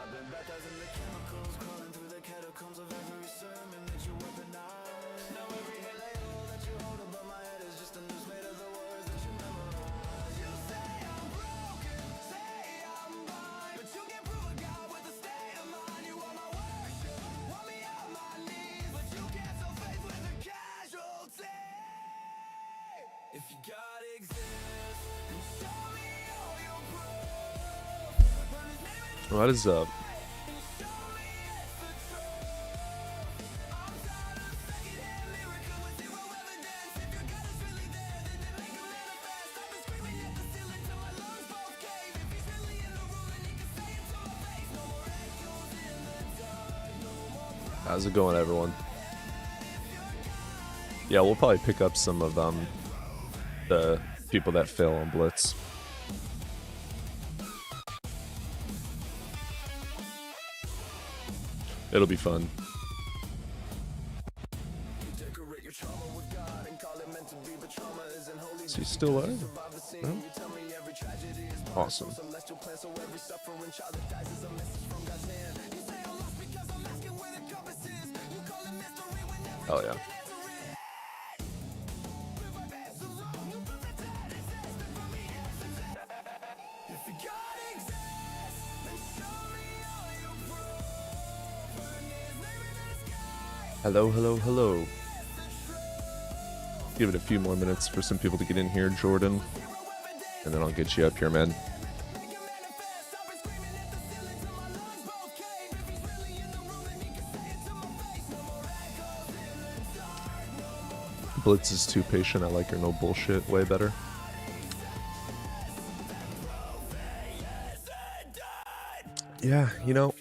I've been baptizing the chemicals, crawling through the catacombs of every sermon that you weaponize. Now every halo that you hold above my head is just a noose made of the words that you memorize. You say I'm broken, say I'm blind, but you can't prove a God with a state of mind. You want my worship, want me on my knees, but you can't sell faith with a casualty. If your God exists, then show me all your proof. Burn his name in What is up? How's it going, everyone? Yeah, we'll probably pick up some of the people that fail on Blitz. It'll be fun. Is he still there? No? Awesome. Oh yeah. Hello, hello, hello. Give it a few more minutes for some people to get in here, Jordan. And then I'll get you up here, man. Blitz is too patient. I like your no bullshit way better. Yeah, you know,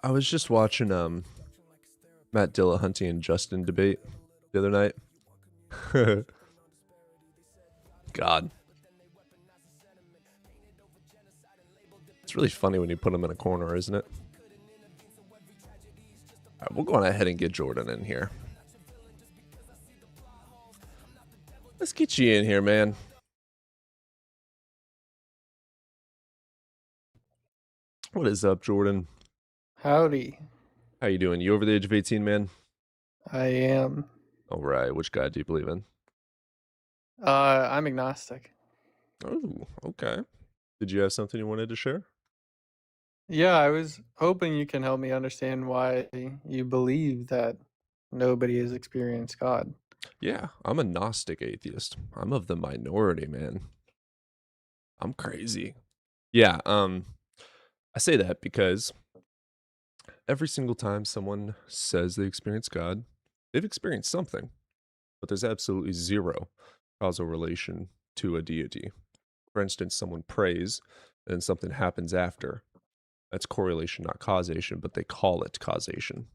I was just watching Matt Dillahunty and Justin debate the other night. God. It's really funny when you put him in a corner, isn't it? All right, we'll go on ahead and get Jordan in here. Let's get you in here, man. What is up, Jordan? Howdy. How you doing? You over the age of 18, man? I am. All right. Which God do you believe in? I'm agnostic. Oh, okay. Did you have something you wanted to share? Yeah, I was hoping you can help me understand why you believe that nobody has experienced God. Yeah, I'm a Gnostic atheist. I'm of the minority, man. I'm crazy. Yeah, I say that because every single time someone says they experience God, they've experienced something, but there's absolutely zero causal relation to a deity. For instance, someone prays and something happens after. That's correlation, not causation, but they call it causation.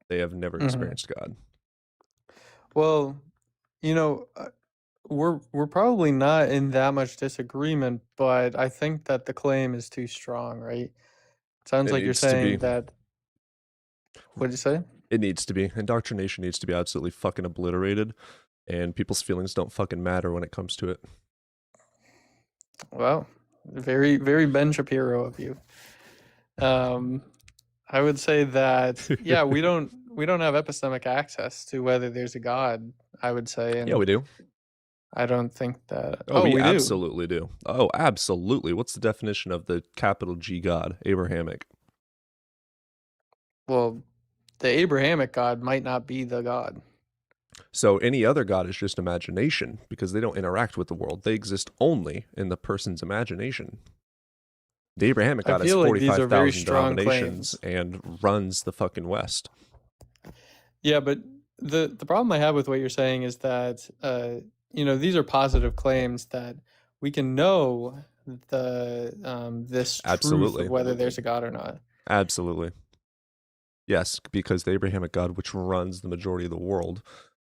They have never experienced God. Well, you know, we're probably not in that much disagreement, but I think that the claim is too strong, right? Sounds It like you're needs to be. saying that. What'd you say? It needs to be. Indoctrination needs to be absolutely fucking obliterated, and people's feelings don't fucking matter when it comes to it. Well, very, very Ben Shapiro of you. I would say that yeah, we don't have epistemic access to whether there's a God, I would say. And Yeah, we do. I don't think that. Oh, we we do. absolutely do. Oh, absolutely. What's the definition of the capital G God? Abrahamic. Well, the Abrahamic God might not be the God. So any other God is just imagination because they don't interact with the world. They exist only in the person's imagination. The Abrahamic God has feel like these are very 45,000 strong denominations claims. and runs the fucking West. Yeah, but the problem I have with what you're saying is that these are positive claims that we can know this truth Absolutely. of whether there's a God or not. Absolutely. Yes, because the Abrahamic God, which runs the majority of the world,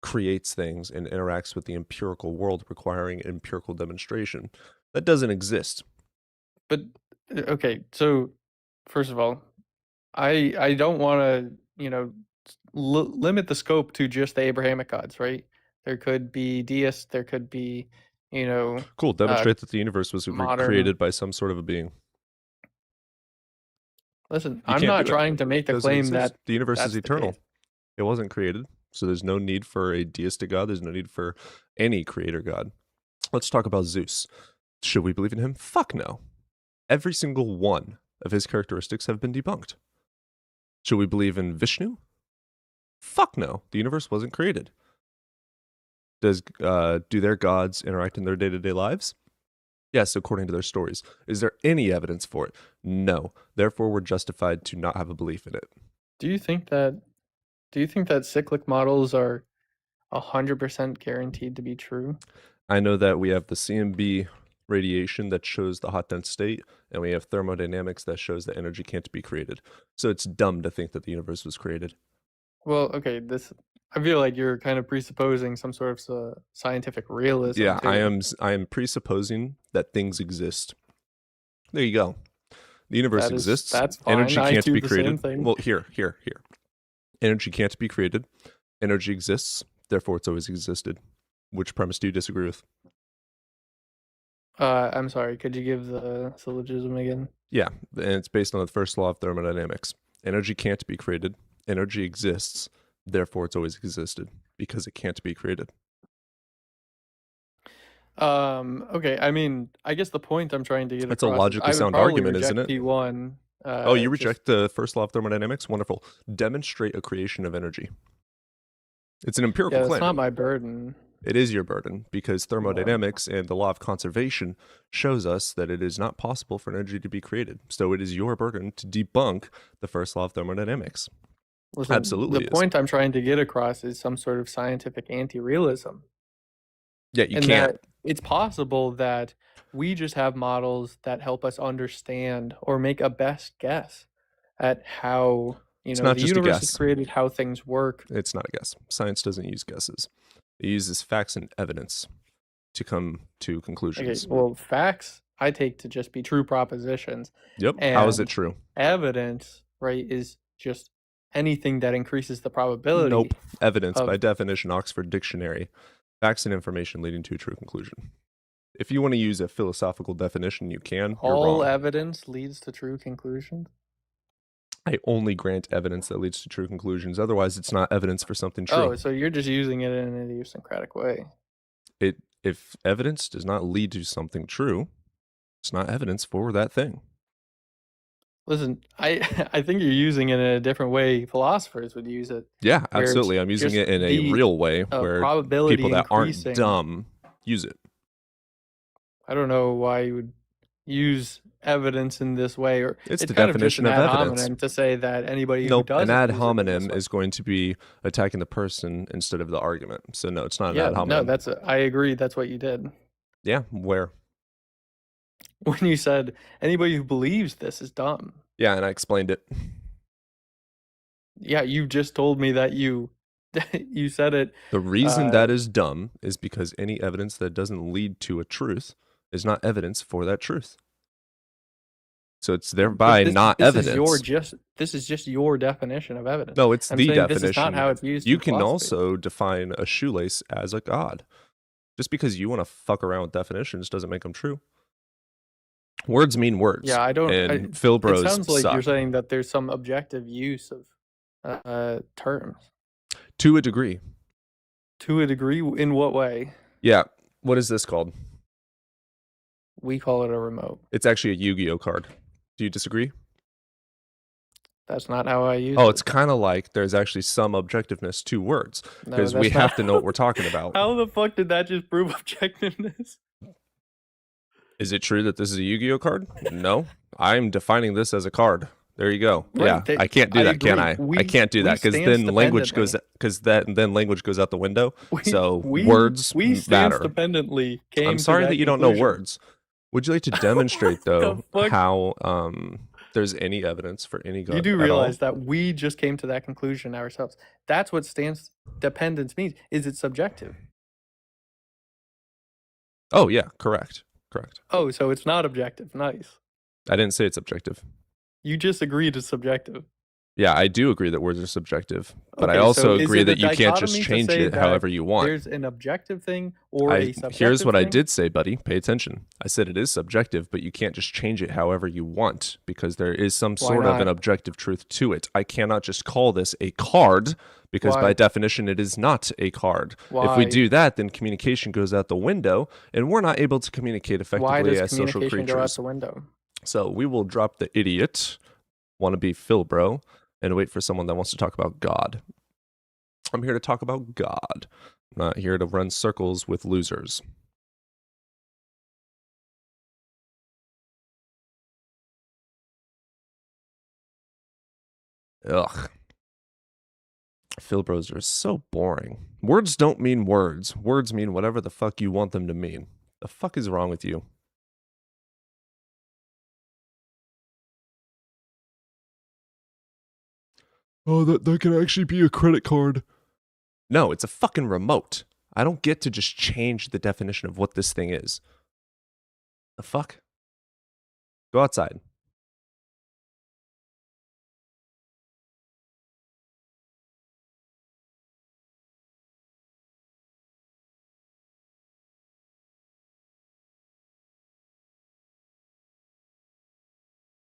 creates things and interacts with the empirical world, requiring empirical demonstration. That doesn't exist. But okay, so first of all, I don't want to limit the scope to just the Abrahamic gods, right? There could be deists, there could be Cool. Demonstrate that the universe was modern- created by some sort of a being. Listen, You I'm can't not do it. trying to make the Doesn't claim exist. that the universe that's is the eternal. case. It wasn't created, so there's no need for a deistic god. There's no need for any creator god. Let's talk about Zeus. Should we believe in him? Fuck no. Every single one of his characteristics have been debunked. Should we believe in Vishnu? Fuck no. The universe wasn't created. Do their gods interact in their day-to-day lives? Yes, according to their stories. Is there any evidence for it? No. Therefore, we're justified to not have a belief in it. Do you think that cyclic models are 100% guaranteed to be true? I know that we have the CMB radiation that shows the hot dense state, and we have thermodynamics that shows that energy can't be created. So it's dumb to think that the universe was created. Well, okay, I feel like you're kind of presupposing some sort of scientific realism. Yeah, too. I am presupposing that things exist. There you go. The universe exists. That's fine. Energy I can't do be the same created. thing. Well, here. Energy can't be created. Energy exists. Therefore, it's always existed. Which premise do you disagree with? I'm sorry. Could you give the syllogism again? Yeah, and it's based on the first law of thermodynamics. Energy can't be created. Energy exists. Therefore, it's always existed because it can't be created. Okay. I mean, I guess the point I'm trying to get It's a across is logically I would sound probably argument, isn't reject it? P1. Oh, you just- reject the first law of thermodynamics? Wonderful. Demonstrate a creation of energy. It's an empirical Yeah, that's claim. not my burden. It is your burden because thermodynamics and the law of conservation shows us that it is not possible for energy to be created. So it is your burden to debunk the first law of thermodynamics. Listen, Absolutely The is. point I'm trying to get across is some sort of scientific anti-realism. Yeah, you and can't. that it's possible that we just have models that help us understand or make a best guess at how It's not the just a universe guess. is created, how things work. It's not a guess. Science doesn't use guesses. It uses facts and evidence to come to Okay, conclusions. well, facts I take to just be true propositions. Yep. How is it and true? Evidence, right, is just anything that increases the probability. Nope. Evidence, of- by definition, Oxford Dictionary. Facts and information leading to a true conclusion. If you want to use a philosophical definition, you can. You're All wrong. evidence leads to true conclusions. I only grant evidence that leads to true conclusions. Otherwise, it's not evidence for something true. Oh, so you're just using it in an idiosyncratic way. If evidence does not lead to something true, it's not evidence for that thing. Listen, I I think you're using it in a different way philosophers would use it. Yeah, Where it's absolutely. I'm using just it in a the, real way where probability people that aren't increasing. dumb use it. I don't know why you would use evidence in this way, or It's the kind of just definition an of ad evidence. hominem to say that anybody who Nope, does an ad use it in this hominem way- is going to be attacking the person instead of the argument. So no, it's not an yeah, ad hominem. no, I agree. That's what you did Yeah, where? when you said anybody who believes this is dumb. Yeah, and I explained it. Yeah, you just told me that you you said it. The reason Uh, that is dumb is because any evidence that doesn't lead to a truth is not evidence for that truth. So it's but thereby not evidence. This is just your definition of evidence. No, it's I'm the saying definition. This is not how it's used. You in can philosophy. also define a shoelace as a god. Just because you want to fuck around with definitions doesn't make them true. Words mean words. Yeah, I don't. And Phil Bros It sounds like suck. you're saying that there's some objective use of terms To a degree. to a degree. In what way? Yeah. What is this called? We call it a remote. It's actually a Yu-Gi-Oh card. Do you disagree? That's not how I use Oh, it. it's kind of like there's actually some objectiveness to words No, because we that's not have to know what how- we're talking about. How the fuck did that just prove objectiveness? Is it true that this is a Yu-Gi-Oh card? No. I'm defining this as a card. There you go. Right, Yeah, they- I can't do I that, can agree. I? I can't do We that because stance then language goes dependently. then language goes out the window. So we, words we stance matter. dependently came I'm to sorry that you don't know conclusion. words. Would you like to demonstrate What the though fuck? how there's any evidence for any God You do at realize all. that we just came to that conclusion ourselves. That's what stance dependence means. Is it subjective? Oh yeah, correct. Oh, so it's not objective. Nice. I didn't say it's objective. You just agreed it's subjective. Yeah, I do agree that words are subjective, but I Okay, so also is agree it a that you can't just dichotomy to change say it that however you want. there's an objective thing or a subjective Here's what I thing? did say, buddy. Pay attention. I said it is subjective, but you can't just change it however you want because there is some Why sort of an not? objective truth to it. I cannot just call this a card because by Why? definition it is not a card. If we Why? do that, then communication goes out the window and we're not able to communicate Why effectively does as social communication go out creatures. the window? So we will drop the idiot, wannabe Phil bro, and wait for someone that wants to talk about God. I'm here to talk about God, not here to run circles with losers. Ugh. Phil bros are so boring. Words don't mean words. Words mean whatever the fuck you want them to mean. The fuck is wrong with you? Oh, that can actually be a credit card. No, it's a fucking remote. I don't get to just change the definition of what this thing is. The fuck? Go outside.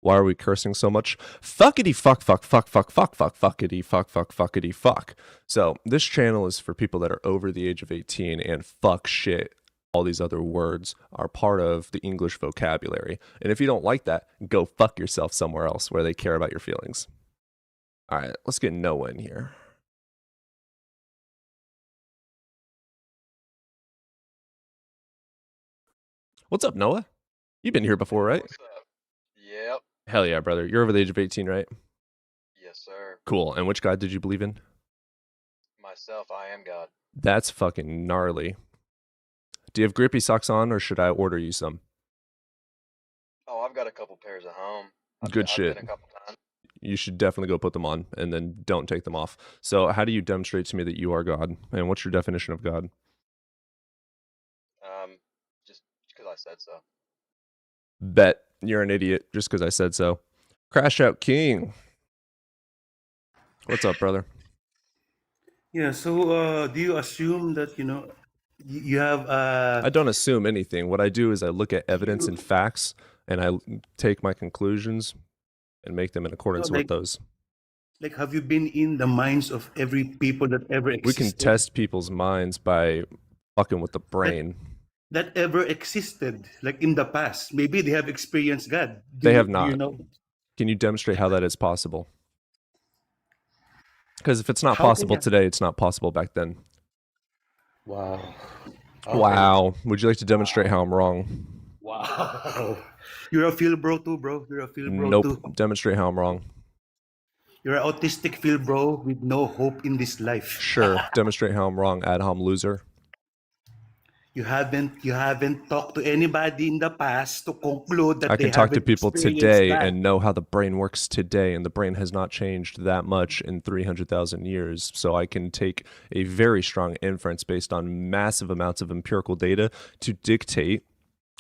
Why are we cursing so much? Fuckity fuck fuck fuck fuck fuck fuck fuckity fuck fuck fuckity fuck. So this channel is for people that are over the age of 18 and fuck shit. All these other words are part of the English vocabulary. And if you don't like that, go fuck yourself somewhere else where they care about your feelings. All right, let's get Noah in here. What's up, Noah? You've been here before, right? What's up? Yep. Hell yeah, brother. You're over the age of 18, right? Yes, sir. Cool. And which God did you believe in? Myself, I am God. That's fucking gnarly. Do you have grippy socks on or should I order you some? Oh, I've got a couple pairs at home. Good I've shit. been a couple times. You should definitely go put them on and then don't take them off. So, how do you demonstrate to me that you are God? And what's your definition of God? Just because I said so. Bet you're an idiot just because I said so. Crash Out King. What's up, brother? Yeah, so do you assume that, you have I don't assume anything. What I do is I look at evidence and facts and I take my conclusions and make them in accordance with like those. like have you been in the minds of every people that ever We can existed? test people's minds by fucking with the brain. That ever existed, like in the past. Maybe they have experienced God. They have Do not. you know Can you demonstrate how that is possible? Because if it's not how can possible you? today, it's not possible back then. Wow. Okay. Wow. Would you like to demonstrate how I'm wrong? Wow. You're a Phil bro too, bro. You're a Phil bro Nope. too. Demonstrate how I'm wrong. You're an autistic Phil bro with no hope in this life. Sure. Demonstrate how I'm wrong, ad hom loser. You haven't talked to anybody in the past to conclude that I they can talk to haven't people experienced today that. and know how the brain works today, and the brain has not changed that much in 300,000 years. So I can take a very strong inference based on massive amounts of empirical data to dictate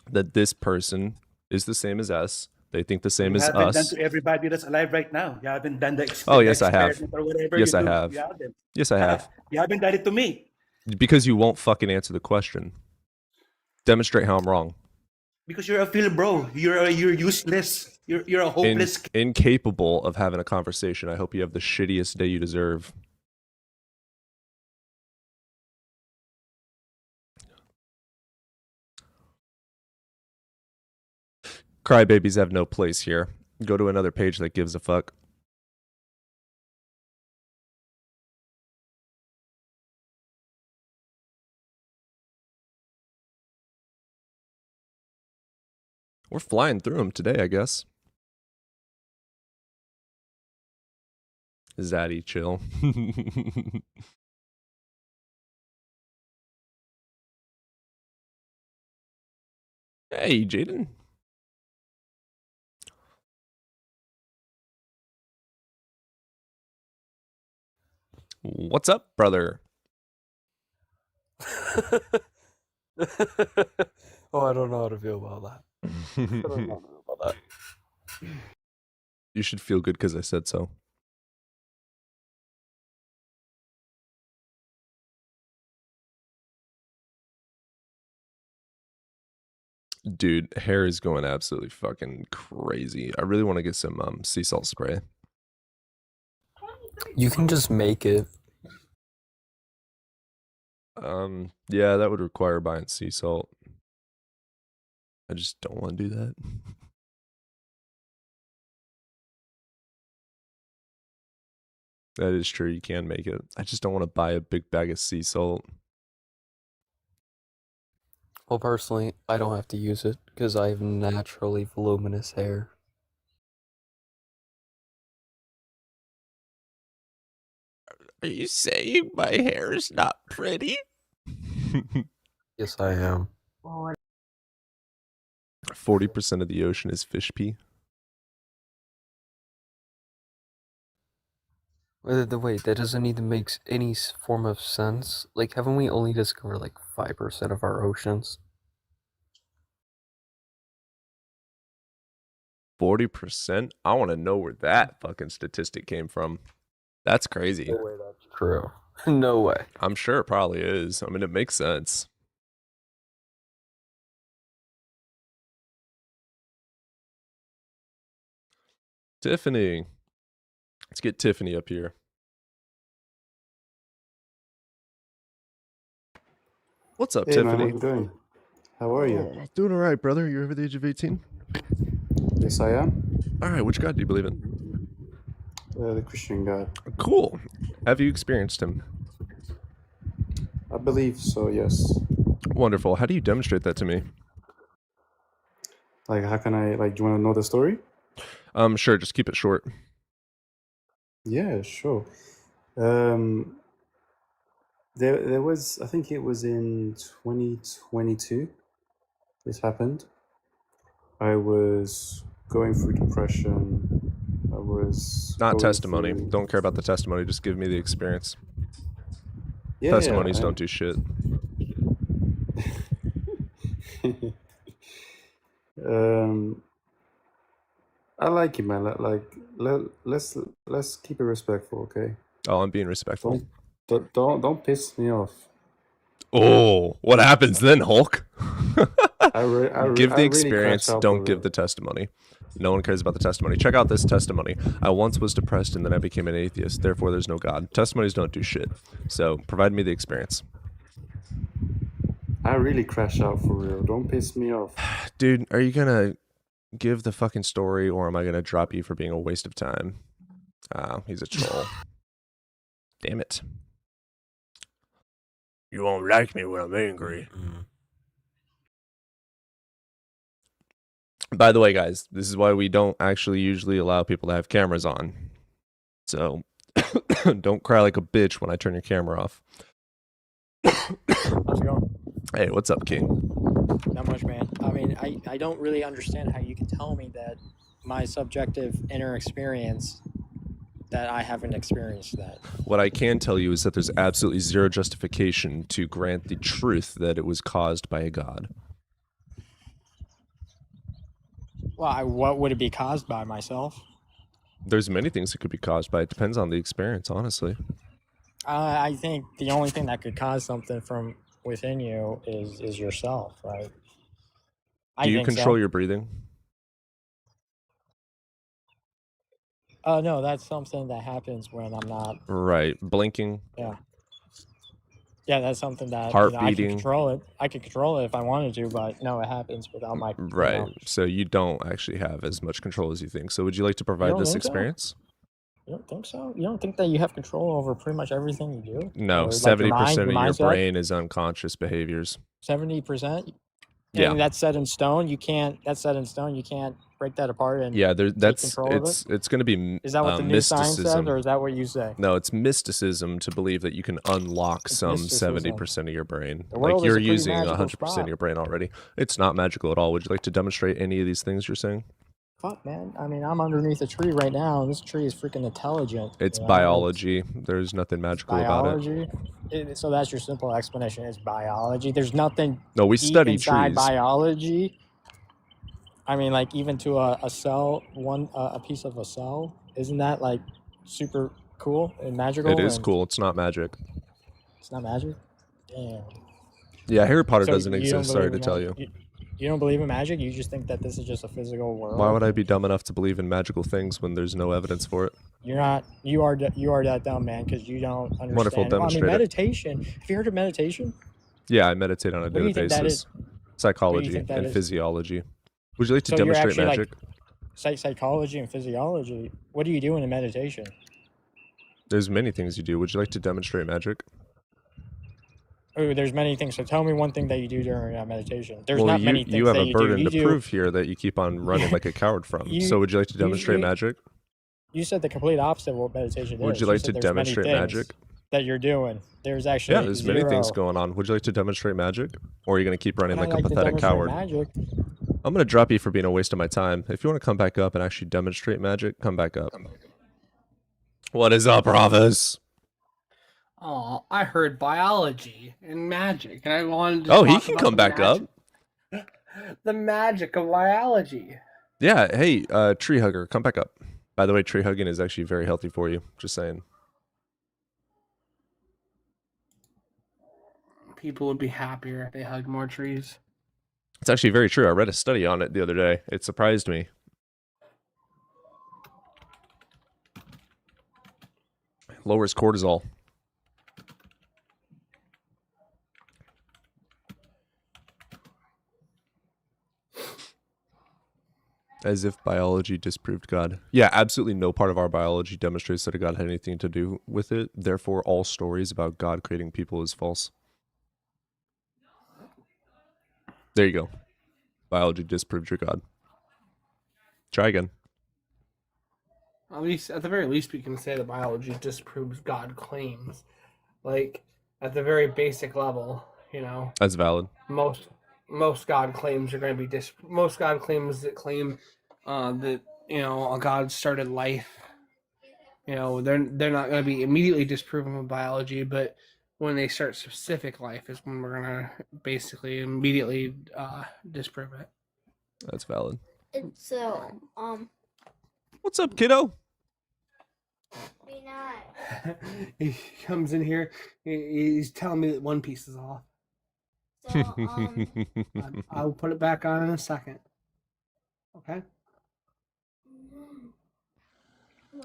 that this person is the same as us. They think the same You as haven't done us. to everybody that's alive right now. You haven't done the Oh, yes, I have. experiment or whatever Yes, you I do. have. You haven't. Yes, I have. You haven't done it to me Because you won't fucking answer the question. Demonstrate how I'm wrong. because you're a Phil bro. You're useless. You're a hopeless. Incapable of having a conversation. I hope you have the shittiest day you deserve. Crybabies have no place here. Go to another page that gives a fuck. We're flying through them today, I guess. Zaddy, chill. Hey, Jaden. What's up, brother? Oh, I don't know how to feel about that. I don't know how to feel about that. You should feel good because I said so. Dude, hair is going absolutely fucking crazy. I really want to get some sea salt spray. You can just make it. Yeah, that would require buying sea salt. I just don't want to do that. That is true, you can make it. I just don't want to buy a big bag of sea salt. Well, personally, I don't have to use it because I have naturally voluminous hair. Are you saying my hair is not pretty? Yes, I am. 40% of the ocean is fish pee. Wait, that doesn't even make any form of sense. Like, haven't we only discovered like 5% of our oceans? 40%? I want to know where that fucking statistic came from. That's crazy. No way that's true. No way. I'm sure it probably is. I mean, it makes sense. Tiffany. Let's get Tiffany up here. What's up, Hey man, Tiffany? how you doing? How are you? Doing all right, brother. You're over the age of 18? Yes, I am. All right, which God do you believe in? The Christian God. Cool. Have you experienced him? I believe so, yes. Wonderful. How do you demonstrate that to me? Like, how can I, like, do you want to know the story? Sure, just keep it short. Yeah, sure. There was, I think it was in 2022, this happened. I was going through depression. I was Not going testimony. through- Don't care about the testimony. Just give me the experience. Yeah, Testimonies yeah, don't do shit. I like you, man. Let's keep it respectful, okay? Oh, I'm being respectful. Don't piss me off. Oh, what happens then, Hulk? Give the really experience, crashed out don't for give real. the testimony. No one cares about the testimony. Check out this testimony. I once was depressed and then I became an atheist. Therefore, there's no God. Testimonies don't do shit. So, provide me the experience. I really crash out for real. Don't piss me off. Dude, are you gonna give the fucking story or am I gonna drop you for being a waste of time? He's a troll. Damn it. You won't like me when I'm angry. By the way, guys, this is why we don't actually usually allow people to have cameras on. So don't cry like a bitch when I turn your camera off. How's it going? Hey, what's up, King? Not much, man. I mean, I don't really understand how you can tell me that my subjective inner experience, that I haven't experienced that. What I can tell you is that there's absolutely zero justification to grant the truth that it was caused by a god. Well, what would it be caused by myself? There's many things it could be caused by. It depends on the experience, honestly. I think the only thing that could cause something from within you is yourself, right? Do you think so. control your breathing? No, that's something that happens when I'm not. Right. Blinking? Yeah, that's something that Heart I can beating. control it. I can control it if I wanted to, but no, it happens without my. Right. So you don't actually have as much control as you think. So would you like to provide don't this think so? experience? You don't think so? You don't think that you have control over pretty much everything you do? No, Or, like, 70% of your mindset? brain is unconscious behaviors. 70%. Yeah. And that's set in stone. You can't. That's set in stone. You can't break that apart. And Yeah, that's control of it's going to be is that what the new science says, mysticism. or is that what you say? No, it's mysticism to believe that you can unlock It's some mysticism. 70% of your brain. The Like world is you're a pretty using magical 100% of spot. your brain already. It's not magical at all. Would you like to demonstrate any of these things you're saying? fuck, man? I mean, I'm underneath a tree right now, and this tree is freaking intelligent. It's you know? biology. There's nothing magical about it. Biology. So that's your simple explanation. It's biology. There's nothing No, we deep study inside trees. biology. I mean, like even to a cell, a piece of a cell, isn't that like super cool and magical? It is and cool. It's not magic. It's not magic. Damn. Yeah, Harry Potter So doesn't you don't exist. Sorry to believe in tell mag- you. You don't believe in magic? You just think that this is just a physical world? Why would I be dumb enough to believe in magical things when there's no evidence for it? You're not. You are that dumb, man, because you don't understand. Wonderful, Well, I mean, demonstrate it. meditation. Have you heard of meditation? Yeah, I meditate on a What do daily you think that basis. is? Psychology think that and is? physiology. Would you like to So you're demonstrate actually, magic? Psychology and physiology. What are you doing in meditation? There's many things you do. Would you like to demonstrate magic? Oh, there's many things. So tell me one thing that you do during meditation. There's Well, not many things you have that a you burden do. You to do. prove here that you keep on running like a coward from. You- So would you like to you- demonstrate you- magic? You said the complete opposite of what meditation is. Would you like to said there's many demonstrate things magic? that you're doing? There's actually Yeah, there's many things zero. going on. Would you like to demonstrate magic? Or are you going to keep running I like a like to pathetic demonstrate coward? magic. I'm going to drop you for being a waste of my time. If you want to come back up and actually demonstrate magic, come back up. What is up, Ravas? Oh, I heard biology and magic, and I wanted to. Oh, he talk can about come the back up. magic- The magic of biology. Yeah, hey, tree hugger, come back up. By the way, tree hugging is actually very healthy for you. Just saying. People would be happier if they hugged more trees. It's actually very true. I read a study on it the other day. It surprised me. Lowers cortisol. As if biology disproved God. Yeah, absolutely no part of our biology demonstrates that God had anything to do with it. Therefore, all stories about God creating people is false. There you go. Biology disproved your God. Try again. At least, at the very least, we can say that biology disproves God claims. Like, at the very basic level, you know, That's valid. most God claims are going to be most God claims that claim that a God started life. They're not going to be immediately disproven with biology, but when they start specific life is when we're going to basically immediately disprove it. That's valid. So, What's up, kiddo? be not. He comes in here, he's telling me that One Piece is off. So, I'll put it back on in a second. Okay?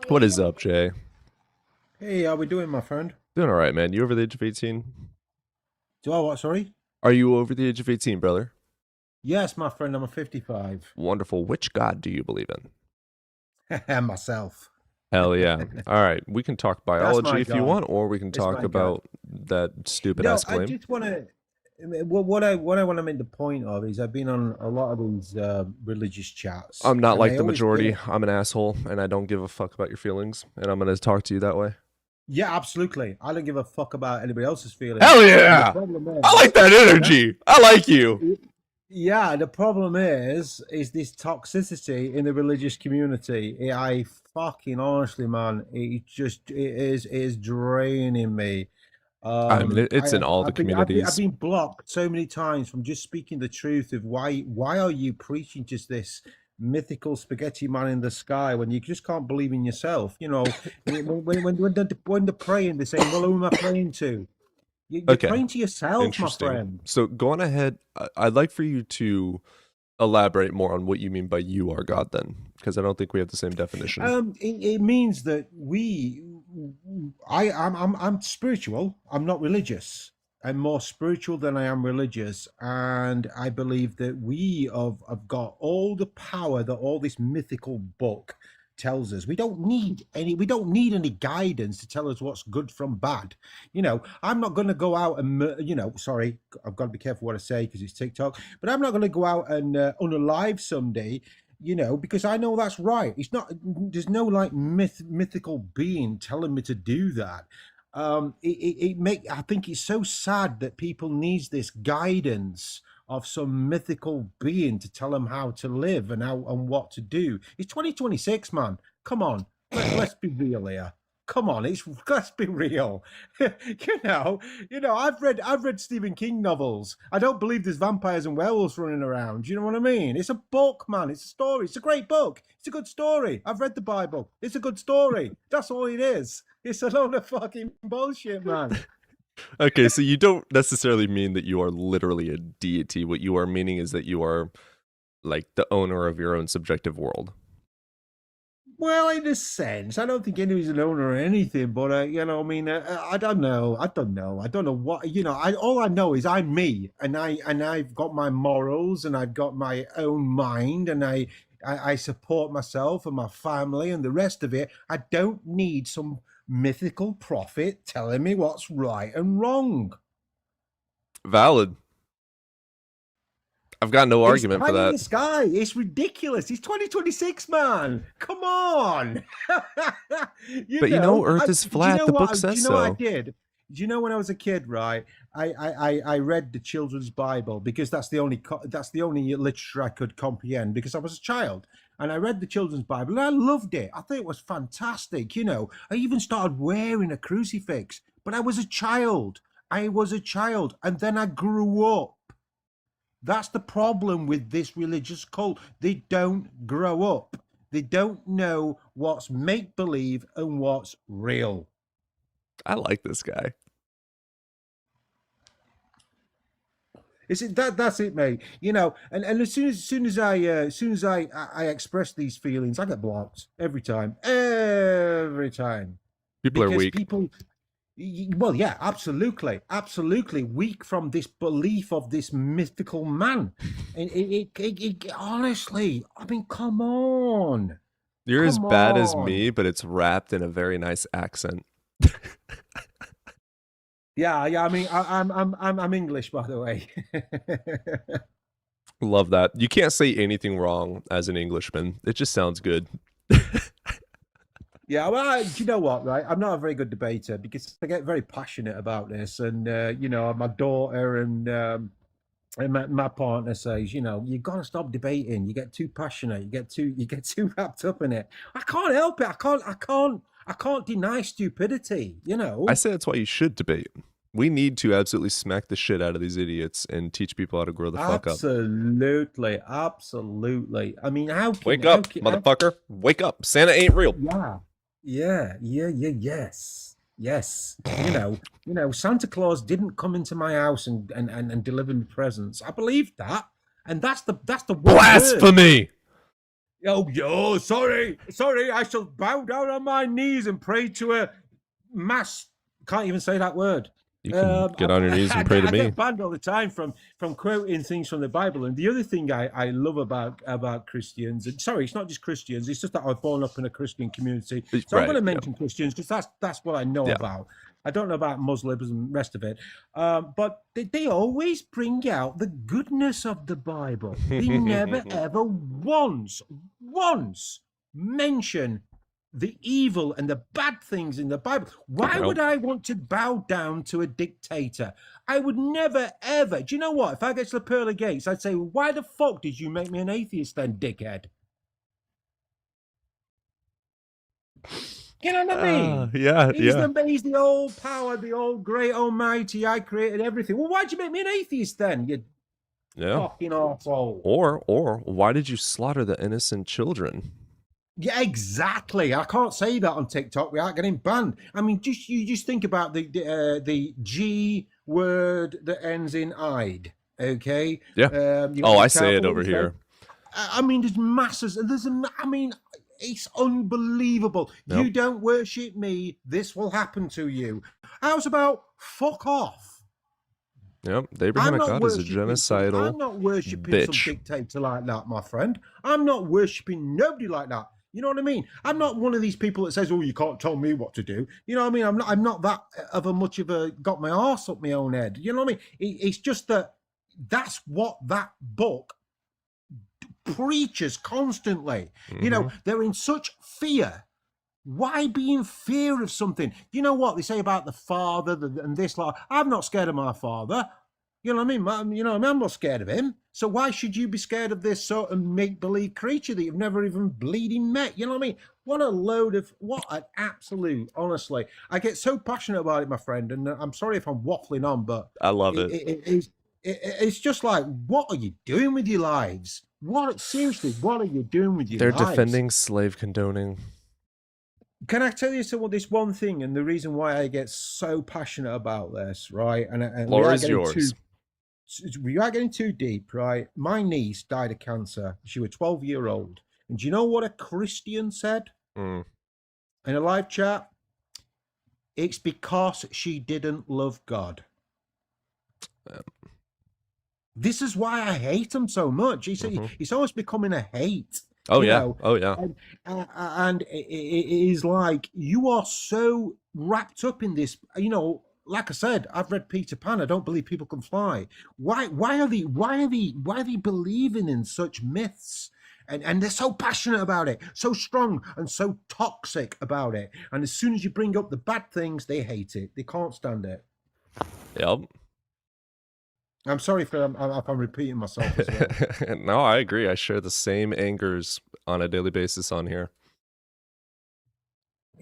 What is up, Jay? Hey, how we doing, my friend? Doing all right, man. You over the age of 18? Do I what, sorry? Are you over the age of 18, brother? Yes, my friend, I'm a 55. Wonderful. Which God do you believe in? Myself. Hell yeah. All right. We can talk biology my if you God. want, or we can It's talk my about that stupid No, ass I claim. just want to... What I want to make the point of is I've been on a lot of these religious chats. I'm not and like I the always majority. get- I'm an asshole, and I don't give a fuck about your feelings, and I'm going to talk to you that way. Yeah, absolutely. I don't give a fuck about anybody else's feelings. Hell And yeah! the problem is- I like that energy. I like you. Yeah, the problem is this toxicity in the religious community. I fucking honestly, man, it is draining me. I mean, it's in all the I've communities. been blocked so many times from just speaking the truth of why are you preaching just this mythical spaghetti man in the sky when you just can't believe in yourself? When they're praying, they're saying, "Well, who am I praying to?" You're Okay. praying to yourself, my Interesting. friend. So go on ahead. I'd like for you to elaborate more on what you mean by you are God then, because I don't think we have the same definition. It means that I'm spiritual. I'm not religious. I'm more spiritual than I am religious, and I believe that we have got all the power that all this mythical book tells us. We don't need any guidance to tell us what's good from bad. I'm not going to go out and sorry, I've got to be careful what I say because it's TikTok, but I'm not going to go out and unalive somebody, because I know that's right. There's no like mythical being telling me to do that. I think it's so sad that people needs this guidance of some mythical being to tell them how to live and how and what to do. It's 2026, man. Come on, let's be real here. Come on, let's be real. you know. I've read Stephen King novels. I don't believe there's vampires and werewolves running around. You know what I mean? It's a book, man. It's a story. It's a great book. It's a good story. I've read the Bible. It's a good story. That's all it is. It's a load of fucking bullshit, man. Okay, so you don't necessarily mean that you are literally a deity. What you are meaning is that you are like the owner of your own subjective world. Well, in a sense, I don't think anyone's an owner or anything, but I don't know. I don't know what all I know is I'm me, and I've got my morals, and I've got my own mind, and I support myself and my family, and the rest of it. I don't need some mythical prophet telling me what's right and wrong. Valid. I've got no argument for It's pie in that. the sky. It's ridiculous. It's 2026, man. Come on. But Earth is flat. The book says Do you know what I so. did? Do you know when I was a kid, right? I read the children's Bible because that's the only literature I could comprehend because I was a child. And I read the children's Bible and I loved it. I thought it was fantastic. I even started wearing a crucifix, but I was a child. And then I grew up. That's the problem with this religious cult. They don't grow up. They don't know what's make-believe and what's real. I like this guy. That's it, mate. And as soon as I express these feelings, I get blocked every time. People are weak. Well, yeah, absolutely, weak from this belief of this mythical man. And it honestly, I mean, come on. You're as Come bad as on. me, but it's wrapped in a very nice accent. Yeah. I mean, I'm English, by the way. Love that. You can't say anything wrong as an Englishman. It just sounds good. Yeah, well, do you know what, right? I'm not a very good debater because I get very passionate about this. And, my daughter and my partner says, you've got to stop debating. You get too passionate. You get too wrapped up in it. I can't help it. I can't deny stupidity, I say that's why you should debate. We need to absolutely smack the shit out of these idiots and teach people how to grow the fuck up. Absolutely. I mean, Wake up, motherfucker. Wake up. Santa ain't real. Yeah. Yes. Santa Claus didn't come into my house and deliver me presents. I believe that. And that's the one word. Blasphemy. Oh, sorry. I shall bow down on my knees and pray to a mass. Can't even say that word. You can get on your knees and pray to I me. get banned all the time from quoting things from the Bible. And the other thing I love about Christians, and sorry, it's not just Christians, it's just that I've born up in a Christian community. So I'm going to mention Christians because that's what I know about. I don't know about Muslims and the rest of it. But they always bring out the goodness of the Bible. They never, ever once mention the evil and the bad things in the Bible. Why would I want to bow down to a dictator? I would never, ever. Do you know what? If I get to the pearly gates, I'd say, why the fuck did you make me an atheist then, dickhead? You know what I mean? He's the all power, the all great almighty. I created everything. Well, why'd you make me an atheist then, you fucking awful? Or why did you slaughter the innocent children? Yeah, exactly. I can't say that on TikTok without getting banned. I mean, you just think about the G word that ends in "ide." Okay. Yeah. I say it over here. I mean, there's masses. It's unbelievable. Yep. You don't worship me, this will happen to you. How's about fuck off? Yep. The Abrahamic God is a genocidal I'm not worshipping bitch. some dictator like that, my friend. I'm not worshipping nobody like that. You know what I mean? I'm not one of these people that says, "Oh, you can't tell me what to do." You know what I mean? I'm not that of a much of a got my arse up my own head. You know what I mean? It's just that's what that book preaches constantly. They're in such fear. Why be in fear of something? You know what they say about the father and this? I'm not scared of my father. You know what I mean? I'm not scared of him. So why should you be scared of this sort of make-believe creature that you've never even bleeding met? You know what I mean? What an absolute, honestly. I get so passionate about it, my friend, and I'm sorry if I'm waffling on, but I love it. it's just like, what are you doing with your lives? Seriously, what are you doing with your They're lives? defending slave condoning. Can I tell you this one thing, and the reason why I get so passionate about this, right? And Floor is yours. We are getting too deep, right? My niece died of cancer. She was 12-year-old. And do you know what a Christian said in a live chat? It's because she didn't love God. This is why I hate him so much. It's almost becoming a hate. Oh, you yeah. know? Oh, yeah. And it is like, you are so wrapped up in this, like I said, I've read Peter Pan. I don't believe people can fly. Why are they believing in such myths? And they're so passionate about it, so strong and so toxic about it. And as soon as you bring up the bad things, they hate it. They can't stand it. Yep. I'm sorry if I'm repeating myself as well. No, I agree. I share the same angers on a daily basis on here.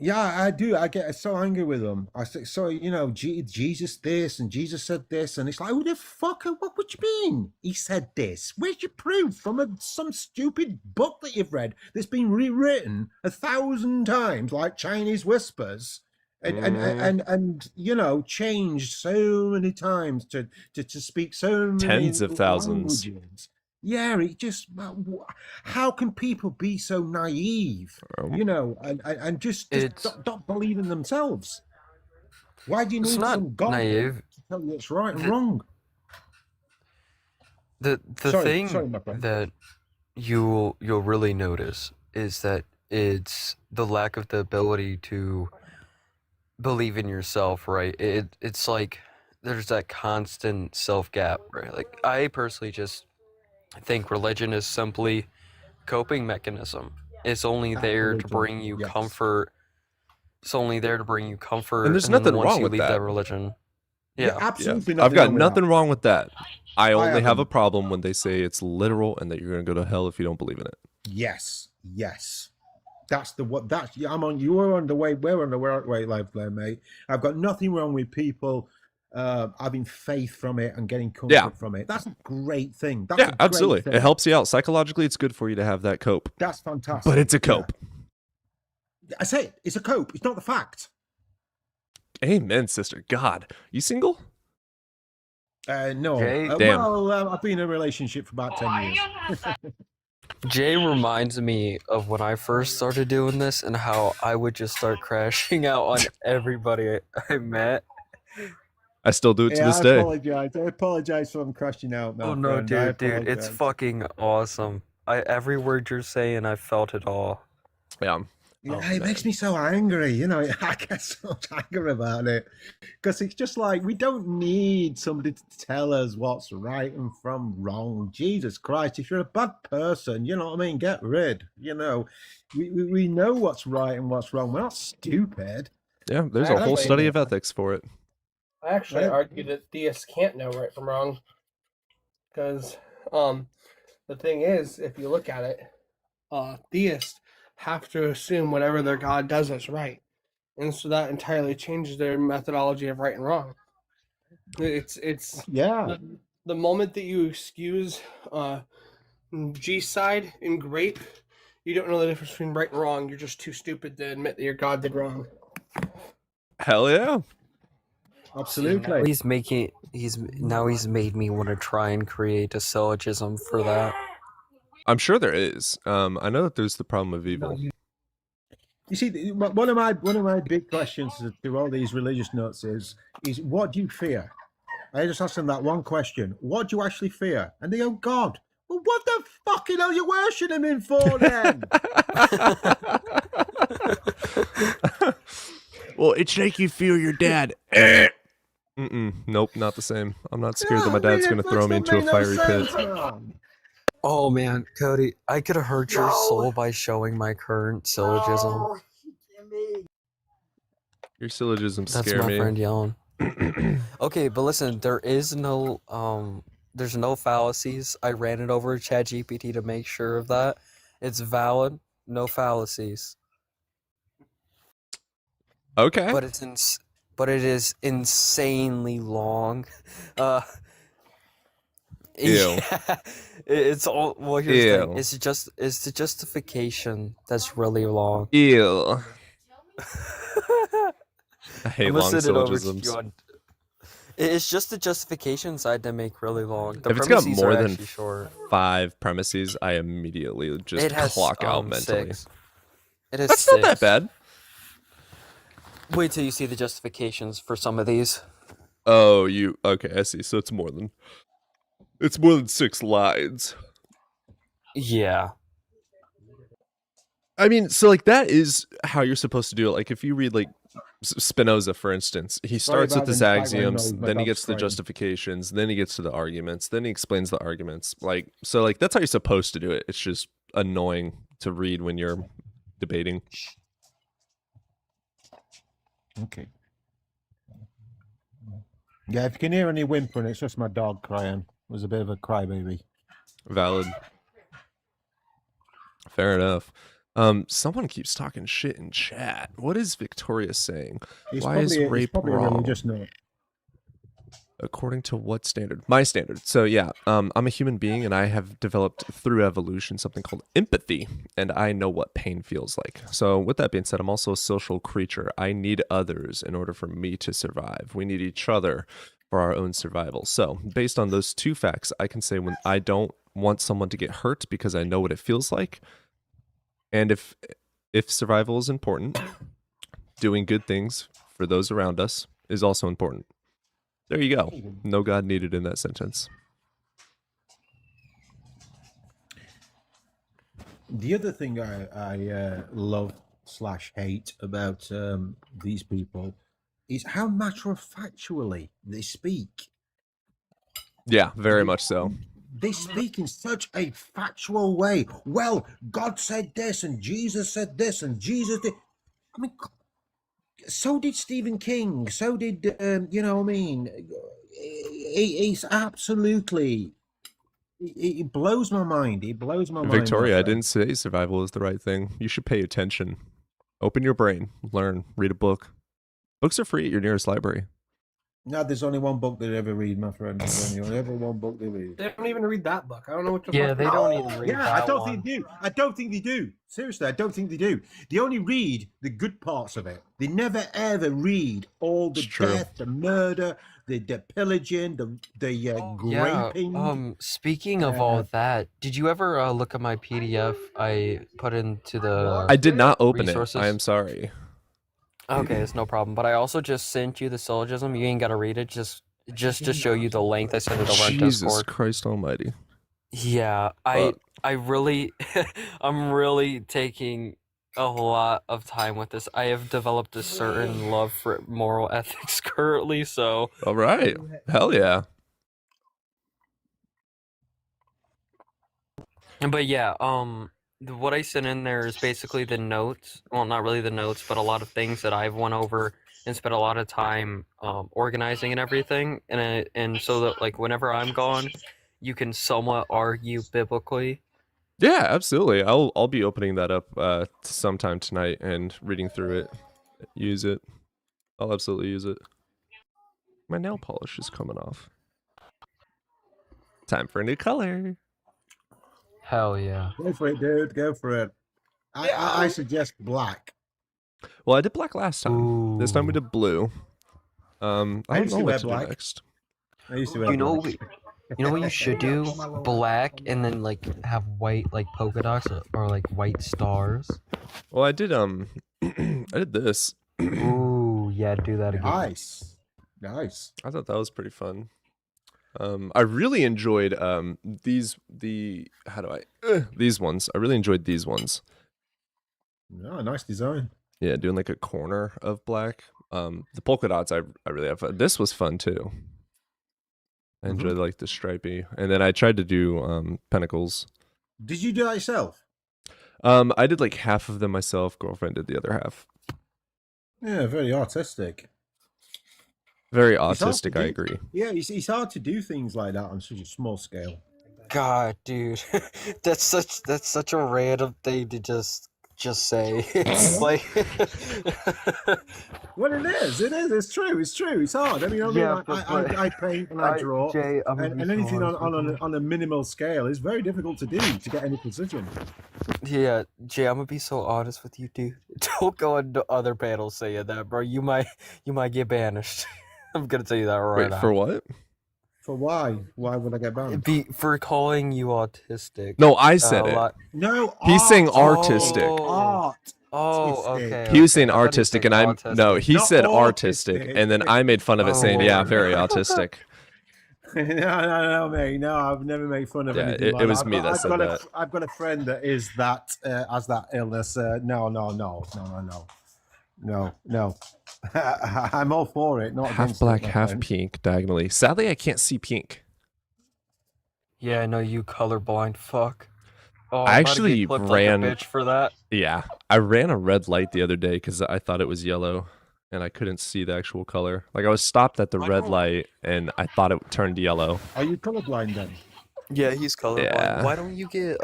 Yeah, I do. I get so angry with them. I say, so, Jesus this and Jesus said this. And it's like, who the fuck? What would you mean? He said this. Where's your proof? From some stupid book that you've read that's been rewritten 1,000 times, like Chinese whispers. And changed so many times to speak so many Tens of thousands. languages. Yeah, how can people be so naive? And just don't believe in themselves. Why do you need some God naive. to tell you it's right and wrong? The Sorry, thing my friend. that you'll really notice is that it's the lack of the ability to believe in yourself, right? It's like there's that constant self gap, right? Like, I personally just think religion is simply coping mechanism. It's only there to bring you comfort. It's only there to bring you comfort. And there's then nothing once wrong you with leave that. religion. Absolutely. I've got nothing wrong with that. I only have haven't. a problem when they say it's literal and that you're going to go to hell if you don't believe in it. Yes. That's I'm on. You are on the way. We're on the right wavelength there, mate. I've got nothing wrong with people having faith from it and getting comfort from it. That's a great thing. That's a great absolutely. thing. It helps you out psychologically. It's good for you to have that cope. That's fantastic. But it's a cope. Yeah. I say it's a cope. It's not the fact. Amen, sister. God, you single? No. Damn. Well, I've been in a relationship for about 10 years. Jay reminds me of when I first started doing this and how I would just start crashing out on everybody I met. I still do it to this day. I apologize for crashing out. Oh no, dude, it's fucking awesome. Every word you're saying, I felt it all. Yeah. It makes me so angry. I get so much anger about it because it's just like, we don't need somebody to tell us what's right and from wrong. Jesus Christ, if you're a bad person, you know what I mean, get rid. We know what's right and what's wrong. We're not stupid. Yeah, there's a whole study of ethics for it. I actually argue that theists can't know right from wrong, because the thing is, if you look at it, theists have to assume whatever their god does is right, and so that entirely changes their methodology of right and wrong. It's the moment that you excuse G side in grape, you don't know the difference between right and wrong. You're just too stupid to admit that your god did wrong. Hell yeah. Absolutely. He's made me want to try and create a syllogism for that. I'm sure there is. I know that there's the problem of evil. You see, one of my big questions to all these religious nuts is what do you fear? I just ask them that one question. What do you actually fear? And they go, God. Well, what the fucking hell are you worshipping him for then? Well, it's like you fear your dad. Nope, not the same. I'm not scared that my dad's going to throw me into a fiery pit. Oh man, Cody, I could have hurt your soul by showing my current syllogism. Your syllogisms That's scare my me. friend yelling. Okay, but listen, there's no fallacies. I ran it over ChatGPT to make sure of that. It's valid, no fallacies. Okay. But but it is insanely long. Uh Ew. Yeah, it's all. Well, here's the thing. Ew. It's the justification that's really long. Ew. I hate I'm gonna long send it over to syllogisms. you on. It's just the justification side that make really long. The If it's got premises more are than actually short. 5 premises, I immediately just It has clock out mentally. 6. It has That's 6. not that bad. Wait till you see the justifications for some of these. Oh, okay, I see. So it's more than 6 lines. Yeah. I mean, so like that is how you're supposed to do it. Like if you read like Spinoza, for instance, he starts with about his the background axioms, noise, my then he dog's gets to the crying. justifications, then he gets to the arguments, then he explains the arguments. Like so, like that's how you're supposed to do it. It's just annoying to read when you're debating. Okay. Yeah, if you can hear any whimpering, it's just my dog crying. It was a bit of a crybaby. Valid. Fair enough. Someone keeps talking shit in chat. What is Victoria saying? It's Why is probably, rape it's probably a wrong? religious note. According to what standard? My standard. So yeah, I'm a human being and I have developed through evolution something called empathy, and I know what pain feels like. So with that being said, I'm also a social creature. I need others in order for me to survive. We need each other for our own survival. So based on those two facts, I can say when I don't want someone to get hurt because I know what it feels like, and if survival is important, doing good things for those around us is also important. There you go. No God needed in that sentence. The other thing I love / hate about these people is how matter of factually they speak. Yeah, very much so. They speak in such a factual way. Well, God said this, and Jesus said this, and Jesus did. I mean, so did Stephen King. So did you know what I mean? It's absolutely. It blows my mind. It blows my mind. Victoria, my I friend. didn't say survival is the right thing. You should pay attention. Open your brain, learn, read a book. Books are free at your nearest library. No, there's only one book they ever read, my friend. There's only ever one book they read. They don't even read that book. I don't know what. Yeah, they don't even read Yeah, that I don't one. think they do. I don't think they do. Seriously, I don't think they do. They only read the good parts of it. They never ever read all the It's true. death, the murder, the pillaging, the raping. Yeah. Speaking of all that, did you ever look at my PDF I put into the? I did not open resources? it. I am sorry. Okay, it's no problem. But I also just sent you the syllogism. You ain't gotta read it. Just to show you the length. I sent it over on Jesus Discord. Christ Almighty. Yeah, I really, I'm really taking a lot of time with this. I have developed a certain love for moral ethics currently, so. All right. Hell yeah. But yeah, what I sent in there is basically the notes. Well, not really the notes, but a lot of things that I've went over and spent a lot of time organizing and everything. And so that like whenever I'm gone, you can somewhat argue biblically. Yeah, absolutely. I'll be opening that up sometime tonight and reading through it. Use it. I'll absolutely use it. My nail polish is coming off. Time for a new color. Hell yeah. Go for it, dude. Go for it. I suggest black. Well, I did black last time. This time we did blue. I don't used know to what wear to black. do next. I used to wear You know, black. you know what you should do? Black and then like have white like polka dots or like white stars. Well, I did I did this. Ooh, yeah, do that again. Nice. Nice. I thought that was pretty fun. I really enjoyed these ones. I really enjoyed these ones. Oh, nice design. Yeah, doing like a corner of black. The polka dots I really have fun. This was fun too. I enjoyed like the stripy. And then I tried to do pentacles. Did you do that yourself? I did like half of them myself. Girlfriend did the other half. Yeah, very artistic. Very It's hard to autistic, I do- agree. Yeah, it's hard to do things like that on such a small scale. God, dude, that's such a random thing to just say. It's like, Well, it is. It's true. It's hard. I mean, Yeah, but- I paint and I draw, Jay, I'm gonna and be so anything honest with you. on a minimal scale is very difficult to do to get any precision. Yeah, Jay, I'm gonna be so honest with you, dude. Don't go into other panels saying that, bro. You might get banished. I'm gonna tell you that right Wait, now. for what? For why? Why would I get banned? For calling you autistic. No, I said a it. lot- No, He's saying art. artistic. Art. Oh, Autistic. okay. He was saying I thought he was artistic, saying and no, autistic. he Not said artistic, autistic. and then I made fun of it, saying, "Yeah, Oh. very autistic." No, mate. No, I've never made fun of Yeah, anything it like was that. me that said that. I've got a friend that is that has that illness. No. I'm all for it. Not Half against black, it, my half friend. pink, diagonally. Sadly, I can't see pink. Yeah, I know you colorblind fuck. Oh, I I'm about to get actually clipped ran- like a bitch for that. Yeah, I ran a red light the other day because I thought it was yellow, and I couldn't see the actual color. Like I was stopped at the red light, and I thought it turned yellow. Are you colorblind then? Yeah, he's colorblind. Yeah. Why don't you get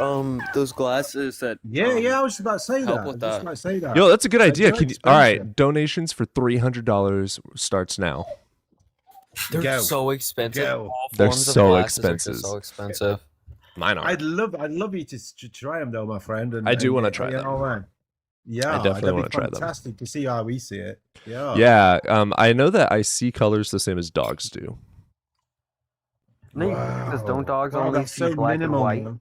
those glasses that? Yeah, I was just about to say help that. with I was just that. about to say that. Yo, that's a good idea. very Can you, all right, expensive. donations for $300 starts now. They're Go. so expensive. Go. All They're forms of so glasses are expensive. so expensive. Mine are. I'd love you to try them though, my friend. And, I do and, wanna try you them. know, man. Yeah, I definitely that'd wanna be try them. Fantastic to see how we see it. Yeah. Yeah, I know that I see colors the same as dogs do. Because don't dogs Wow, only that's see so black minimal, and white? man.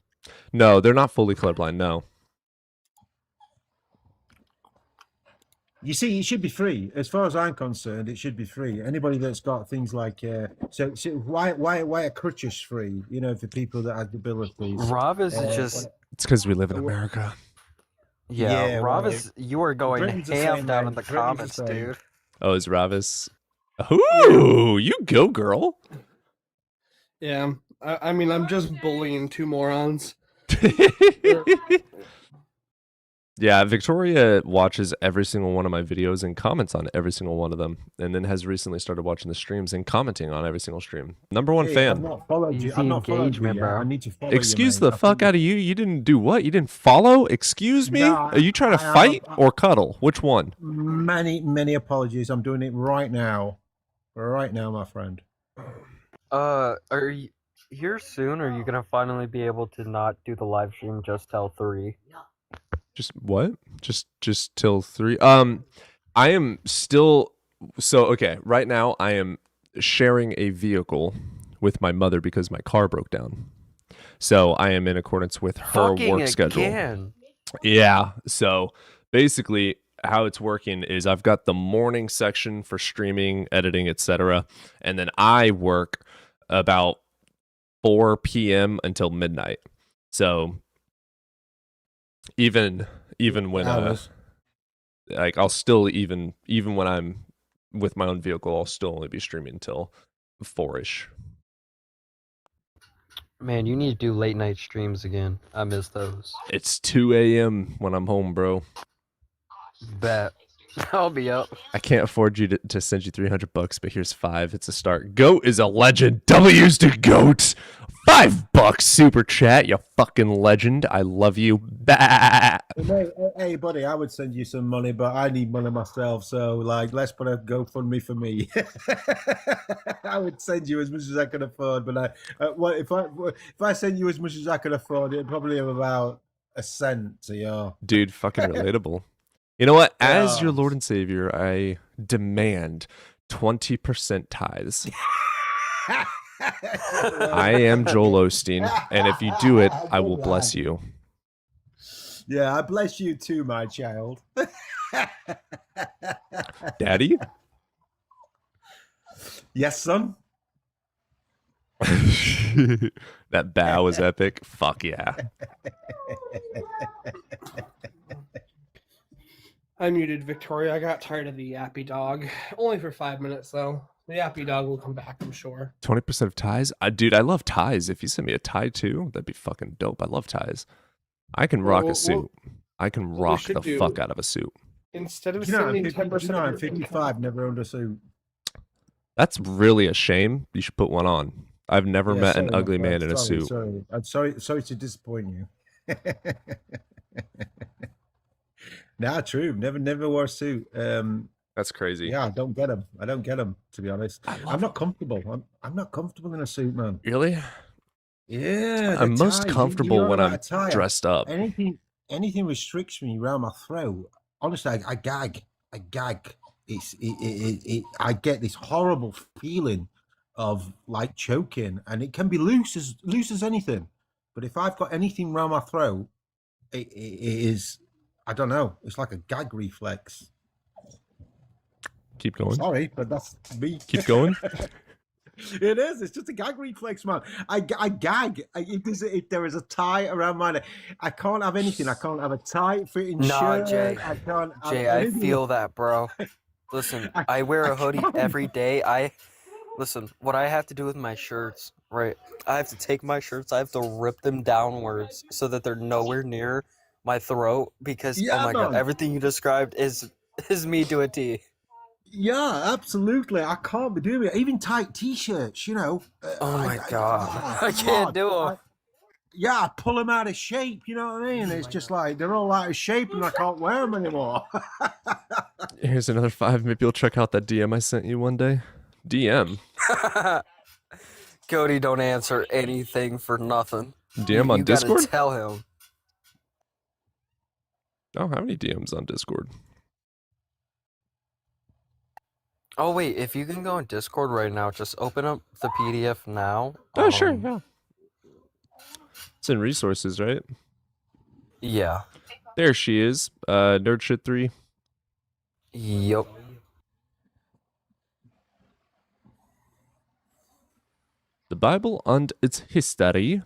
No, they're not fully colorblind. No. You see, it should be free. As far as I'm concerned, it should be free. Anybody that's got things like so why are crutches free? You know, for people that have disabilities. Rob is Uh, just It's because we live in America. yeah. Rob well, is you are going Britain's the ham same, down mate. in the Britain's the comments, same. dude. Oh, is Ravis? Ooh, you go, girl. Yeah, I mean, I'm just bullying two morons. Yeah, Victoria watches every single one of my videos and comments on every single one of them, and then has recently started watching the streams and commenting on every single stream. Number one Hey, I've fan. not followed you. Easy I've not followed you engagement, yet. bro. I need to follow you. Excuse mate. the fuck out of you. You didn't do what? You didn't follow? Excuse me? No, Are you trying to I- fight or cuddle? Which one? Many apologies. I'm doing it right now. Right now, my friend. Are you here soon? Or are you gonna finally be able to not do the live stream just till 3? Just what? Just till 3. I am still okay, right now I am sharing a vehicle with my mother because my car broke down. So I am in accordance with her work schedule. Again. Yeah. So basically how it's working is I've got the morning section for streaming, editing, etc. And then I work about 4 p.m. until midnight. So even when Hours. like I'll still even when I'm with my own vehicle, I'll still only be streaming until 4ish. Man, you need to do late night streams again. I miss those. It's 2 a.m. when I'm home, bro. Bet. I'll be up. I can't afford you to send you $300, but here's 5. It's a start. Goat is a legend. W's to Goat. $5 super chat, you fucking legend. I love you. Bah. Hey, buddy, I would send you some money, but I need money myself. So, like, let's put a GoFundMe for me. I would send you as much as I can afford, but if I send you as much as I can afford, it'd probably have about a cent to you. Dude, fucking relatable. You know what? As your Yeah. Lord and Savior, I demand 20% tithes. I am Joel Osteen, and if you do it, I will bless you. Yeah, I bless you too, my child. Daddy? Yes, son. That bow was epic. Fuck yeah. I muted Victoria. I got tired of the yappy dog. Only for 5 minutes though. The yappy dog will come back, I'm sure. 20% of ties? Dude, I love ties. If you send me a tie too, that'd be fucking dope. I love ties. I can rock a suit. I can what we rock should the do- fuck out of a suit. Instead of You know, sending I'm 10% of your 55, never owned a suit. That's really a shame. You should put one on. I've never Yeah, met sorry, an my ugly friend. man in a Sorry, suit. sorry. I'm sorry to disappoint you. Nah, true. Never wore a suit. That's crazy. Yeah, I don't get them. I don't get them, to be honest. I'm not comfortable. I'm not comfortable in a suit, man. Really? Yeah, the I'm most ties. You comfortable know when about I'm a tie. dressed up. Anything restricts me around my throat. Honestly, I gag. I gag. I get this horrible feeling of like choking, and it can be loose as anything. But if I've got anything around my throat, it is, I don't know. It's like a gag reflex. Keep going. Sorry, but that's me. Keep going. It is. It's just a gag reflex, man. I gag. If there is a tie around my neck, I can't have anything. I can't have a tight fitting Nah, shirt. Jay. I can't. have Jay, I anything. feel that, bro. Listen, I wear a hoodie can't. every day. Listen, what I have to do with my shirts, right? I have to take my shirts, I have to rip them downwards so that they're nowhere near my throat because oh Yeah, my god, man. everything you described is me to a T. Yeah, absolutely. I can't be doing it. Even tight t-shirts, you know. Oh my god. oh, I can't do them. Yeah, I pull them out of shape. You know what I mean? It's just like they're all out of shape, and I can't wear them anymore. Here's another 5. Maybe you'll check out that DM I sent you one day. DM. Cody, don't answer anything for nothing. DM on you Discord? gotta tell him. I don't have any DMs on Discord. Oh wait, if you can go on Discord right now, just open up the PDF now. Oh, sure, yeah. It's in resources, right? Yeah. There she is. Nerdshit3. Yup. The Bible and its history.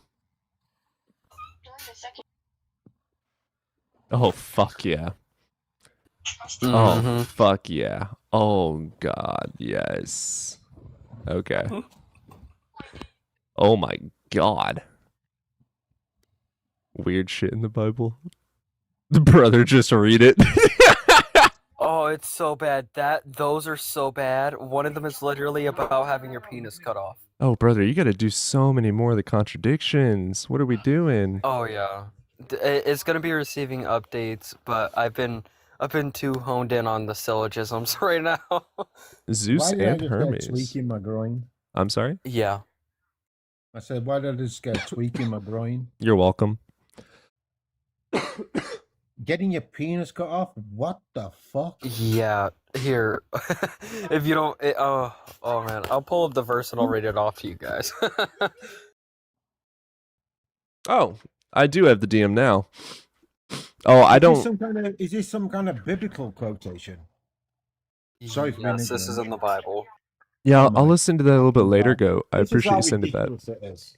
Oh, fuck yeah. Oh, Mhm. fuck yeah. Oh, God, yes. Okay. Oh, my God. Weird shit in the Bible. The brother, just read it. Oh, it's so bad. Those are so bad. One of them is literally about having your penis cut off. Oh, brother, you gotta do so many more of the contradictions. What are we doing? Oh yeah. It's gonna be receiving updates, but I've been too honed in on the syllogisms right now. Zeus Why did I and just get Hermes. tweaking my groin? I'm sorry? Yeah. I said, why did I just get tweaking my groin? You're welcome. Getting your penis cut off? What the fuck? Yeah. Here, if you don't, oh man, I'll pull up the verse and I'll read it off to you guys. Oh, I do have the DM now. Oh, I don't. Is this some kind of biblical quotation? Sorry for being Yes, this is ignorant. in the Bible. Yeah, Oh I'll my listen to that a little bit later, God. Go. I This is appreciate how you sending that. ridiculous it is.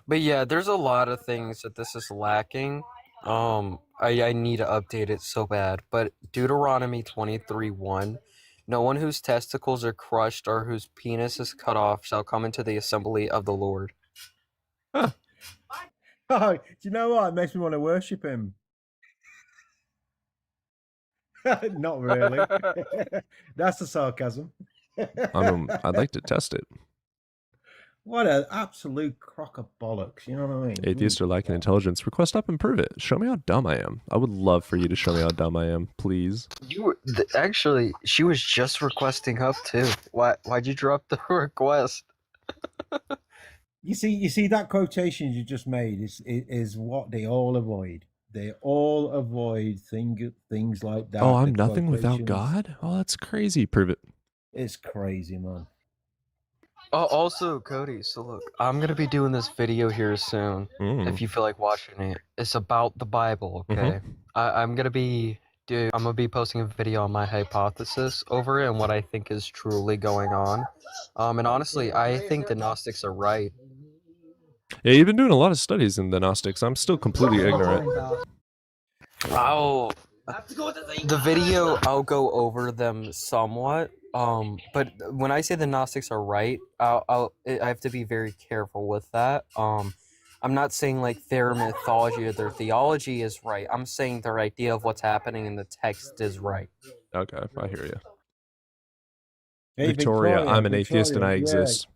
But yeah, there's a lot of things that this is lacking. I need to update it so bad. But Deuteronomy 23:1, no one whose testicles are crushed or whose penis is cut off shall come into the assembly of the Lord. Oh, do you know what? It makes me want to worship him. Not really. That's the sarcasm. I'd like to test it. What an absolute crock of bollocks. You know what I mean? Atheists are lacking intelligence. Request up and prove it. Show me how dumb I am. I would love for you to show me how dumb I am, please. Actually, she was just requesting up too. Why'd you drop the request? You see that quotation you just made is what they all avoid. They all avoid things like that. Oh, I'm the nothing without quotations. God? Oh, that's crazy. Prove it. It's crazy, man. Oh, also, Cody, so look, I'm gonna be doing this video here soon. Mm. If you feel like watching it, it's about the Bible, okay? I'm gonna be posting a video on my hypothesis over it and what I think is truly going on. And honestly, I think the Gnostics are right. Yeah, you've been doing a lot of studies in the Gnostics. I'm still completely ignorant. The video, I'll go over them somewhat. But when I say the Gnostics are right, I have to be very careful with that. I'm not saying like their mythology or their theology is right. I'm saying their idea of what's happening in the text is right. Okay, I hear you. Hey, Victoria, I'm an atheist and I Victoria, exist.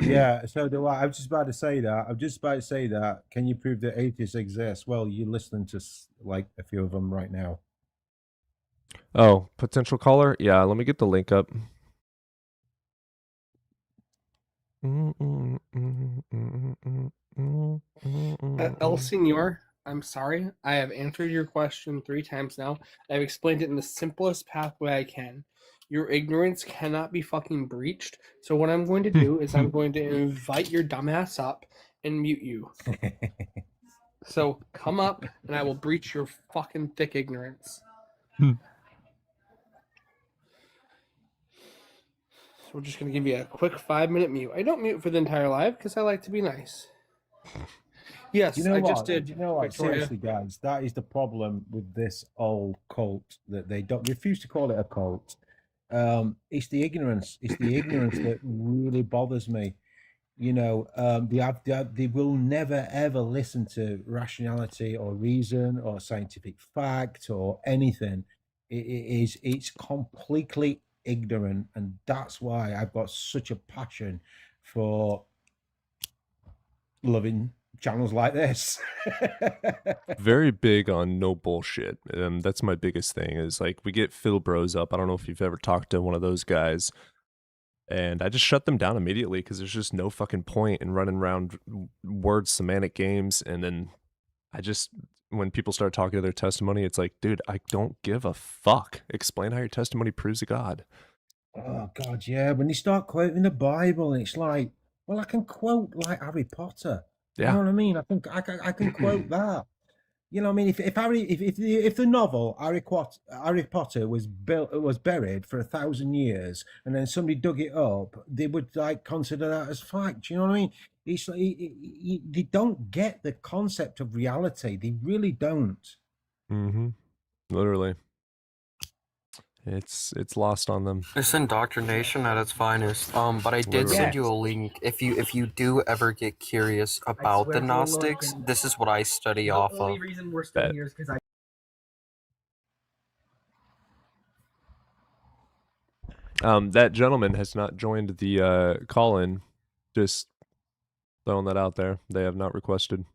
Yeah, so do I. I'm just about to say that. I'm just about to say that. Can you prove that atheists exist? Well, you're listening to like a few of them right now. Oh, potential caller? Yeah, let me get the link up. El Senor, I'm sorry. I have answered your question 3 times now. I've explained it in the simplest pathway I can. Your ignorance cannot be fucking breached. So what I'm going to do is I'm going to invite your dumbass up and mute you. So come up and I will breach your fucking thick ignorance. So we're just going to give you a quick 5-minute mute. I don't mute for the entire live because I like to be nice. Yes, You know I what? just did. You know what? Victoria. Seriously, guys, that is the problem with this old cult that they don't refuse to call it a cult. It's the ignorance. It's the ignorance that really bothers me. You know, they will never ever listen to rationality or reason or scientific fact or anything. It's completely ignorant, and that's why I've got such a passion for loving channels like this. Very big on no bullshit. That's my biggest thing is like we get Phil Bros up. I don't know if you've ever talked to one of those guys. And I just shut them down immediately because there's just no fucking point in running around word semantic games. And then when people start talking to their testimony, it's like, dude, I don't give a fuck. Explain how your testimony proves to God. Oh God, yeah. When they start quoting the Bible, and it's like, well, I can quote like Harry Potter. You know what I mean? I can quote that. You know what I mean? If the novel Harry Potter was buried for 1,000 years, and then somebody dug it up, they would like consider that as fact. You know what I mean? It's like they don't get the concept of reality. They really don't. Mm-hmm. Literally. It's lost on them. It's indoctrination at its finest. But I did Literally. send you a link. If you do ever get curious about the Gnostics, this is what I study off of. The only reason we're still here is because That gentleman has not joined the call-in. Just throwing that out there. They have not requested.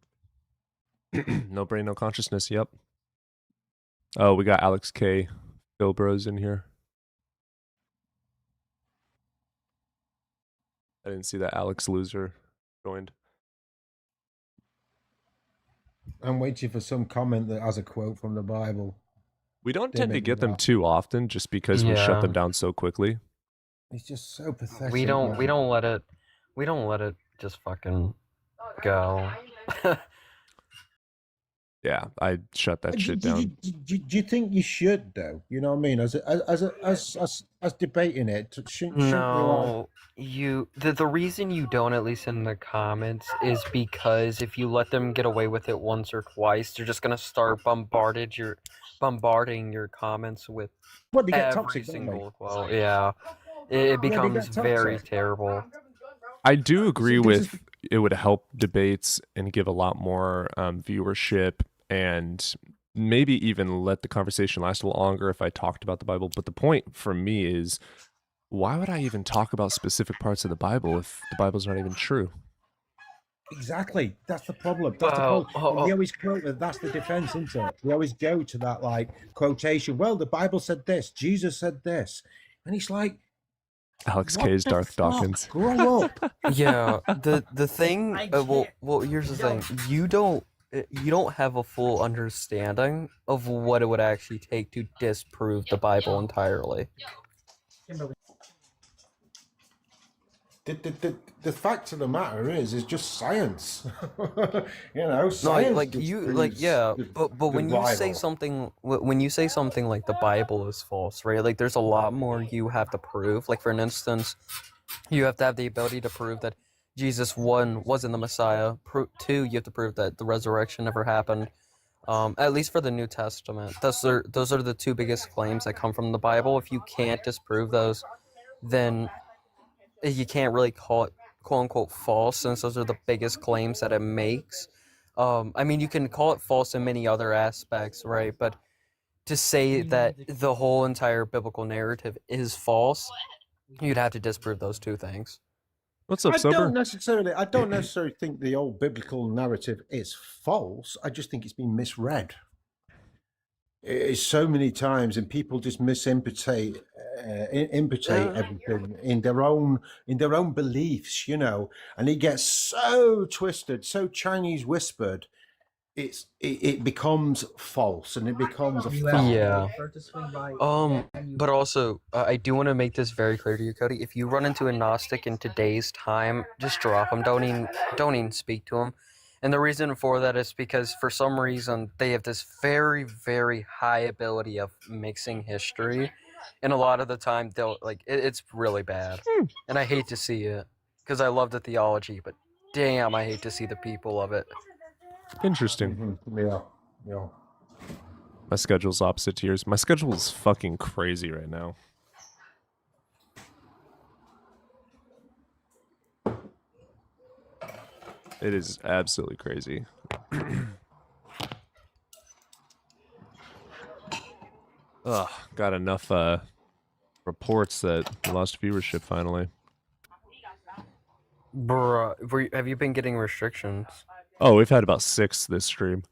No brain, no consciousness. Yep. Oh, we got Alex K. Phil Bros in here. I didn't see that Alex Loser joined. I'm waiting for some comment that has a quote from the Bible. We don't They tend to make me get them laugh. too often just because we shut them Yeah. down so quickly. It's just so pathetic. We don't man. let it just fucking go. Yeah, I shut that shit Do down. you think you should though? You know what I mean? As debating it, shouldn't we like? No, the reason you don't, at least in the comments, is because if you let them get away with it once or twice, they're just gonna start bombarding your comments with What, they get every toxic, don't they? single quote. Yeah, it Yeah, they becomes get very toxic. terrible. I do agree this with is- it would help debates and give a lot more viewership and maybe even let the conversation last a little longer if I talked about the Bible. But the point for me is, why would I even talk about specific parts of the Bible if the Bible's not even true? Exactly. That's the problem. That's the problem. They always quote that. That's the defense, isn't it? They always go to that like quotation. Well, the Bible said this. Jesus said this, and it's like, Alex what K's the Darth fuck? Dawkins. Grow up. Yeah, the thing. Well, here's the thing. You don't have a full understanding of what it would actually take to disprove the Bible entirely. The fact of the matter is just science. You know, No, science. like just you, proves like yeah, the- but the when you say Bible. something, when you say something like the Bible is false, right? Like there's a lot more you have to prove. Like for an instance, you have to have the ability to prove that Jesus, one, wasn't the Messiah. Two, you have to prove that the resurrection never happened. At least for the New Testament, those are the two biggest claims that come from the Bible. If you can't disprove those, then you can't really call it quote unquote false, since those are the biggest claims that it makes. I mean, you can call it false in many other aspects, right? But to say that the whole entire biblical narrative is false, you'd have to disprove those two things. What's up, I Sober? don't necessarily think the old biblical narrative is false. I just think it's been misread. It's so many times, and people just misimportate everything in their own beliefs, you know, and it gets so twisted, so Chinese whispered. It becomes false, and it becomes a fact. Yeah. But also, I do want to make this very clear to you, Cody. If you run into a Gnostic in today's time, just drop them. Don't even speak to them. And the reason for that is because for some reason they have this very, very high ability of mixing history, and a lot of the time they'll it's really bad, and I hate to see it because I love the theology, but damn, I hate to see the people of it. Interesting. Yeah. My schedule's opposite to yours. My schedule is fucking crazy right now. It is absolutely crazy. Ugh, got enough reports that we lost viewership finally. Bruh, have you been getting restrictions? Oh, we've had about 6 this stream.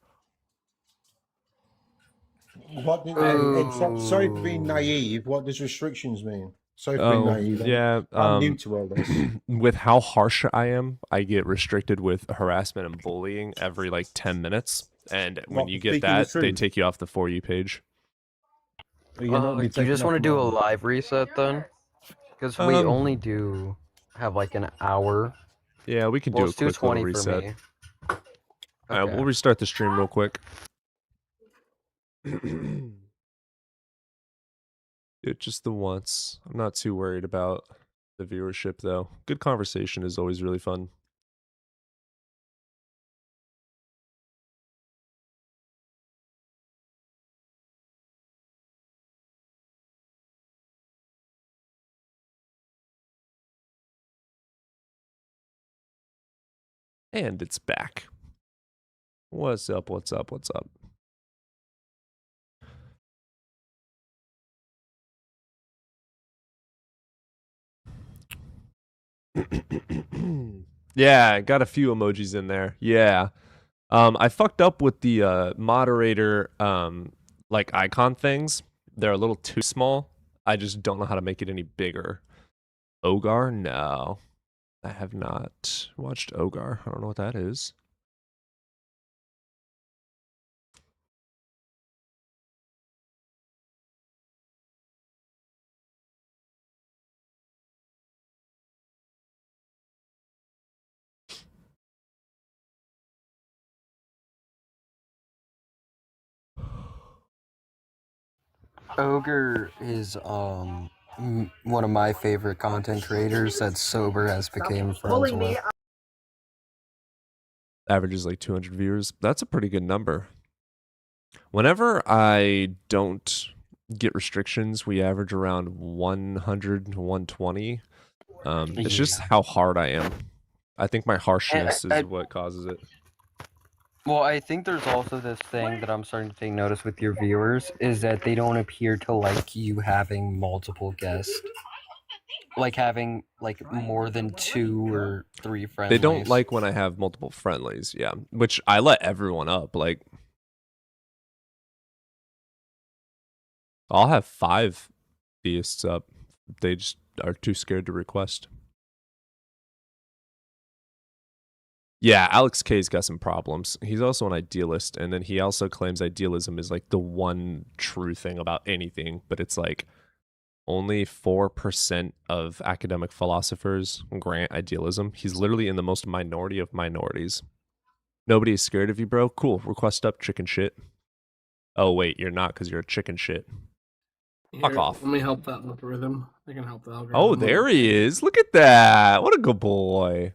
Sorry for being naive. What does restrictions mean? Sorry for being naive. Yeah, I'm new to all this. With how harsh I am, I get restricted with harassment and bullying every like 10 minutes. And when What, you for get speaking the that, they truth? take you off the For You page. Do you just want to do a live reset then? Because we only do have like an hour. Yeah, we can Well, do a it's quick little 2:20 for reset. me. Alright, Okay. we'll restart the stream real quick. It just the once. I'm not too worried about the viewership though. Good conversation is always really fun. And it's back. What's up? What's up? What's up? Yeah, I got a few emojis in there. Yeah. I fucked up with the moderator like icon things. They're a little too small. I just don't know how to make it any bigger. Ogar? No. I have not watched Ogar. I don't know what that is. Ogre is one of my favorite content creators that Sober has became friends with. Average is like 200 viewers. That's a pretty good number. Whenever I don't get restrictions, we average around 100 to 120. It's just how hard I am. I think my harshness is what causes it. Well, I think there's also this thing that I'm starting to take notice with your viewers is that they don't appear to like you having multiple guests. Like having like more than 2 or 3 friends. They don't like when I have multiple friendlies, yeah. Which I let everyone up. Like, I'll have 5 theists up. They just are too scared to request. Yeah, Alex K's got some problems. He's also an idealist, and then he also claims idealism is like the one true thing about anything, but it's like only 4% of academic philosophers grant idealism. He's literally in the most minority of minorities. Nobody is scared of you, bro. Cool. Request up, chicken shit. Oh, wait, you're not because you're a chicken shit. Fuck Here, off. Let me help that algorithm. I can help the algorithm. Oh, there he is. Look at that. What a good boy.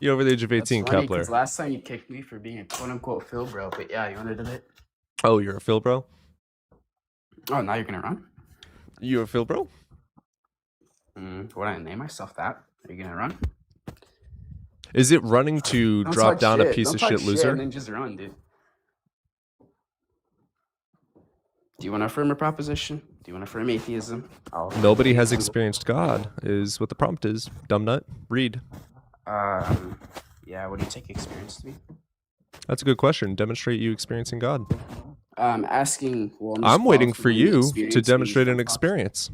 You over the age of 18, Funny, Kepler. 'cause last time you kicked me for being a quote-unquote Phil bro, but yeah, you wanted it. Oh, you're a Phil bro? Oh, now you're gonna run? You a Phil bro? Would I name myself that? Are you gonna run? Is it running to Don't drop talk down a shit. piece Don't of talk shit shit loser? and then just run, dude. Do you want to affirm a proposition? Do you want to affirm atheism? Nobody has experienced God, is what the prompt is. Dumb nut. Read. Yeah, what do you take experience to be? That's a good question. Demonstrate you experiencing God. Asking. Well, I'm waiting for qualifying you experience to means demonstrate an dumb fuck. experience.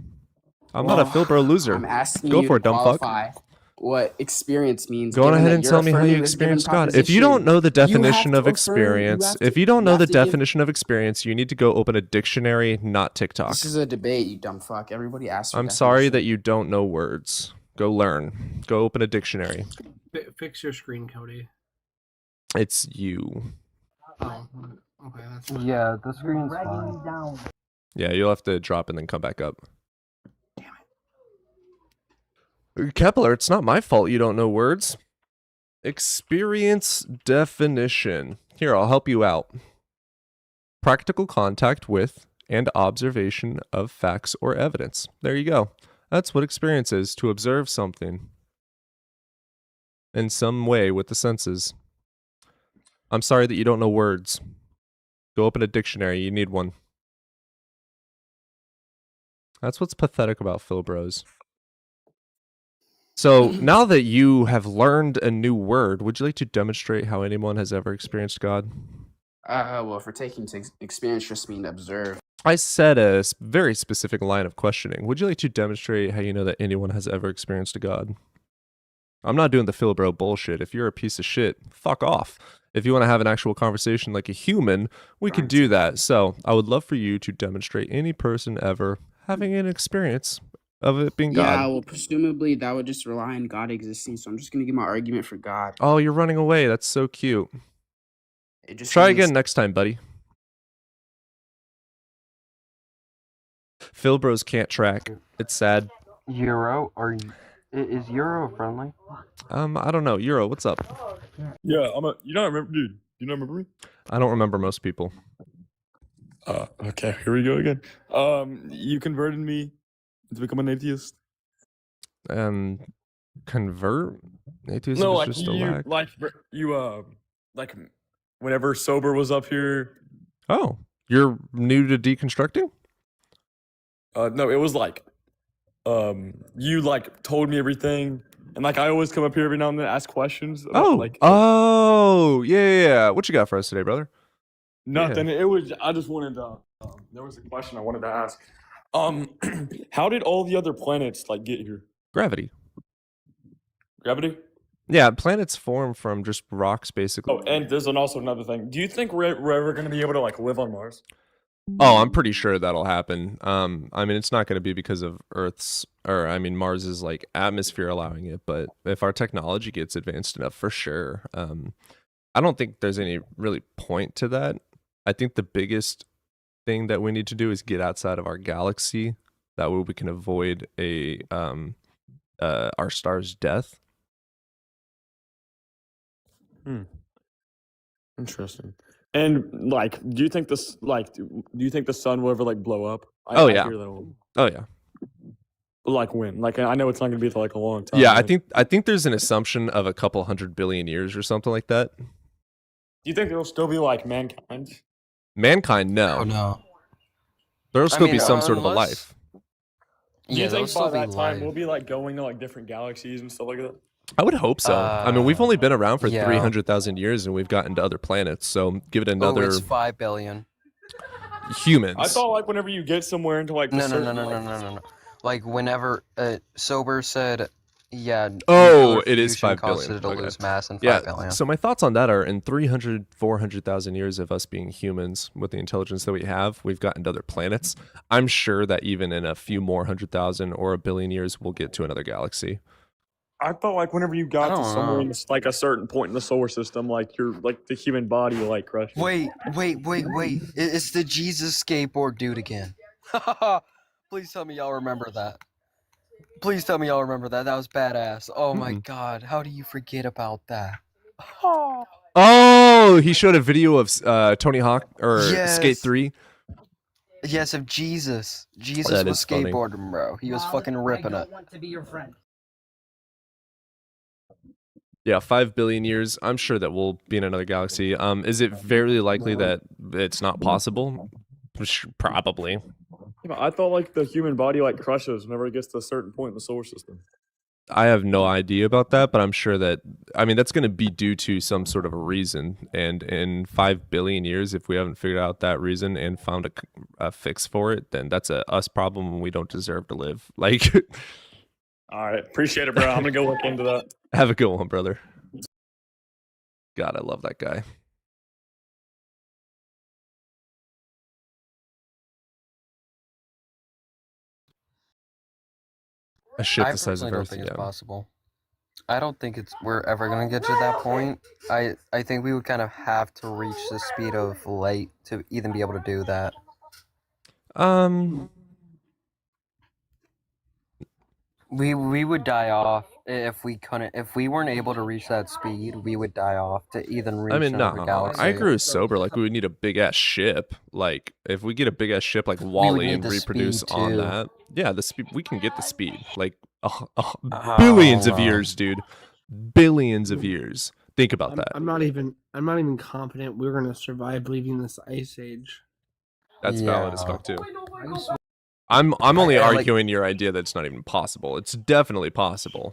I'm not a Well, Philbro loser. I'm asking Go you for to it, dumb fuck. qualify what experience means. Go on given ahead that and you're tell me how you affirming this given experienced God. If you don't proposition. know the You have definition to of affirm- you experience, have if to- you don't know have the to give- definition of experience, you need to go open a dictionary, not TikTok. This is a debate, you dumb fuck. Everybody asks. I'm sorry that you don't know words. Go learn. Go open a dictionary. Fix your screen, Cody. It's you. Oh, okay, that's fine. Yeah, the screen's fine. Yeah, you'll have to drop and then come back up. Kepler, it's not my fault you don't know words. Experience definition. Here, I'll help you out. Practical contact with and observation of facts or evidence. There you go. That's what experience is, to observe something in some way with the senses. I'm sorry that you don't know words. Go open a dictionary. You need one. That's what's pathetic about Philbros. So now that you have learned a new word, would you like to demonstrate how anyone has ever experienced God? Well, if we're taking to experience just mean observe. I said a very specific line of questioning. Would you like to demonstrate how you know that anyone has ever experienced a God? I'm not doing the Philbro bullshit. If you're a piece of shit, fuck off. If you want to have an actual conversation like a human, we can do that. So I would love for you to demonstrate any person ever having an experience of it being Yeah, God. well, presumably that would just rely on God existing. So I'm just gonna give my argument for God. Oh, you're running away. That's so cute. It just Try means- again next time, buddy. Philbros can't track. It's sad. Euro, is Euro friendly? I don't know. Euro, what's up? Yeah, you don't remember, dude. You don't remember me? I don't remember most people. Okay, here we go again. You converted me to become an atheist. Convert? Atheism No, is like just a you, lack. like whenever Sober was up here. Oh, you're new to deconstructing? No, it was like, you like told me everything, and like I always come up here every now and then ask questions. About, yeah. What you got for us today, brother? Nothing. It was. I just wanted to. There was a question I wanted to ask. How did all the other planets like get here? Gravity. Gravity? Yeah, planets form from just rocks, basically. Oh, and there's also another thing. Do you think we're ever going to be able to like live on Mars? Oh, I'm pretty sure that'll happen. I mean, it's not going to be because of Mars's like atmosphere allowing it, but if our technology gets advanced enough, for sure. I don't think there's any really point to that. I think the biggest thing that we need to do is get outside of our galaxy. That way we can avoid our star's death. Interesting. And like, do you think the sun will ever like blow up? Oh, I yeah. hear that will. Oh yeah. Like when? Like I know it's not gonna be for like a long time. Yeah, I like- think there's an assumption of a couple 100 billion years or something like that. Do you think there'll still be like mankind? Mankind, no. Oh no. There'll still be mean, some sort of a unless- life. Do Yeah, you there'll think still by be that time life. we'll be like going to like different galaxies and stuff like that? I would hope so. I mean, we've only been around for yeah. 300,000 years and we've gotten to other planets. So give it another it's 5 billion. humans. I thought like whenever you get somewhere into like No. Like whenever Sober said, yeah. Oh, nuclear it is fusion 5 causes billion. it to Okay. lose mass in 5 Yeah. billion. So my thoughts on that are in 300, 400,000 years of us being humans with the intelligence that we have, we've gotten to other planets. I'm sure that even in a few more 100,000 or a billion years, we'll get to another galaxy. I thought like whenever you got to don't somewhere know. in this, like a certain point in the solar system, like your like the human body like crushed. Wait. It's the Jesus skateboard dude again. Please tell me y'all remember that. Please tell me y'all remember that. That was badass. Oh my god. How do you forget about that? Oh, he showed a video of Tony Hawk or Skate Yes. 3. Yes, of Jesus. Jesus That was is funny. skateboarding, bro. He was fucking ripping it. want to be your friend. Yeah, 5 billion years. I'm sure that we'll be in another galaxy. Is it very likely that it's not possible? Probably. Yeah, but I thought like the human body like crushes whenever it gets to a certain point in the solar system. I have no idea about that, but I'm sure that, I mean, that's going to be due to some sort of a reason. And in 5 billion years, if we haven't figured out that reason and found a fix for it, then that's a us problem and we don't deserve to live. Like, All right, appreciate it, bro. I'm gonna go look into that. have a good one, brother. God, I love that guy. A ship I the size personally of don't Earth. think it's Yeah. possible. I don't think we're ever gonna get to that point. I think we would kind of have to reach the speed of light to even be able to do that. We would die off if we couldn't. If we weren't able to reach that speed, we would die off to even reach I mean, another no, galaxy. I agree with Sober. Like, we would need a big ass ship. Like, if we get a big ass ship like would Wally need and the reproduce speed, on too. that, yeah, the speed we can get the speed. Like, billions of no. years, dude. Billions of years. Think about that. I'm not even confident we're gonna survive leaving this ice age. That's valid as Yeah. fuck too. I just- I'm only I like- arguing your idea that it's not even possible. It's definitely possible.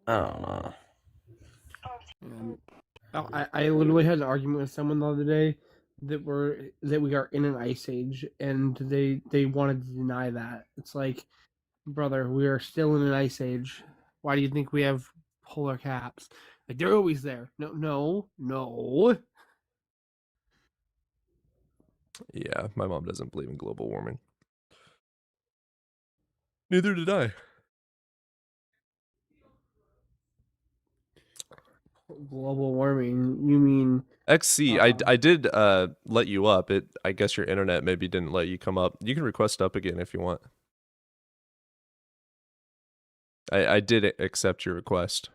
I don't know. I literally had an argument with someone the other day that we are in an ice age, and they wanted to deny that. It's like, brother, we are still in an ice age. Why do you think we have polar caps? Like, they're always there. No. Yeah, my mom doesn't believe in global warming. Neither did I. Global warming? You mean XC, I did let you up. I guess your internet maybe didn't let you come up. You can request up again if you want. I did accept your request.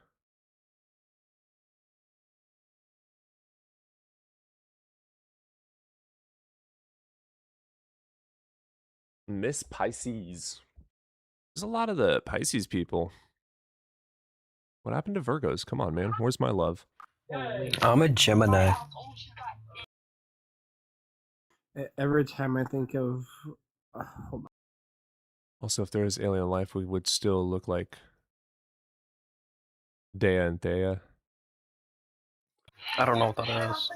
Miss Pisces. There's a lot of the Pisces people. What happened to Virgos? Come on, man. Where's my love? I'm a Gemini. every time I think of hold on. Also, if there is alien life, we would still look like Dea and Thea. I don't know what that is.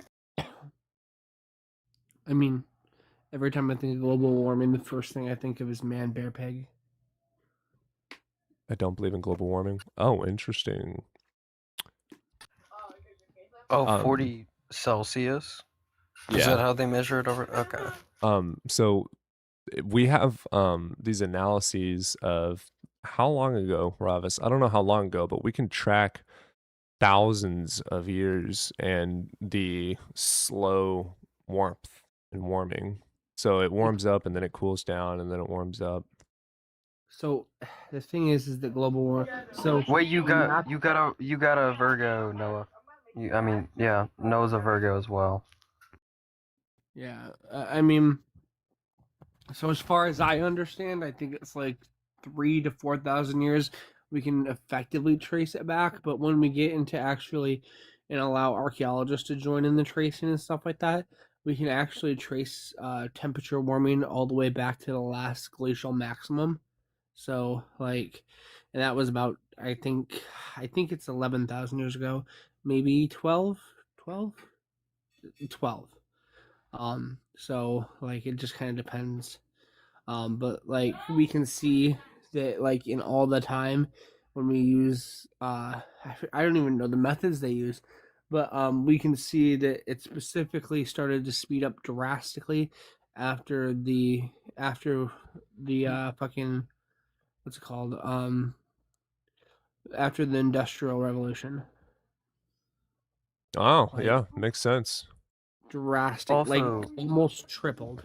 I mean, every time I think of global warming, the first thing I think of is Man Bear Pig. I don't believe in global warming. Oh, interesting. Oh, 40 Celsius? Is Yeah. that how they measure it over? Okay. So we have these analyses of how long ago, Ravis? I don't know how long ago, but we can track thousands of years and the slow warmth and warming. So it warms up and then it cools down and then it warms up. So the thing is that global warming. So Wait, you got a Virgo, Noah. Yeah, Noah's a Virgo as well. Yeah, I mean, so as far as I understand, I think it's like 3,000 to 4,000 years we can effectively trace it back. But when we get into actually and allow archaeologists to join in the tracing and stuff like that, we can actually trace temperature warming all the way back to the last glacial maximum. So like, and that was about I think it's 11,000 years ago, maybe 12. So like it just kind of depends. But like we can see that like in all the time when we use I don't even know the methods they use, but we can see that it specifically started to speed up drastically after the fucking what's it called after the Industrial Revolution. Oh, yeah, makes sense. Drastic, like Also- almost tripled.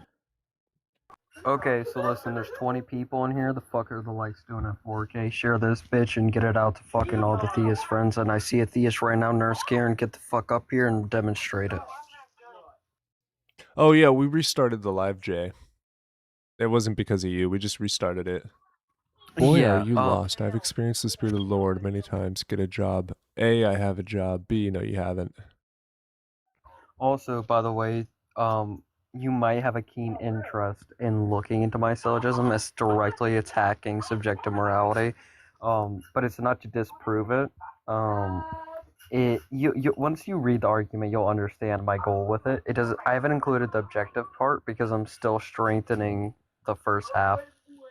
Okay, so listen, there's 20 people in here. The fuck are the lights doing at 4K? Share this bitch and get it out to fucking all the theist friends. And I see a theist right now, Nurse Karen. Get the fuck up here and demonstrate it. Oh yeah, we restarted the live, Jay. It wasn't because of you. We just restarted it. Boy, Yeah. are you lost. I've experienced the Spirit of the Lord many times. Get a job. A, I have a job. B, no, you haven't. Also, by the way, you might have a keen interest in looking into my syllogism as directly attacking subjective morality, but it's not to disprove it. You once you read the argument, you'll understand my goal with it. It does. I haven't included the objective part because I'm still strengthening the first half,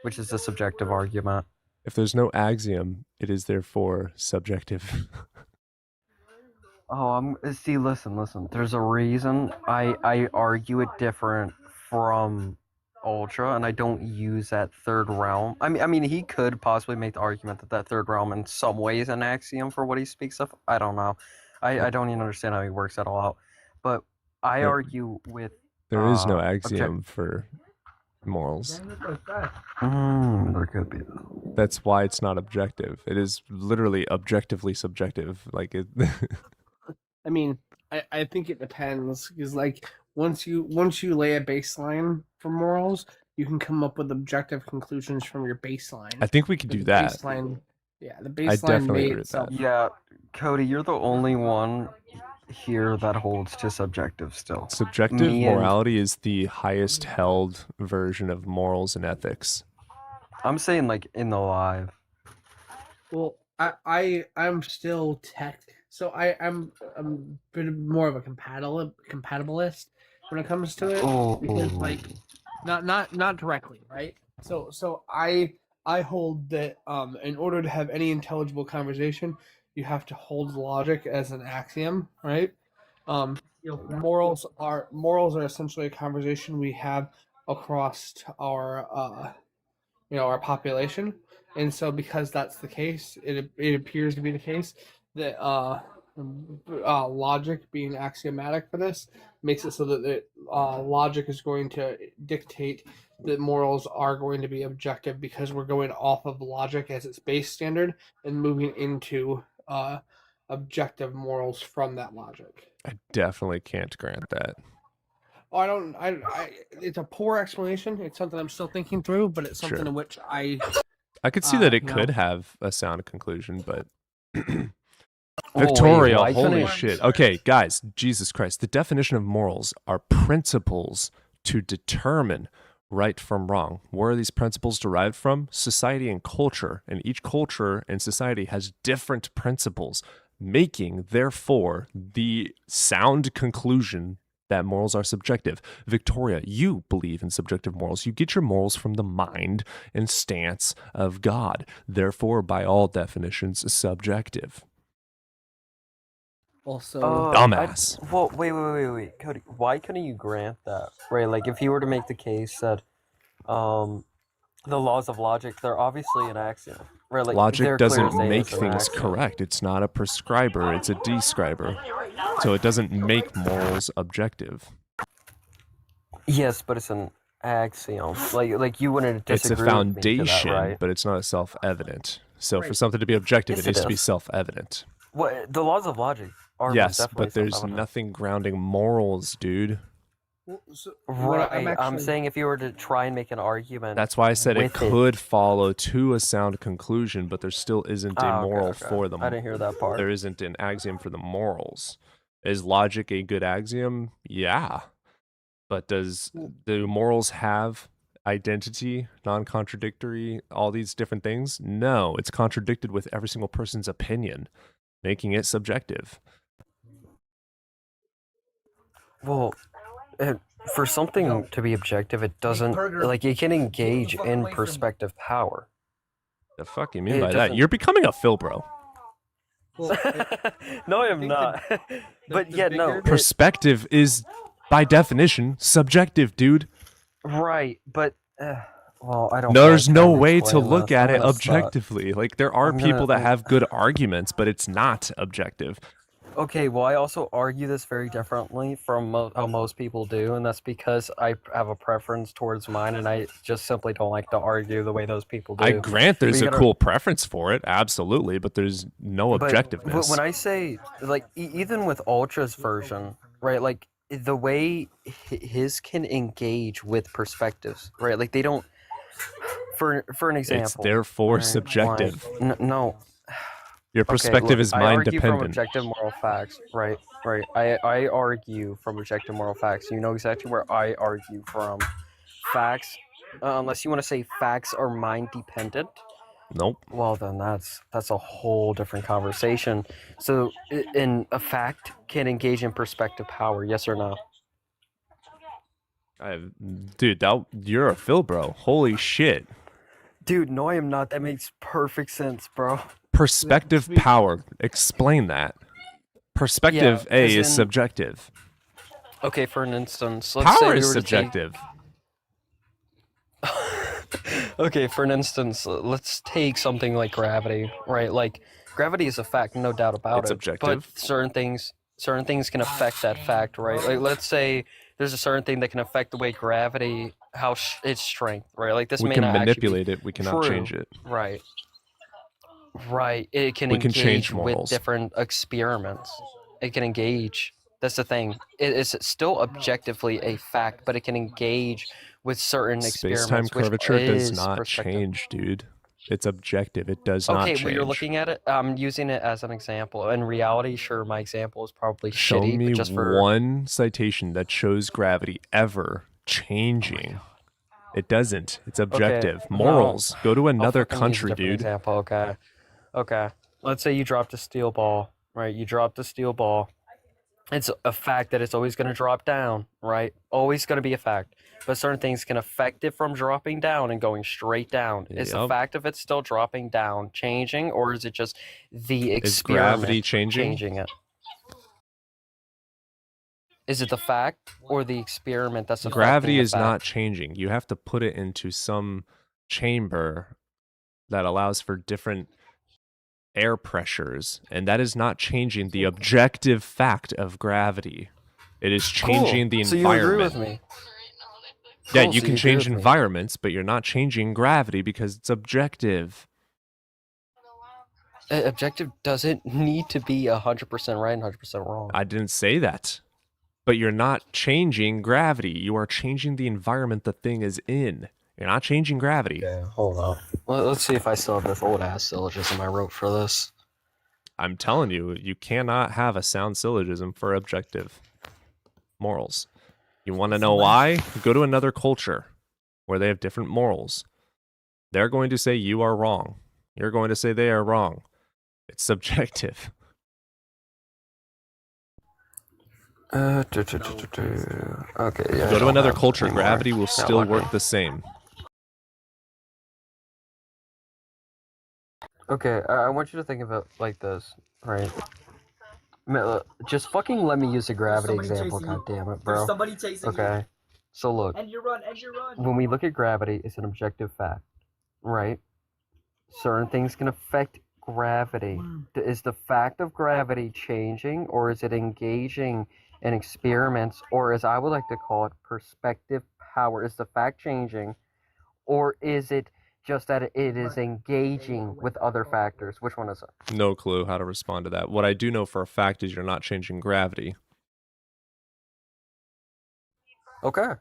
which is the subjective argument. If there's no axiom, it is therefore subjective. Oh, see. Listen. There's a reason I argue it different from Ultra, and I don't use that third realm. I mean, he could possibly make the argument that that third realm in some way is an axiom for what he speaks of. I don't know. I don't even understand how he works that all out. But I There- argue with. There is no object- axiom for morals. There could be though. That's why it's not objective. It is literally objectively subjective. Like it. I mean, I think it depends because like once you lay a baseline for morals, you can come up with objective conclusions from your baseline. I think we could But do the that. Baseline, yeah, the I baseline definitely may agree with itself. that. Yeah, Cody, you're the only one here that holds to subjective still. Subjective Me and- morality is the highest held version of morals and ethics. I'm saying like in the live. Well, I'm still tech, so I'm a bit more of a compatibilist when it comes to it because like not directly, right? So I hold that in order to have any intelligible conversation, you have to hold logic as an axiom, right? Morals are essentially a conversation we have across our our population. And so, because that's the case, it appears to be the case that logic being axiomatic for this makes it so that logic is going to dictate that morals are going to be objective because we're going off of logic as its base standard and moving into objective morals from that logic. I definitely can't grant that. Oh, it's a poor explanation. It's something I'm still thinking through, but it's something Sure. in which I I could see that it you know. could have a sound conclusion, but wait, Victoria, why holy couldn't- shit. Okay, guys, Jesus Christ. The definition of morals are principles to determine right from wrong. Where are these principles derived from? Society and culture. And each culture and society has different principles, making, therefore, the sound conclusion that morals are subjective. Victoria, you believe in subjective morals. You get your morals from the mind and stance of God. Therefore, by all definitions, subjective. also Dumbass. Well, wait, Cody. Why couldn't you grant that? Right, like if you were to make the case that, the laws of logic, they're obviously an axiom. Right, like Logic they're clear doesn't as day make it's an things axiom. correct. It's not a prescriber, it's a describer. So it doesn't make morals objective. Yes, but it's an axiom. Like you wouldn't It's a disagree with me to foundation, that, right? but it's not self-evident. So for Right. something to be objective, Yes, it needs it to be is. self-evident. What the laws of logic are most Yes, definitely but there's self-evident. nothing grounding morals, dude. Right. I'm saying if you were to try and make an argument. That's why I said it with could follow to a sound conclusion, but there still isn't a Ah, okay, moral okay. for them. I didn't hear that part. There isn't an axiom for the morals. Is logic a good axiom? Yeah. But do morals have identity, non-contradictory, all these different things? No, it's contradicted with every single person's opinion, making it subjective. Well, for something to be objective, it doesn't like it can engage in perspective power. The fuck you mean It by that? doesn't- You're becoming a Phil bro. No, I am think not. But yeah, no. bigger- Perspective is, by definition, subjective, dude. Right, but well, I don't. There's like no trying to way to explain look this. at I'm it gonna stop. objectively. Like there are I'm gonna- people that have good arguments, but it's not objective. Okay, well, I also argue this very differently from how most people do, and that's because I have a preference towards mine, and I just simply don't like to argue the way those people do. I grant there's But you a gotta- cool preference for it, absolutely, but there's no But objectiveness. when I say, like, even with Ultra's version, right, like, the way his can engage with perspectives, right, like, they don't. for an example. It's therefore right, subjective. No. Your Okay, perspective look, is I mind argue from dependent. objective moral facts, right? I argue from objective moral facts. You know exactly where I argue from. Facts, unless you want to say facts are mind dependent. Nope. Well, then that's a whole different conversation. So, in a fact can engage in perspective power, yes or no? Dude, you're a Phil, bro. Holy shit. Dude, no, I am not. That makes perfect sense, bro. Perspective power. Explain that. Perspective Yeah, A as is in- subjective. Okay, for an instance, let's say Power we is were to take- subjective. Okay, for an instance, let's take something like gravity, right? Like gravity is a fact, no doubt about It's it. objective. But certain things can affect that fact, right? Like let's say there's a certain thing that can affect the way gravity, its strength, right? Like this We may can not actually be manipulate it. We cannot true, change it. right? Right. It can We can change engage with morals. different experiments. It can engage. That's the thing. It is still objectively a fact, but it can engage with certain Space-time experiments, which curvature does is not perspective. change, dude. It's objective. It does not Okay, change. well, you're looking at it. I'm using it as an example. In reality, sure, my example is probably Show shitty, me but just for one citation that shows gravity ever changing. It doesn't. It's objective. no. Morals. Go to I'll another fucking use a country, different dude. Example. Okay. Let's say you dropped a steel ball, right? You dropped a steel ball. It's a fact that it's always going to drop down, right? Always going to be a fact. But certain things can affect it from dropping down and going straight down. Is the Yup. fact of it still dropping down changing, or is it just the experiment Is gravity changing? it? Is it the fact or the experiment that's affecting Gravity the is fact? not changing. You have to put it into some chamber that allows for different air pressures, and that is not changing the objective fact of gravity. It is changing the So you environment. agree with me? Yeah, Cool, you so can you agree change with me. environments, but you're not changing gravity because it's objective. Objective doesn't need to be 100% right and 100% wrong. I didn't say that. But you're not changing gravity. You are changing the environment the thing is in. You're not changing gravity. Okay, hold up. Let's see if I still have this old ass syllogism I wrote for this. I'm telling you, you cannot have a sound syllogism for objective morals. You want to know why? Go to another culture where they have different morals. They're going to say you are wrong. You're going to say they are wrong. It's subjective. Okay, yeah. Go to I another don't have culture. anymore. Gravity will Not still lucky. work the same. Okay, I want you to think of it like this, right? Just fucking let me use a gravity somebody example, chasing you. god damn it, There's bro. somebody chasing you. Okay, so look, And you run, and you run. when we look at gravity, it's an objective fact, right? Certain things can affect gravity. Is the fact of gravity changing, or is it engaging in experiments, or as I would like to call it, perspective power? Is the fact changing, or is it just that it is engaging with other factors? Which one is it? No clue how to respond to that. What I do know for a fact is you're not changing gravity. Okay.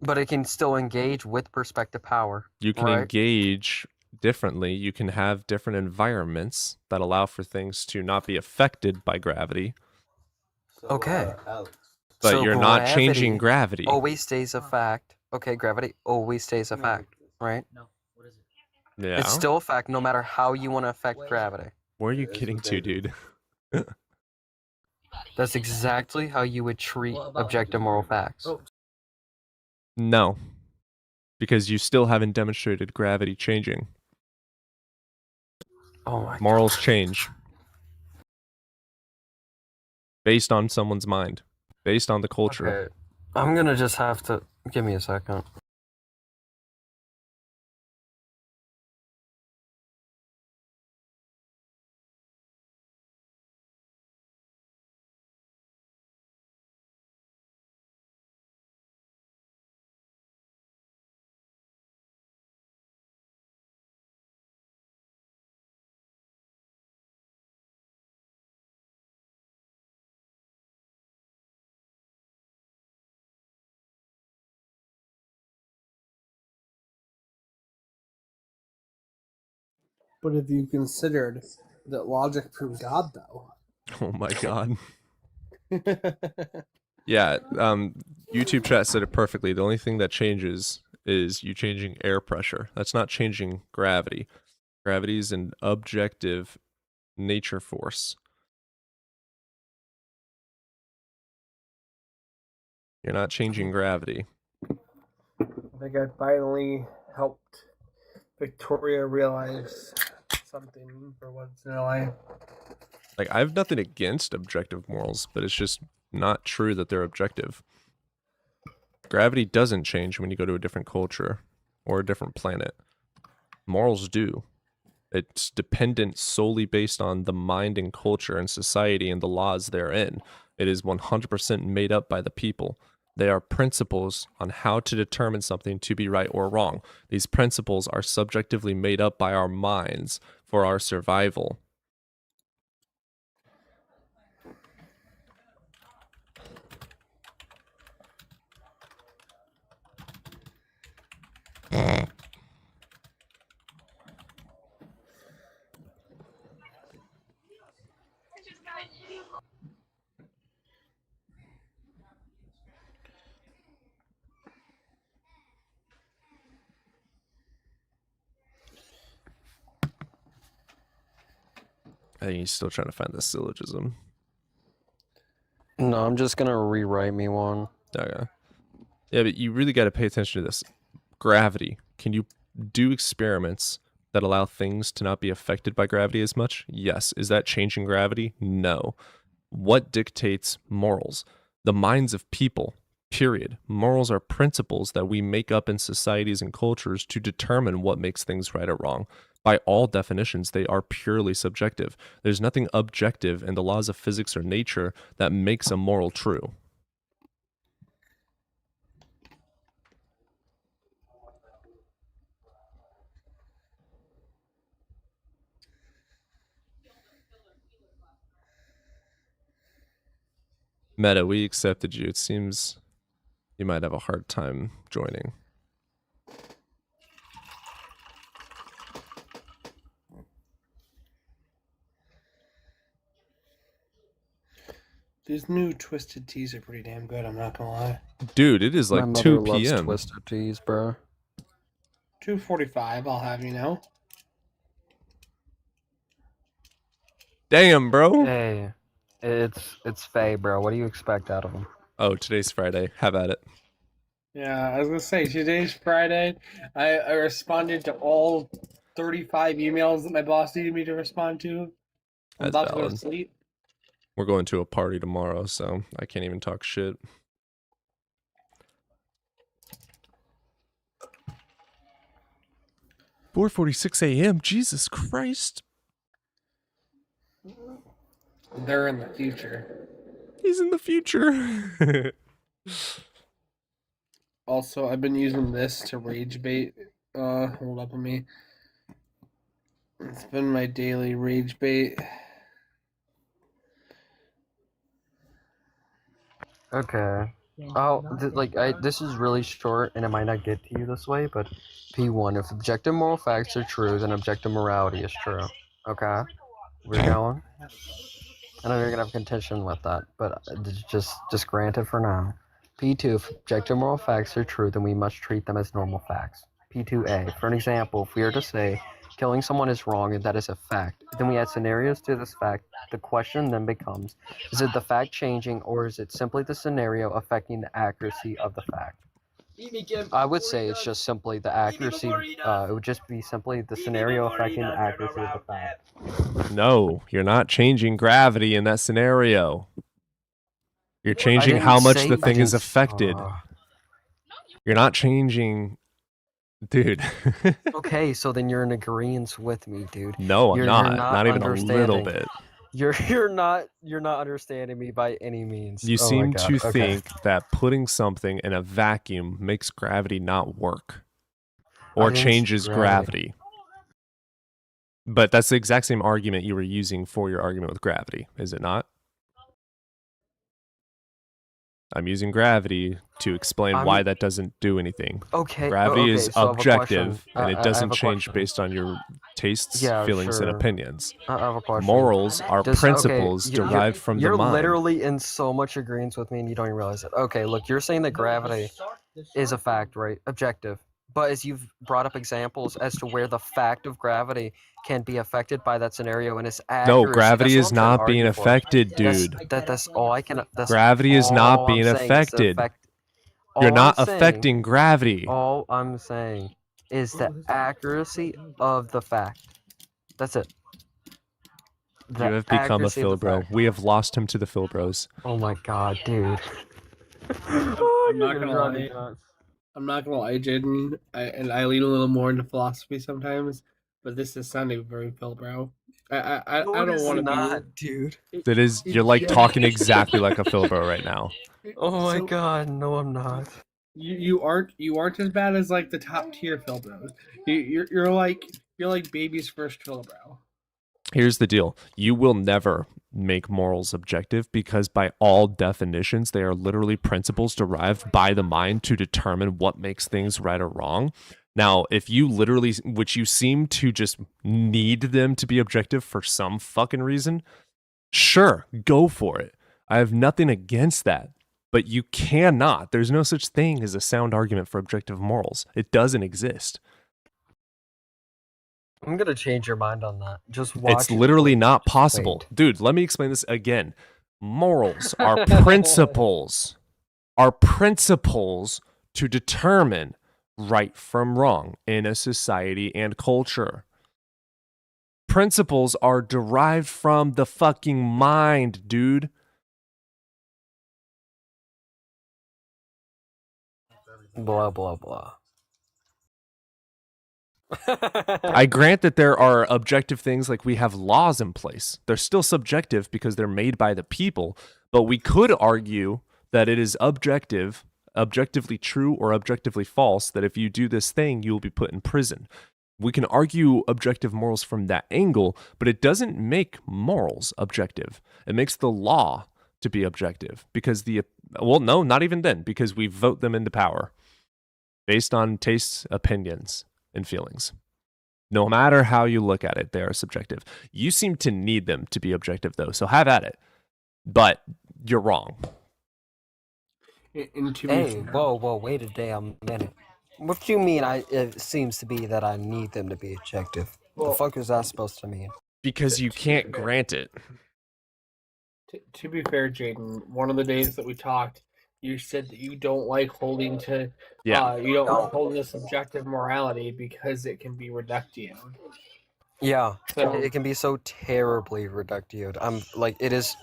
But it can still engage with perspective power. You can right? engage differently. You can have different environments that allow for things to not be affected by gravity. Okay. But So you're not changing gravity. Always stays a fact. Okay, gravity always stays a fact, right? Yeah. It's still a fact no matter how you want to affect gravity. Where are you getting to, dude? That's exactly how you would treat objective moral facts. No. Because you still haven't demonstrated gravity changing. Oh my Morals change. Based on someone's mind. Based on the culture. Okay. I'm gonna just have to give me a second. But if you considered that logic proves God, though. Oh my god. Yeah, YouTube chat said it perfectly. The only thing that changes is you changing air pressure. That's not changing gravity. Gravity is an objective nature force. You're not changing gravity. I think I finally helped Victoria realize something for once in her life. Like, I have nothing against objective morals, but it's just not true that they're objective. Gravity doesn't change when you go to a different culture or a different planet. Morals do. It's dependent solely based on the mind and culture and society and the laws therein. It is 100% made up by the people. They are principles on how to determine something to be right or wrong. These principles are subjectively made up by our minds for our survival. I think he's still trying to find the syllogism. No, I'm just gonna rewrite me one. Okay. Yeah, but you really got to pay attention to this. Gravity. Can you do experiments that allow things to not be affected by gravity as much? Yes. Is that changing gravity? No. What dictates morals? The minds of people, period. Morals are principles that we make up in societies and cultures to determine what makes things right or wrong. By all definitions, they are purely subjective. There's nothing objective in the laws of physics or nature that makes a moral true. Meta, we accepted you. It seems you might have a hard time joining. These new Twisted Teas are pretty damn good, I'm not gonna lie. Dude, it is My like mother 2 loves p.m. Twisted Teas, bro. 2:45, I'll have you know. Damn, bro. Hey, it's Faye, bro. What do you expect out of him? Oh, today's Friday. Have at it. Yeah, I was gonna say, today's Friday. I responded to all 35 emails that my boss needed me to respond to. I'm That's about to go to valid. sleep. We're going to a party tomorrow, so I can't even talk shit. $4:46 a.m. Jesus Christ. They're in the future. He's in the future. Also, I've been using this to rage bait. Hold up on me. It's been my daily rage bait. Okay. Oh, this is really short, and it might not get to you this way, but P1, if objective moral facts are true, then objective morality is true. Okay? We're going? I know you're gonna have contention with that, but just grant it for now. P2, if objective moral facts are true, then we must treat them as normal facts. P2A, for an example, if we are to say killing someone is wrong and that is a fact, then we add scenarios to this fact. The question then becomes, is it the fact changing, or is it simply the scenario affecting the accuracy of the fact? I would say it's just simply the accuracy, it would just be simply the scenario affecting the accuracy of the fact. No, you're not changing gravity in that scenario. You're changing didn't how much say- the I thing is didn't- affected. You're not changing... Dude. Okay, so then you're in agreement with me, dude. No, I'm You're not. Not even a little understanding. bit. You're not understanding me by any means. You Oh my seem God, to okay. think that putting something in a vacuum makes gravity not work. I Or didn't say changes gravity. gravity. But that's the exact same argument you were using for your argument with gravity, is it not? I'm using gravity to explain why I'm- that doesn't do anything. Okay. Gravity okay, is so I have a question. objective, and I it have doesn't a change question. based on your tastes, Yeah, feelings, and sure. opinions. I have a question. Morals are Just- principles okay, you- derived from the You're mind. literally in so much agreement with me, and you don't even realize it. Okay, look, you're saying that gravity is a fact, right? Objective. But as you've brought up examples as to where the fact of gravity can be affected by that scenario and its accuracy. No, gravity that's is what I'm trying to not being argue for. affected, That's- dude. That's all I can. That's Gravity is not all being I'm saying is the affected. effect- You're all not I'm saying- affecting gravity. All I'm saying is the accuracy of the fact. That's it. The You have become a accuracy of the Philbro. fact. We have lost him to the Philbros. Oh my god, dude. I'm not gonna lie. I'm not gonna lie, Jaden. I lean a little more into philosophy sometimes, but this is sounding very Philbro. I don't want to not, dude. That is, you're like talking exactly like a Philbro right now. Oh my god, no, I'm not. You aren't as bad as like the top tier Philbros. You're like baby's first Philbro. Here's the deal. You will never make morals objective because by all definitions, they are literally principles derived by the mind to determine what makes things right or wrong. Now, if you literally, which you seem to just need them to be objective for some fucking reason, sure, go for it. I have nothing against that. But you cannot. There's no such thing as a sound argument for objective morals. It doesn't exist. I'm gonna change your mind on that. Just watch. It's literally not possible. Dude, let me explain this again. Morals are principles. Are principles to determine right from wrong in a society and culture. Principles are derived from the fucking mind, dude. Blah blah blah. I grant that there are objective things like we have laws in place. They're still subjective because they're made by the people, but we could argue that it is objectively true or objectively false that if you do this thing, you will be put in prison. We can argue objective morals from that angle, but it doesn't make morals objective. It makes the law to be objective because no, not even then, because we vote them into power based on tastes, opinions, and feelings. No matter how you look at it, they are subjective. You seem to need them to be objective, though, so have at it. But you're wrong. Hey, whoa, wait a damn minute. What do you mean? It seems to be that I need them to be objective. What the fuck is that supposed to mean? Because you can't grant it. To be fair, Jaden, one of the days that we talked, you said that you don't like holding to you don't like holding to subjective morality because it can be reductio. Yeah, So- it can be so terribly reductio. I'm like, it is.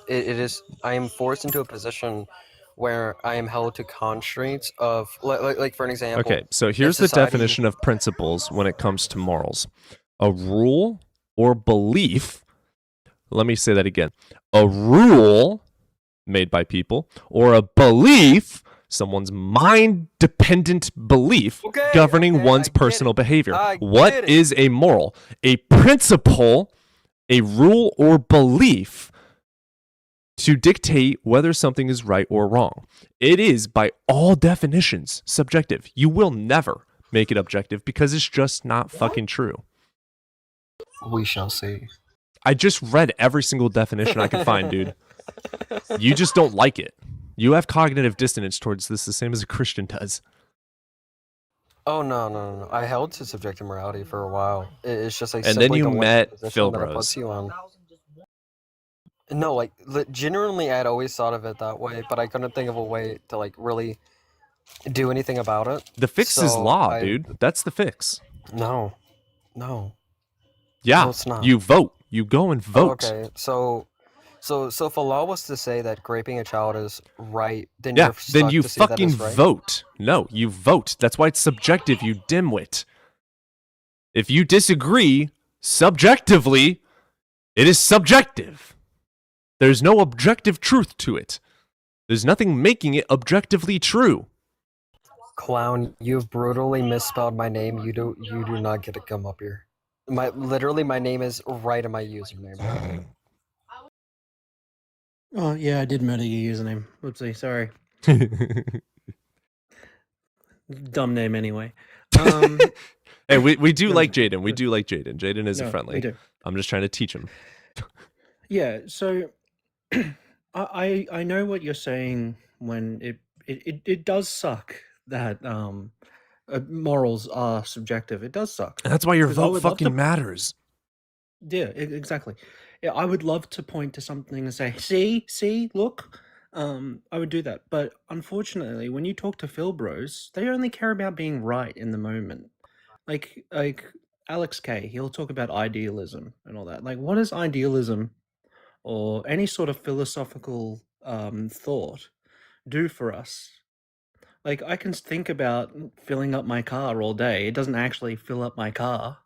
I am forced into a position where I am held to constraints of, like for an example. Okay, so here's the definition of principles when it comes to morals. A rule or belief, let me say that again. A rule made by people or a belief, someone's mind-dependent belief governing one's personal behavior. What is a moral? A principle, a rule or belief to dictate whether something is right or wrong. It is, by all definitions, subjective. You will never make it objective because it's just not fucking true. We shall see. I just read every single definition I could find, dude. You just don't like it. You have cognitive dissonance towards this the same as a Christian does. Oh no! I held to subjective morality for a while. It's just like. And then simply you don't like met the position that it Philbros. puts you on. No, like genuinely, I'd always thought of it that way, but I couldn't think of a way to like really do anything about it. The fix is So law, dude. That's the fix. No. Yeah, No, it's not. you vote. You go and vote. Okay, so if a law was to say that raping a child is right, then Yeah, you're then stuck you to see that fucking as right? vote. No, you vote. That's why it's subjective, you dimwit. If you disagree subjectively, it is subjective. There's no objective truth to it. There's nothing making it objectively true. Clown, you've brutally misspelled my name. You do not get to come up here. My name is right in my username. Oh yeah, I did murder your username. Oopsie, sorry. Dumb name anyway. Hey, we do No, like Jaden. We do like Jaden. Jaden is a no, we friendly. do. I'm just trying to teach him. Yeah, so I know what you're saying when it does suck that morals are subjective. It does suck. And that's why your 'Cause I vote would love fucking to matters. Yeah, exactly. Yeah, I would love to point to something and say, see, look. I would do that. But unfortunately, when you talk to Phil Bros, they only care about being right in the moment. Like Alex K, he'll talk about idealism and all that. Like, what is idealism or any sort of philosophical thought do for us? Like, I can think about filling up my car all day. It doesn't actually fill up my car.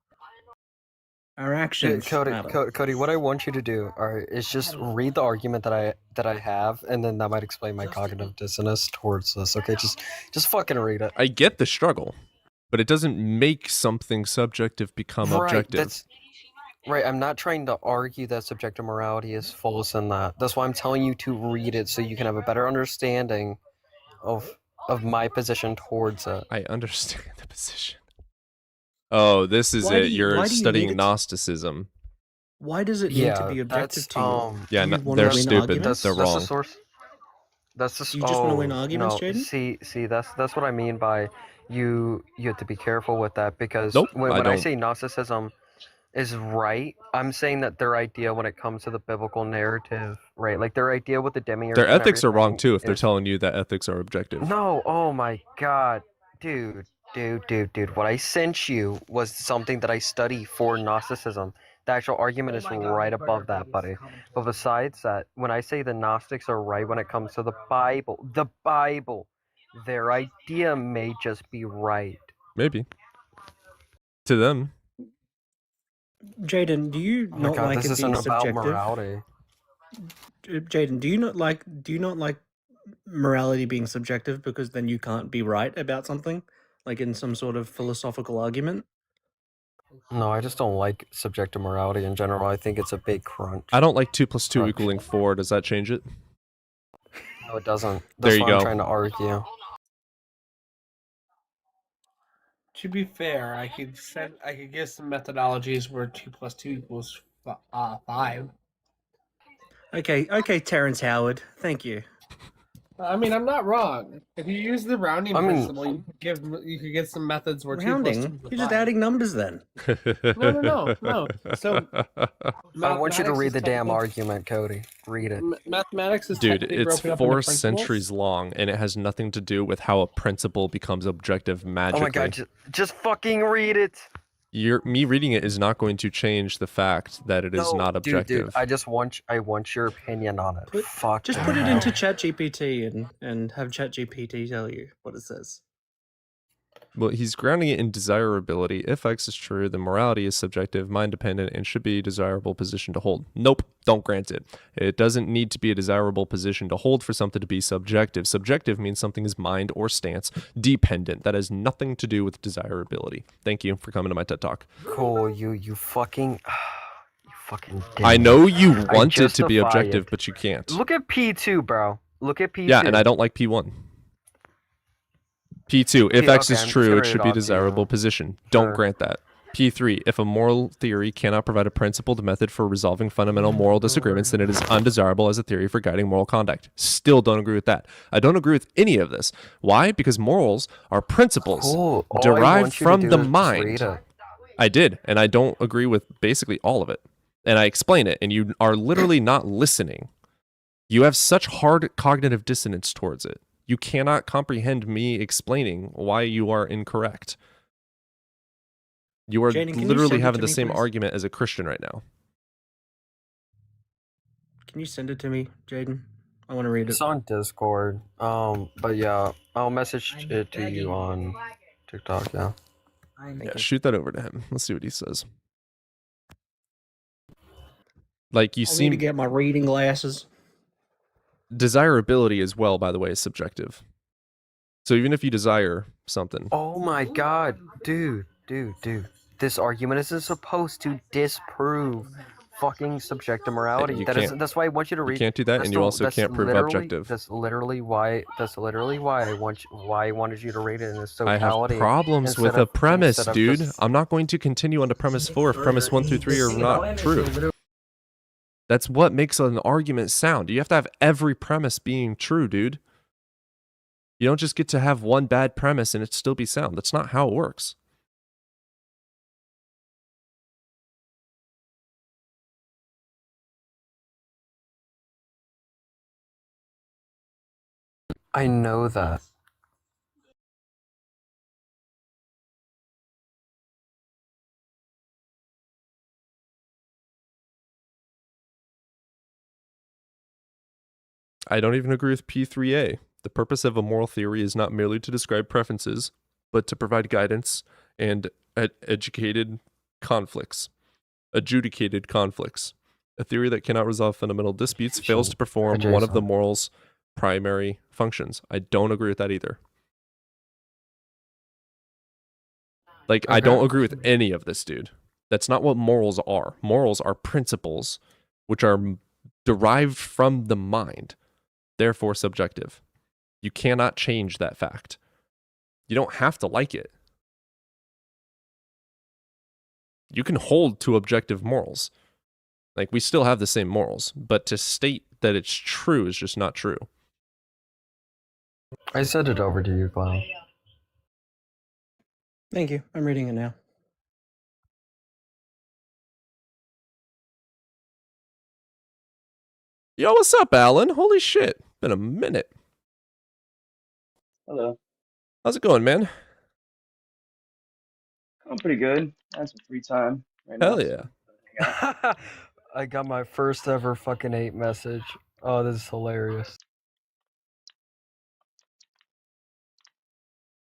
Our actions matter. Cody, what I want you to do, alright, is just read the argument that I have, and then that might explain my cognitive dissonance towards this. Okay, just fucking read it. I get the struggle, but it doesn't make something subjective become objective. Right, I'm not trying to argue that subjective morality is false in that. That's why I'm telling you to read it so you can have a better understanding of my position towards it. I understand the position. Oh, this is Why it. do you- You're why do you studying need it? Gnosticism. Why does it need to be objective to you? Yeah, Do you no, wanna they're win stupid. arguments? They're That's wrong. the source. That's the. You just wanna win oh, arguments, no. Jaden? See, that's what I mean by you have to be careful with that because Nope, when I I don't. say Gnosticism is right, I'm saying that their idea when it comes to the biblical narrative, right? Like their idea with the demiurge. Their and ethics are wrong everything too if they're is- telling you that ethics are objective. No, oh my god. Dude. What I sent you was something that I study for Gnosticism. The actual argument is right above that, buddy. But besides that, when I say the Gnostics are right when it comes to the Bible, their idea may just be right. Maybe. To them. Jaden, do you Oh my not god, like this it isn't being about subjective? morality. Jaden, do you not like morality being subjective because then you can't be right about something, like in some sort of philosophical argument? No, I just don't like subjective morality in general. I think it's a big crunch. I don't like 2 + 2 equaling 4. Does that change it? No, it doesn't. There That's you what I'm go. trying to argue. To be fair, I could give some methodologies where 2 + 2 = 5. Okay, Terrence Howard. Thank you. I mean, I'm not wrong. If you use the rounding I mean- principle, you could get some methods where 2 + 2 Rounding? = You're just 5. adding numbers then. No. So I want you to mathematics read is the damn technically- argument, Cody. Read it. Mathematics is Dude, technically it's broken up into 4 principles. centuries long, and it has nothing to do with how a principle becomes objective magically. Oh my god, just fucking read it. Me reading it is not going to change the fact that it is No, not objective. Dude, I want your opinion on it. Fuck. Just put it into ChatGPT and have ChatGPT tell you what it says. Well, he's grounding it in desirability. If X is true, then morality is subjective, mind-dependent, and should be a desirable position to hold. Nope, don't grant it. It doesn't need to be a desirable position to hold for something to be subjective. Subjective means something is mind or stance dependent. That has nothing to do with desirability. Thank you for coming to my TED Talk. Cool, you fucking I know you want it to be justify objective, it. but you can't. Look at P2, bro. Look at P2. Yeah, and I don't like P1. P2, if Yeah, X okay, is I'm just true, gonna it read should it be off to you. desirable position. Don't Sure. grant that. P3, if a moral theory cannot provide a principled method for resolving fundamental moral disagreements, then it is undesirable as a theory for guiding moral conduct. Still don't agree with that. I don't agree with any of this. Why? Because morals are principles Cool. All I derived want you to from do the is just mind. read it. I did, and I don't agree with basically all of it. And I explain it, and you are literally not listening. You have such hard cognitive dissonance towards it. You cannot comprehend me explaining why you are incorrect. You are Jaden, can you literally send it having to the me, same please? argument as a Christian right now. Can you send it to me, Jaden? I want to read it. It's on Discord. But yeah, I'll message it to you on TikTok. Yeah. Yeah, shoot that over to him. Let's see what he says. Like you I need seem to get my reading glasses. desirability as well, by the way, is subjective. So even if you desire something, Oh my god, dude. This argument isn't supposed to disprove fucking subjective morality. you That's why I want you to read. You can't do that, and you also can't prove objective. That's literally why I wanted you to read it in its I totality. have problems with a premise, dude. I'm not going to continue on to premise 4 if premise 1 through 3 are not true. That's what makes an argument sound. You have to have every premise being true, dude. You don't just get to have one bad premise and it still be sound. That's not how it works. I know that. I don't even agree with P3A. The purpose of a moral theory is not merely to describe preferences, but to provide guidance and adjudicated conflicts. A theory that cannot resolve fundamental disputes fails to perform one of the moral's primary functions. I don't agree with that either. Like, I don't agree with any of this, dude. That's not what morals are. Morals are principles which are derived from the mind, therefore subjective. You cannot change that fact. You don't have to like it. You can hold to objective morals. Like, we still have the same morals, but to state that it's true is just not true. I sent it over to you, Clown. Thank you. I'm reading it now. Yo, what's up, Alan? Holy shit. Been a minute. Hello. How's it going, man? I'm pretty good. I have some free time right Hell now. yeah. I got my first ever fucking 8 message. Oh, this is hilarious.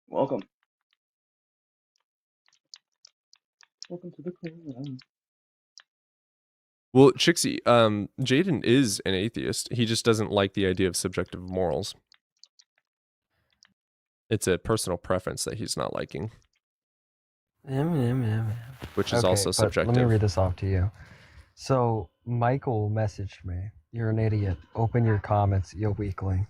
Welcome. Welcome to the club. Well, Chixie, Jaden is an atheist. He just doesn't like the idea of subjective morals. It's a personal preference that he's not liking. Which is also but subjective. Let me read this off to you. So, Michael messaged me. You're an idiot. Open your comments, you weakling.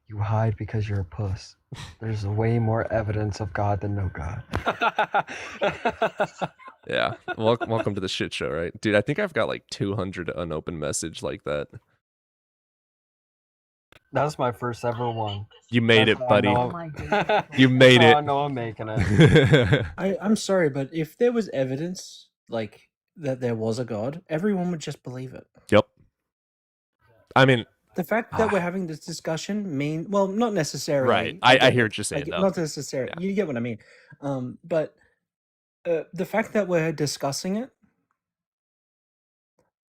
You hide because you're a puss. There's way more evidence of God than no God. Yeah. Welcome to the shit show, right? Dude, I think I've got like 200 unopened message like that. That was my first ever one. You made That's it, how I buddy. know- You made That's it. how I know I'm making it. I'm sorry, but if there was evidence like that there was a god, everyone would just believe it. Yep. I mean, The fact that we're having this discussion well, not necessarily. Right. I hear what you're saying, though. Not necessarily. You get what I mean. But the fact that we're discussing it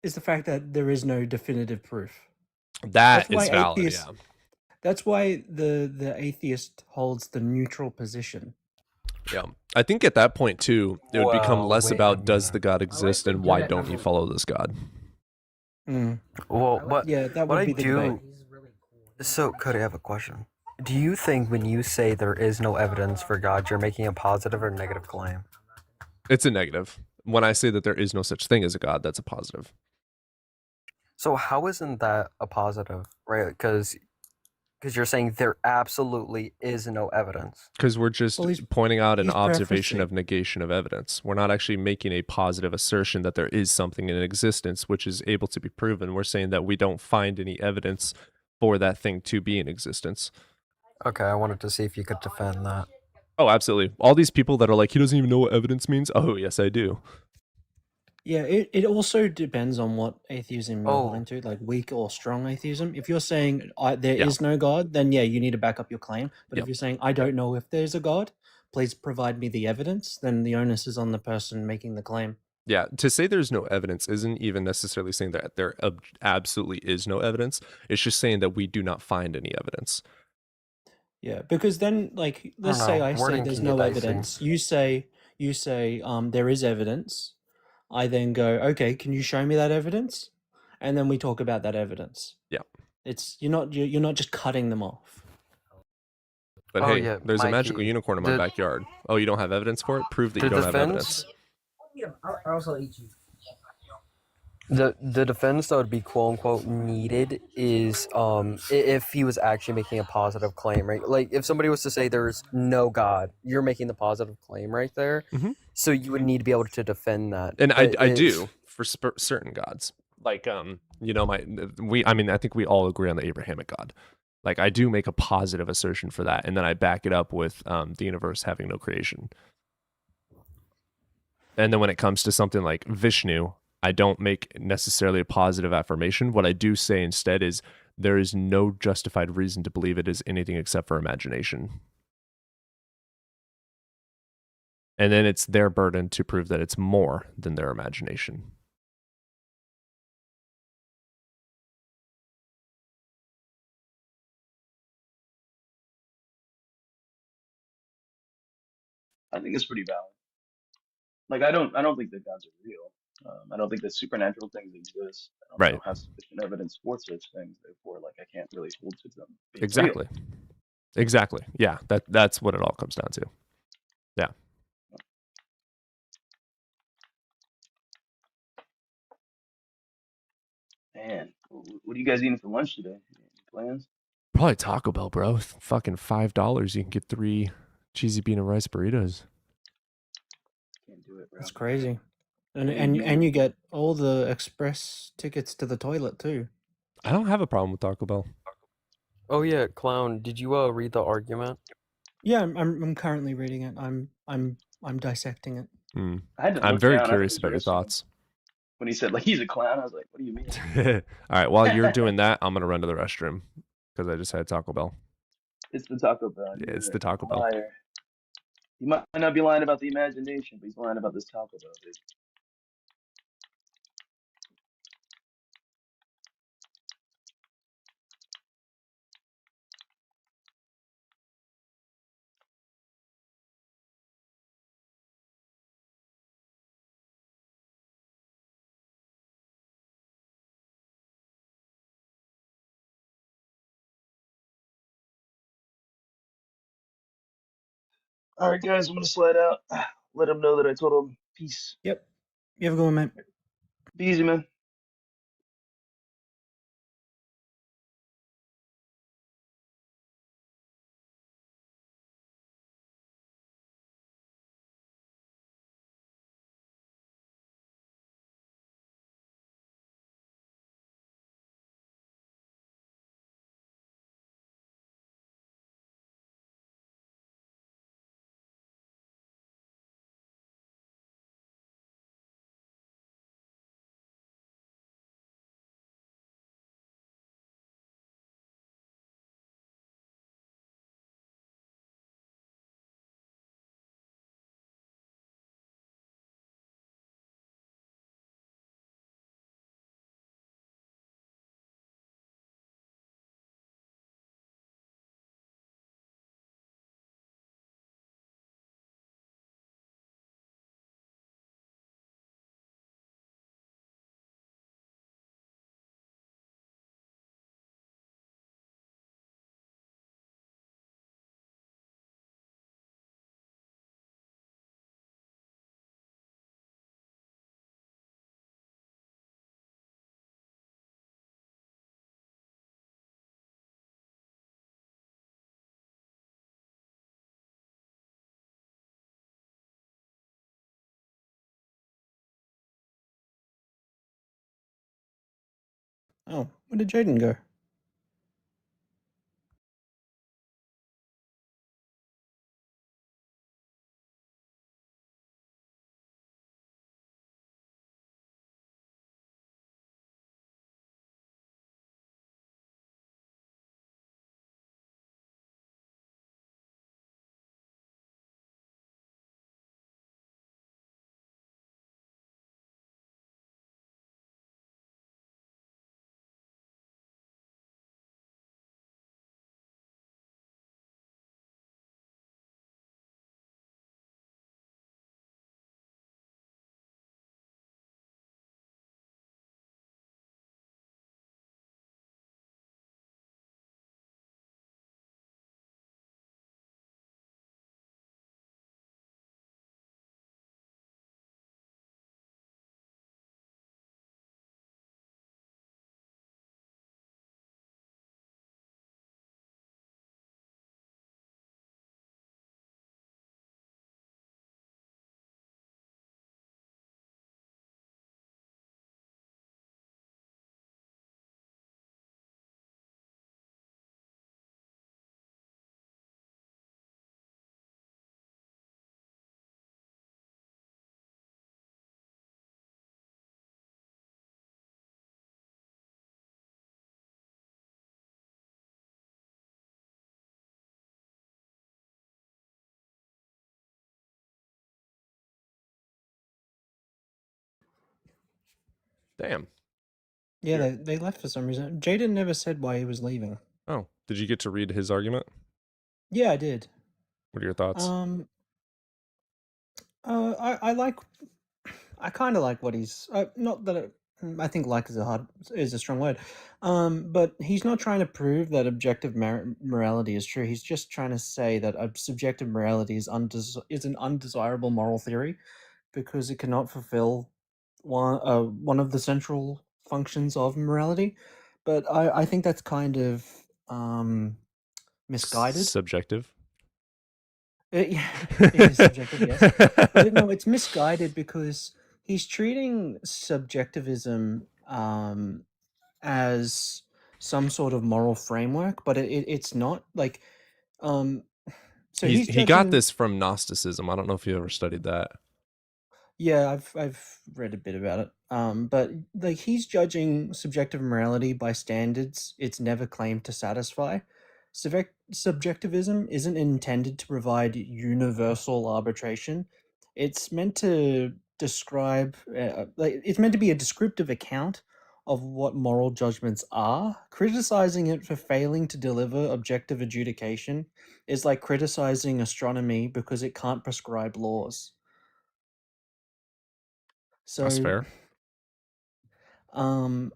is the fact that there is no definitive proof. that is valid, yeah. That's why the atheist holds the neutral position. Yeah. I think at that point, too, it would become Well, less wait a about does the God exist and why don't you follow this God? Well, what, Yeah, that what would I be the do. debate. So, Cody, I have a question. Do you think when you say there is no evidence for God, you're making a positive or negative claim? It's a negative. When I say that there is no such thing as a God, that's a positive. So, how isn't that a positive, right? Because you're saying there absolutely is no evidence. Because we're just pointing out an he's observation prefacing. of negation of evidence. We're not actually making a positive assertion that there is something in existence which is able to be proven. We're saying that we don't find any evidence for that thing to be in existence. Okay, I wanted to see if you could defend that. Oh, absolutely. All these people that are like, he doesn't even know what evidence means. Oh, yes, I do. Yeah, it also depends on what atheism you're Oh. into, like weak or strong atheism. If you're saying there Yeah. is no God, then yeah, you need to back up your claim. But Yep. if you're saying I don't know if there's a God, please provide me the evidence, then the onus is on the person making the claim. Yeah, to say there's no evidence isn't even necessarily saying that there absolutely is no evidence. It's just saying that we do not find any evidence. Yeah, because then like let's don't say know, I say wording there's can get no dicey. evidence. You say there is evidence. I then go, okay, can you show me that evidence? And then we talk about that evidence. Yeah. It's you're not just cutting them off. But Oh, hey, yeah, there's a Mikey, magical unicorn in my the- backyard. Oh, you don't have evidence for it? Prove that you the don't have defense- evidence. I also eat you. The defense that would be quote unquote needed is if he was actually making a positive claim, right? Like if somebody was to say there's no God, you're making the positive claim right there. Mhm. So you would need to be able to defend that. And I But do for certain gods. Like you know, I mean I think we all agree on the Abrahamic God. Like I do make a positive assertion for that, and then I back it up with the universe having no creation. And then when it comes to something like Vishnu, I don't make necessarily a positive affirmation. What I do say instead is there is no justified reason to believe it is anything except for imagination. And then it's their burden to prove that it's more than their imagination. I think it's pretty valid. Like I don't think that gods are real. I don't think that supernatural things exist. I don't Right. have sufficient evidence for such things. Therefore, like I can't really hold to them being Exactly. Exactly. Yeah, that's what it all comes down to. Yeah. real. Man, what are you guys eating for lunch today? Any plans? Probably Taco Bell, bro. Fucking $5 you can get 3 cheesy bean and rice burritos. Can't do it, bro. That's crazy. And Hey, man. you get all the express tickets to the toilet too. I don't have a problem with Taco Bell. oh yeah, Clown, did you read the argument? Yeah, I'm currently reading it. I'm dissecting it. I had to I'm look very down. I thought curious it was about your Ursula. thoughts. When he said like he's a clown, I was like, what do you mean? All right, while you're doing that, I'm gonna run to the restroom because I just had Taco Bell. It's the Taco Bell. Yeah, You're it's a the Taco Bell. liar. He might not be lying about the imagination, but he's lying about this Taco Bell, dude. All right, guys, I'm gonna slide out. Let him know that I told him peace. Yep. You have a good one, man. Be easy, man. Oh, where did Jaden go? Damn. Yeah, they left for some reason. Jaden never said why he was leaving. Oh, did you get to read his argument? Yeah, I did. What are your thoughts? I like. I kind of like what he's. Not that I think like is a strong word. But he's not trying to prove that objective morality is true. He's just trying to say that subjective morality is an undesirable moral theory because it cannot fulfill one of the central functions of morality. But I think that's kind of misguided. Subjective. Yeah, it is subjective, yes. But no, it's misguided because he's treating subjectivism as some sort of moral framework, but it's not like. So he got this from Gnosticism. I don't know if you ever studied that. Yeah, I've read a bit about it. But like he's judging subjective morality by standards it's never claimed to satisfy. Subjectivism isn't intended to provide universal arbitration. It's meant to describe, it's meant to be a descriptive account of what moral judgments are. Criticizing it for failing to deliver objective adjudication is like criticizing astronomy because it can't prescribe laws. So, That's fair. And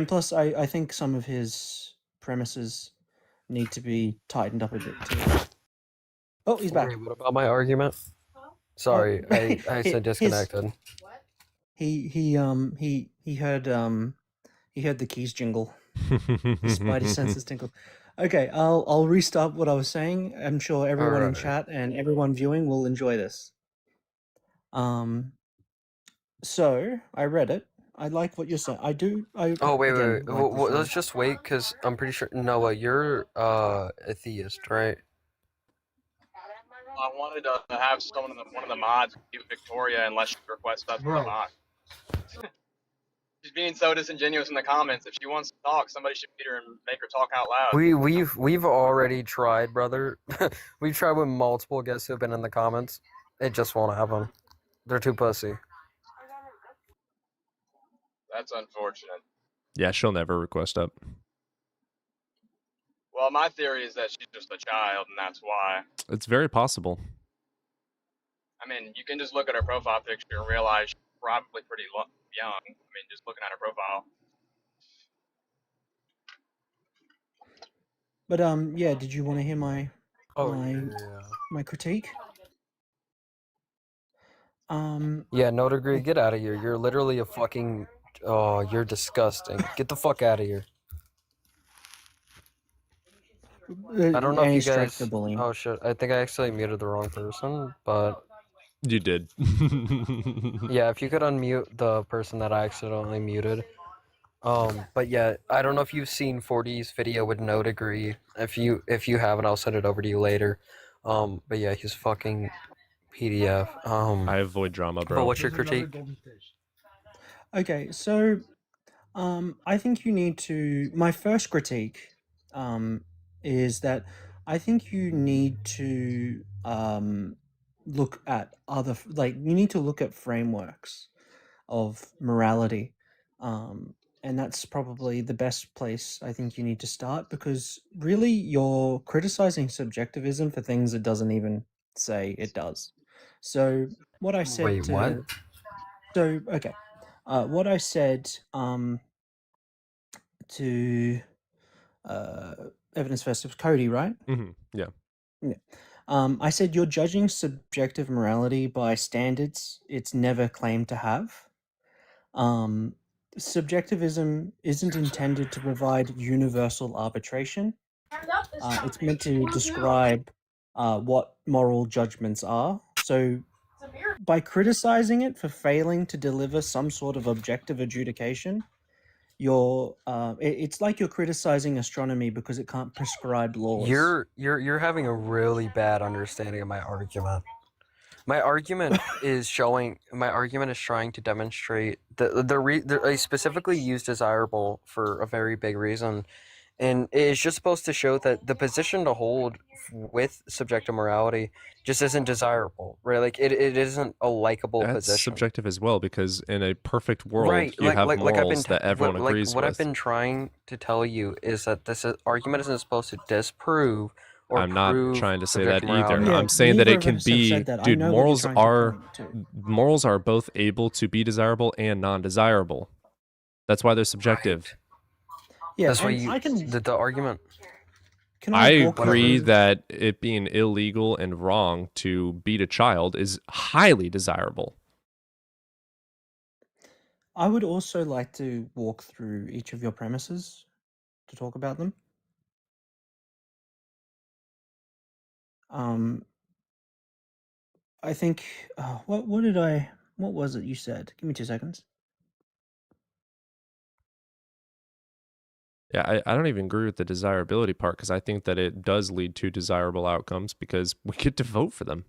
plus, I think some of his premises need to be tightened up a bit too. Oh, he's back. Wait, what about my argument? Sorry, I said disconnected. He heard the keys jingle. The spidey senses tingle. Okay, I'll restart what I was saying. I'm sure everyone in Alright. chat and everyone viewing will enjoy this. So I read it. I like what you're saying. I do. Oh wait, again, like this let's just wait because I'm pretty sure Noah, you're a theist, right? I wanted to have one of the mods give Victoria unless she requests us to Bro. mod. She's being so disingenuous in the comments. If she wants to talk, somebody should meet her and make her talk out loud. We've already tried, brother. We've tried with multiple guests who've been in the comments. It just won't happen. They're too pussy. That's unfortunate. Yeah, she'll never request up. Well, my theory is that she's just a child, and that's why. It's very possible. I mean, you can just look at her profile picture and realize she's probably pretty young. I mean, just looking at her profile. But yeah. Did you want to hear my my critique? Yeah, no degree. Get out of here. You're literally a fucking. Oh, you're disgusting. Get the fuck out of here. I don't know if you guys. Oh shit! I think I actually muted the wrong person, but. You did. Yeah, if you could unmute the person that I accidentally muted. But yeah, I don't know if you've seen 40's video with no degree. If you haven't, I'll send it over to you later. But yeah, he's fucking PDF. I avoid drama, bro. But what's your critique? Okay, so I think you need to. My first critique is that I think you need to look at you need to look at frameworks of morality, and that's probably the best place I think you need to start because really you're criticizing subjectivism for things it doesn't even say it does. So what I said. Wait, what? So okay. What I said to Evidence First of Cody, right? Mm-hmm. Yeah. Yeah. I said you're judging subjective morality by standards it's never claimed to have. Subjectivism isn't intended to provide universal arbitration. It's meant to describe what moral judgments are. So by criticizing it for failing to deliver some sort of objective adjudication, it's like you're criticizing astronomy because it can't prescribe laws. You're having a really bad understanding of my argument. My argument is trying to demonstrate I specifically use desirable for a very big reason, And it's just supposed to show that the position to hold with subjective morality just isn't desirable, right? Like it isn't a likable That's position. subjective as well, because in a perfect world, Right, you have I've been morals that everyone like agrees what I've with. been trying to tell you is that this argument isn't supposed to disprove or I'm not prove trying to say subjective that either. morality. Yeah, I'm saying that neither it of can us have be, said that. I dude, know what you're trying to point to. morals are both able to be desirable and non-desirable. That's why they're subjective. Yeah, That's why and you I can. the argument. Can I I walk you agree through? that it being illegal and wrong to beat a child is highly desirable. I would also like to walk through each of your premises to talk about them. I think. What was it you said? Give me 2 seconds. Yeah, I don't even agree with the desirability part, because I think that it does lead to desirable outcomes because we get to vote for them.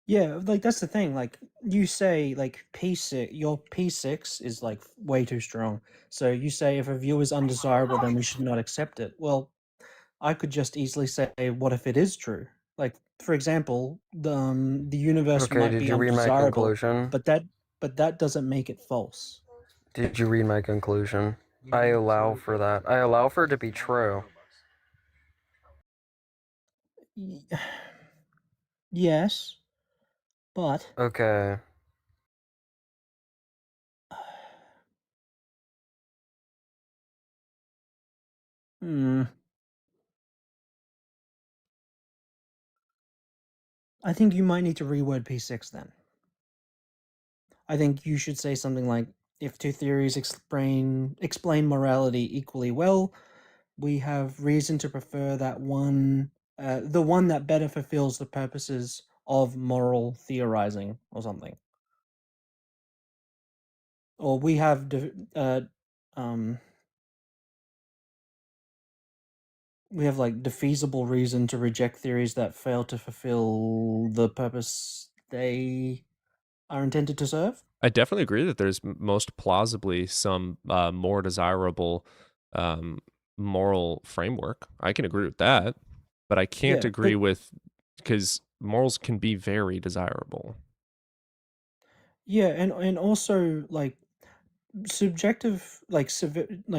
Yeah, like that's the thing. Like you say, like P6, your P6 is like way too strong. So you say if a view is undesirable, then we should not accept it. Well, I could just easily say, what if it is true? Like, for example, the universe Okay, might did be you read my undesirable, conclusion? but that doesn't make it false. Did you read my conclusion? I allow for that. I allow for it to be true. Yes, but Okay. I think you might need to reword P6 then. I think you should say something like, if two theories explain morality equally well, we have reason to prefer that one, the one that better fulfills the purposes of moral theorizing, or something. Or we have like defeasible reason to reject theories that fail to fulfill the purpose they are intended to serve. I definitely agree that there's most plausibly some more desirable moral framework. I can agree with that, but I can't Yeah, agree but with, because morals can be very desirable. yeah, and also like subjective, like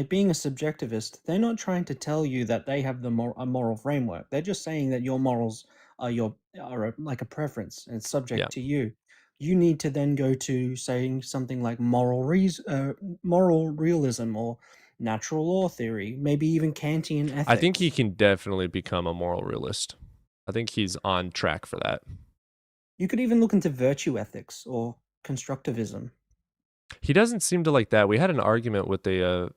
being a subjectivist, they're not trying to tell you that they have a moral framework. They're just saying that your morals are like a preference and it's subject Yeah. to you. You need to then go to saying something like moral realism or natural law theory, maybe even Kantian ethics. I think he can definitely become a moral realist. I think he's on track for that. You could even look into virtue ethics or constructivism. He doesn't seem to like that. We had an argument with a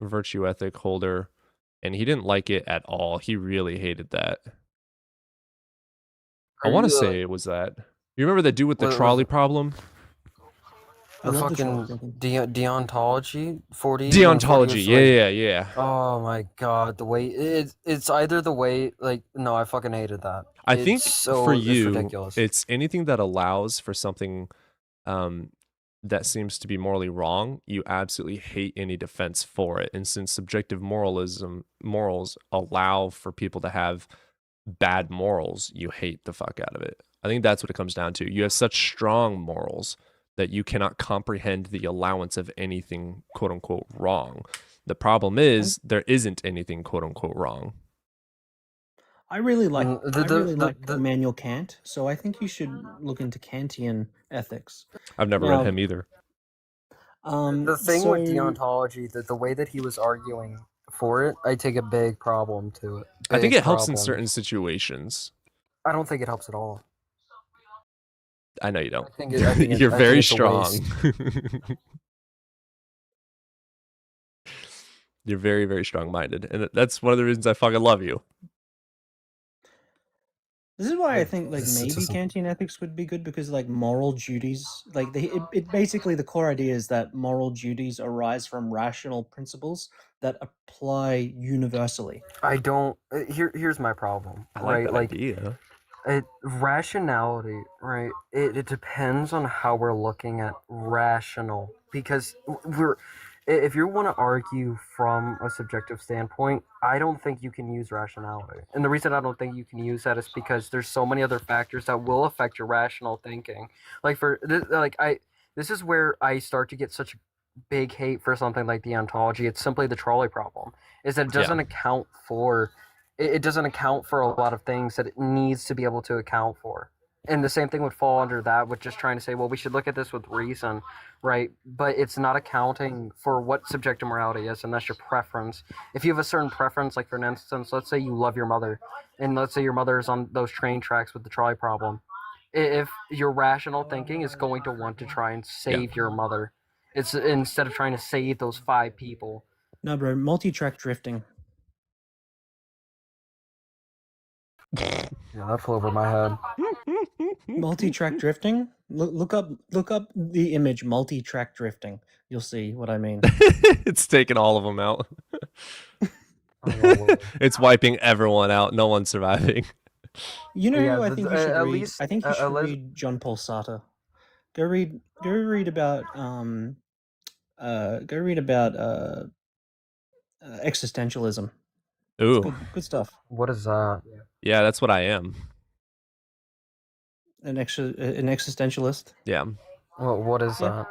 virtue ethic holder, and he didn't like it at all. He really hated that. I want to say it was that. You remember that dude with the trolley problem? The fucking deontology 40. Deontology, yeah. Oh my god, the way it's either the way, like, no, I fucking hated that. I think for it's you, ridiculous. it's anything that allows for something that seems to be morally wrong. You absolutely hate any defense for it. And since subjective morals allow for people to have bad morals, you hate the fuck out of it. I think that's what it comes down to. You have such strong morals that you cannot comprehend the allowance of anything quote unquote wrong. The problem is there isn't anything quote unquote wrong. I really like the Immanuel Kant, so I think you should look into Kantian ethics. I've never read him either. The thing with deontology, the way that he was arguing for it, I take a big problem to it. I think it helps in certain situations. I don't think it helps at all. I know you don't. I think You're very it's a strong. waste. You're very, very strong-minded, and that's one of the reasons I fucking love you. This is why I think like maybe Kantian ethics would be good, because like moral duties, like it basically the core idea is that moral duties arise from rational principles that apply universally. I don't. Here's my problem. I like right? that Like idea. Rationality, right? It depends on how we're looking at rational, because if you want to argue from a subjective standpoint, I don't think you can use rationality. And the reason I don't think you can use that is because there's so many other factors that will affect your rational thinking. Like this is where I start to get such big hate for something like deontology. It's simply the trolley problem. Is that it doesn't account for it doesn't account for a lot of things that it needs to be able to account for. And the same thing would fall under that with just trying to say, well, we should look at this with reason, right? But it's not accounting for what subjective morality is, and that's your preference. If you have a certain preference, like for instance, let's say you love your mother, and let's say your mother is on those train tracks with the trolley problem. If your rational thinking is going to want to try and save your mother, it's instead of trying to save those 5 people. No, bro, multi-track drifting. Yeah, that flew over my head. Multi-track drifting? Look up the image multi-track drifting. You'll see what I mean. It's taking all of them out. It's wiping everyone out. No one's surviving. You know Yeah, who I the- think you should at read? least- I think you at should least- read John Paul Sartre. Go read about existentialism. Ooh. Good stuff. What is that? Yeah, that's what I am. An existentialist. Yeah. Well, what is Yeah.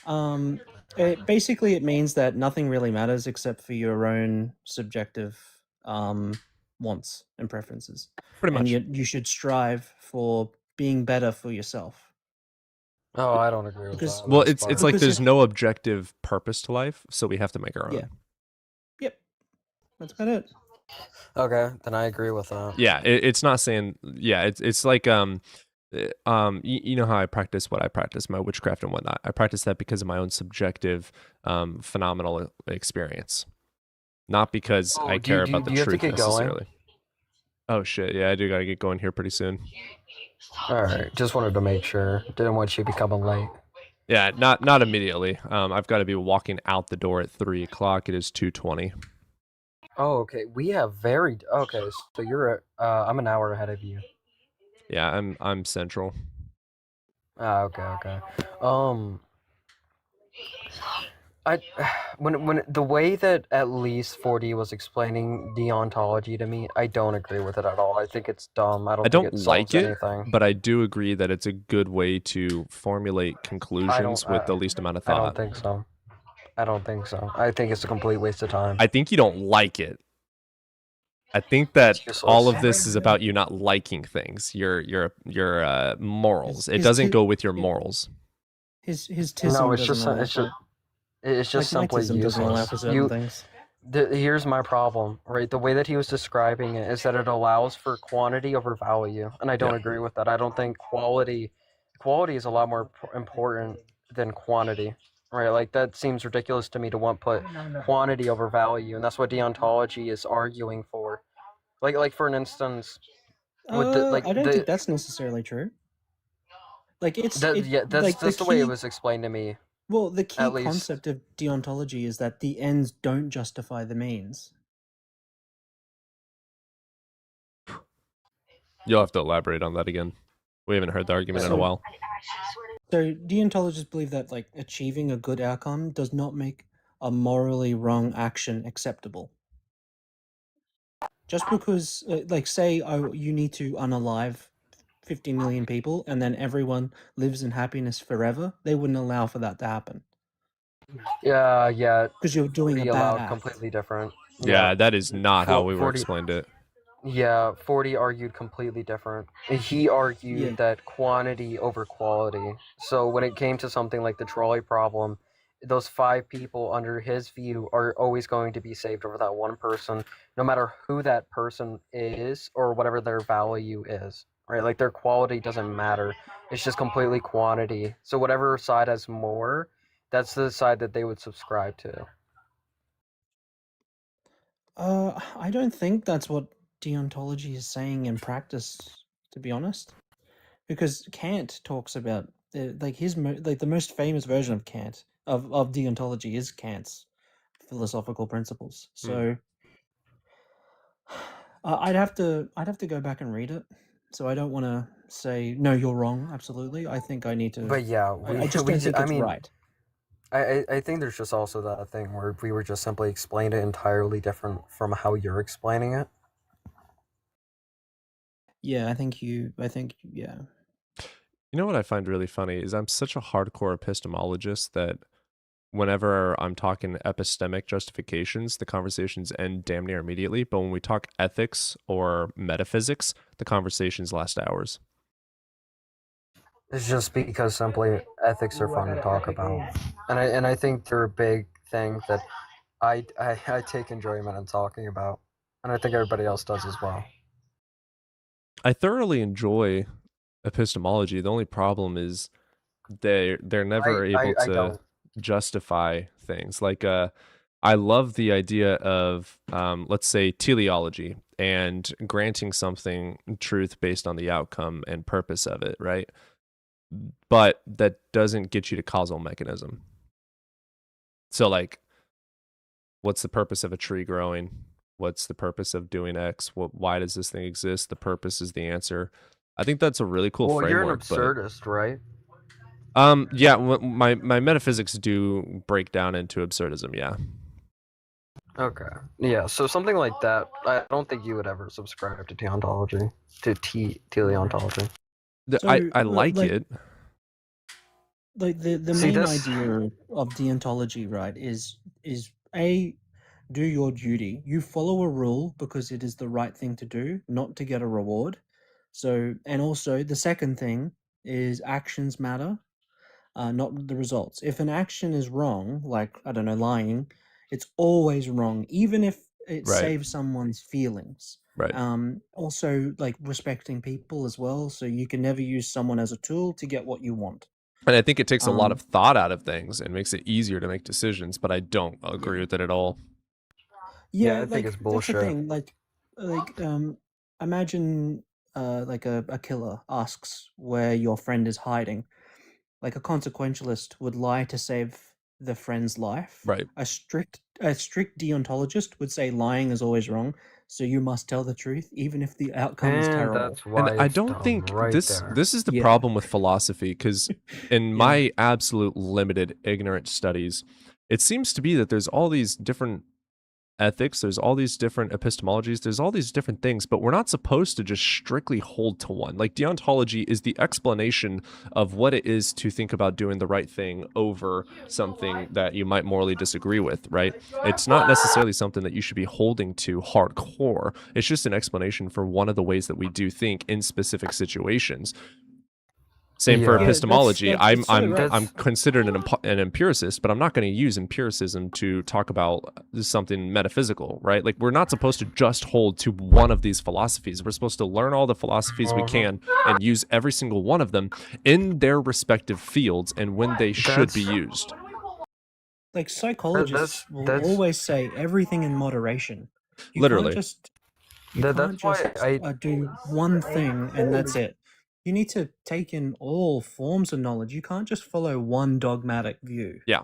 that? Basically it means that nothing really matters except for your own subjective wants and preferences. Pretty much. And you should strive for being better for yourself. Oh, I don't agree with Because- that. Well, That's it's fine. like there's no objective purpose to life, so we have to make our own. Yeah. Yep. That's about it. Okay, then I agree with that. Yeah, it's not saying. Yeah, it's like you know how I practice what I practice, my witchcraft and whatnot. I practice that because of my own subjective phenomenal experience, not because Oh, I do- care do- about the do you have to truth get going? necessarily. Oh shit! Yeah, I do gotta get going here pretty soon. All right, just wanted to make sure. Didn't want you becoming late. Yeah, not immediately. I've got to be walking out the door at 3 o'clock. It is 2:20. Oh, okay. We have okay. So you're I'm an hour ahead of you. Yeah, I'm central. Ah, okay. I when the way that at least 4D was explaining deontology to me, I don't agree with it at all. I think it's dumb. I don't I think don't it like solves it, anything. but I do agree that it's a good way to formulate conclusions with the least amount of I thought. don't think so. I don't think so. I think it's a complete waste of time. I think you don't like it. I think that useless. all of this is about you not liking things. Your morals. It doesn't go with your morals. His tism No, it's doesn't just allow it's for just it's just like simply Knightism doesn't allow for useless. certain things. Here's my problem, right? The way that he was describing it is that it allows for quantity over value, and I don't agree with that. I don't think quality is a lot more important than quantity, right? Like that seems ridiculous to me to want put quantity over value, and that's what deontology is arguing for. Like for an instance, with I don't think that's necessarily true. Like it's that's like the way it was explained to me. Well, the key at least. concept of deontology is that the ends don't justify the means. You'll have to elaborate on that again. We haven't heard the argument in a while. So deontologists believe that like achieving a good outcome does not make a morally wrong action acceptable. Just because, like, say, you need to unalive 50 million people and then everyone lives in happiness forever, they wouldn't allow for that to happen. Yeah. Because you're doing a 40 bad allowed act. completely different. Yeah, that is not how we were 40 explained it. Yeah, 40 argued completely different. He argued Yeah. that quantity over quality. So when it came to something like the trolley problem, those 5 people under his view are always going to be saved over that one person, no matter who that person is or whatever their value is, right? Like their quality doesn't matter. It's just completely quantity. So whatever side has more, that's the side that they would subscribe to. I don't think that's what deontology is saying in practice, to be honest. Because Kant talks about like the most famous version of Kant of deontology is Kant's philosophical principles. So I'd have to go back and read it. So I don't want to say no, you're wrong. Absolutely, I think I need to. But yeah, I just don't think it's right. I think there's just also that thing where we were just simply explained it entirely different from how you're explaining it. Yeah, I think yeah. You know what I find really funny is I'm such a hardcore epistemologist that whenever I'm talking epistemic justifications, the conversations end damn near immediately. But when we talk ethics or metaphysics, the conversations last hours. It's just because simply ethics are fun to talk about, and I think they're a big thing that I take enjoyment in talking about, and I think everybody else does as well. I thoroughly enjoy epistemology. The only problem is they're never able I to don't. justify things. Like I love the idea of let's say teleology and granting something truth based on the outcome and purpose of it, right? But that doesn't get you to causal mechanism. So like, what's the purpose of a tree growing? What's the purpose of doing X? Why does this thing exist? The purpose is the answer. I think that's a really cool Well, you're an framework. absurdist, right? Yeah, my metaphysics do break down into absurdism. Yeah. Okay. Yeah. So something like that. I don't think you would ever subscribe to teleontology. Teleontology. I like it. Like the See, main this- idea of deontology, right, is A, do your duty. You follow a rule because it is the right thing to do, not to get a reward. So, and also the second thing is actions matter, not the results. If an action is wrong, like, I don't know, lying, it's always wrong, even if it Right. saves someone's feelings. Right. Also, like, respecting people as well. So you can never use someone as a tool to get what you want. And I think it takes a lot of thought out of things and makes it easier to make decisions, but I don't agree with it at all. Yeah, I think it's That's the bullshit. thing. Like, imagine like a killer asks where your friend is hiding. Like a consequentialist would lie to save the friend's life. Right. A strict deontologist would say lying is always wrong, so you must tell the truth, even if the outcome is And terrible. that's why And I it's don't dumb think right this there. this is the Yeah. problem with philosophy, because in my absolute limited ignorant studies, it seems to be that there's all these different ethics, there's all these different epistemologies, there's all these different things, but we're not supposed to just strictly hold to one. Like deontology is the explanation of what it is to think about doing the right thing over something that you might morally disagree with, right? It's not necessarily something that you should be holding to hardcore. It's just an explanation for one of the ways that we do think in specific situations. Same for Yeah. epistemology. that's so right. I'm considered an empiricist, but I'm not going to use empiricism to talk about something metaphysical, right? Like we're not supposed to just hold to one of these philosophies. We're supposed to learn all the philosophies we can and use every single one of them in their respective fields and when they should be used. Like psychologists will always say everything in moderation. You Literally. can't just That's why do one thing and that's it. You need to take in all forms of knowledge. You can't just follow one dogmatic view. Yeah.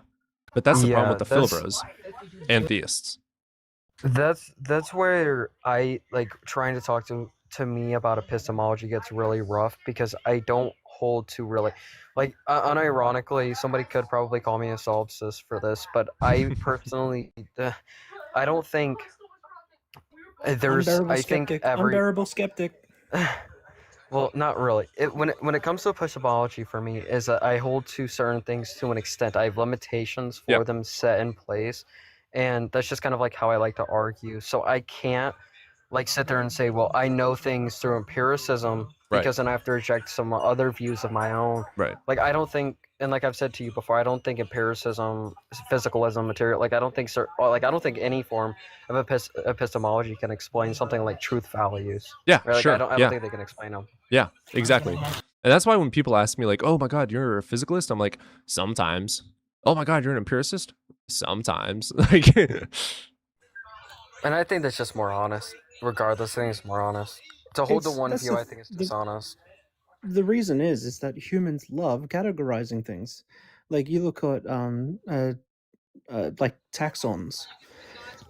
But that's the problem Yeah, with the Philbros and theists. That's where I like trying to talk to me about epistemology gets really rough, because I don't hold to really like unironically, somebody could probably call me a solipsist for this, but I personally I don't think there's Unbearable skeptic. Unbearable skeptic. Well, not really. When it comes to epistemology, for me, is that I hold to certain things to an extent. I have limitations for them set in place, and that's just kind of like how I like to argue. So I can't like sit there and say, well, I know things through empiricism, Right. because then I have to reject some other views of my own. Right. Like I don't think, and like I've said to you before, I don't think empiricism, physicalism, material. Like I don't think I don't think any form of epistemology can explain something like truth values. Yeah, Right? Like, sure. I don't think they can explain them. Yeah, exactly. And that's why when people ask me like, "Oh my god, you're a physicalist?" I'm like, "Sometimes." "Oh my god, you're an empiricist?" "Sometimes." Like And I think that's just more honest. Regardless, I think it's more honest. To hold to one That's view, the I think it's dishonest. The reason is that humans love categorizing things. Like you look at like taxons,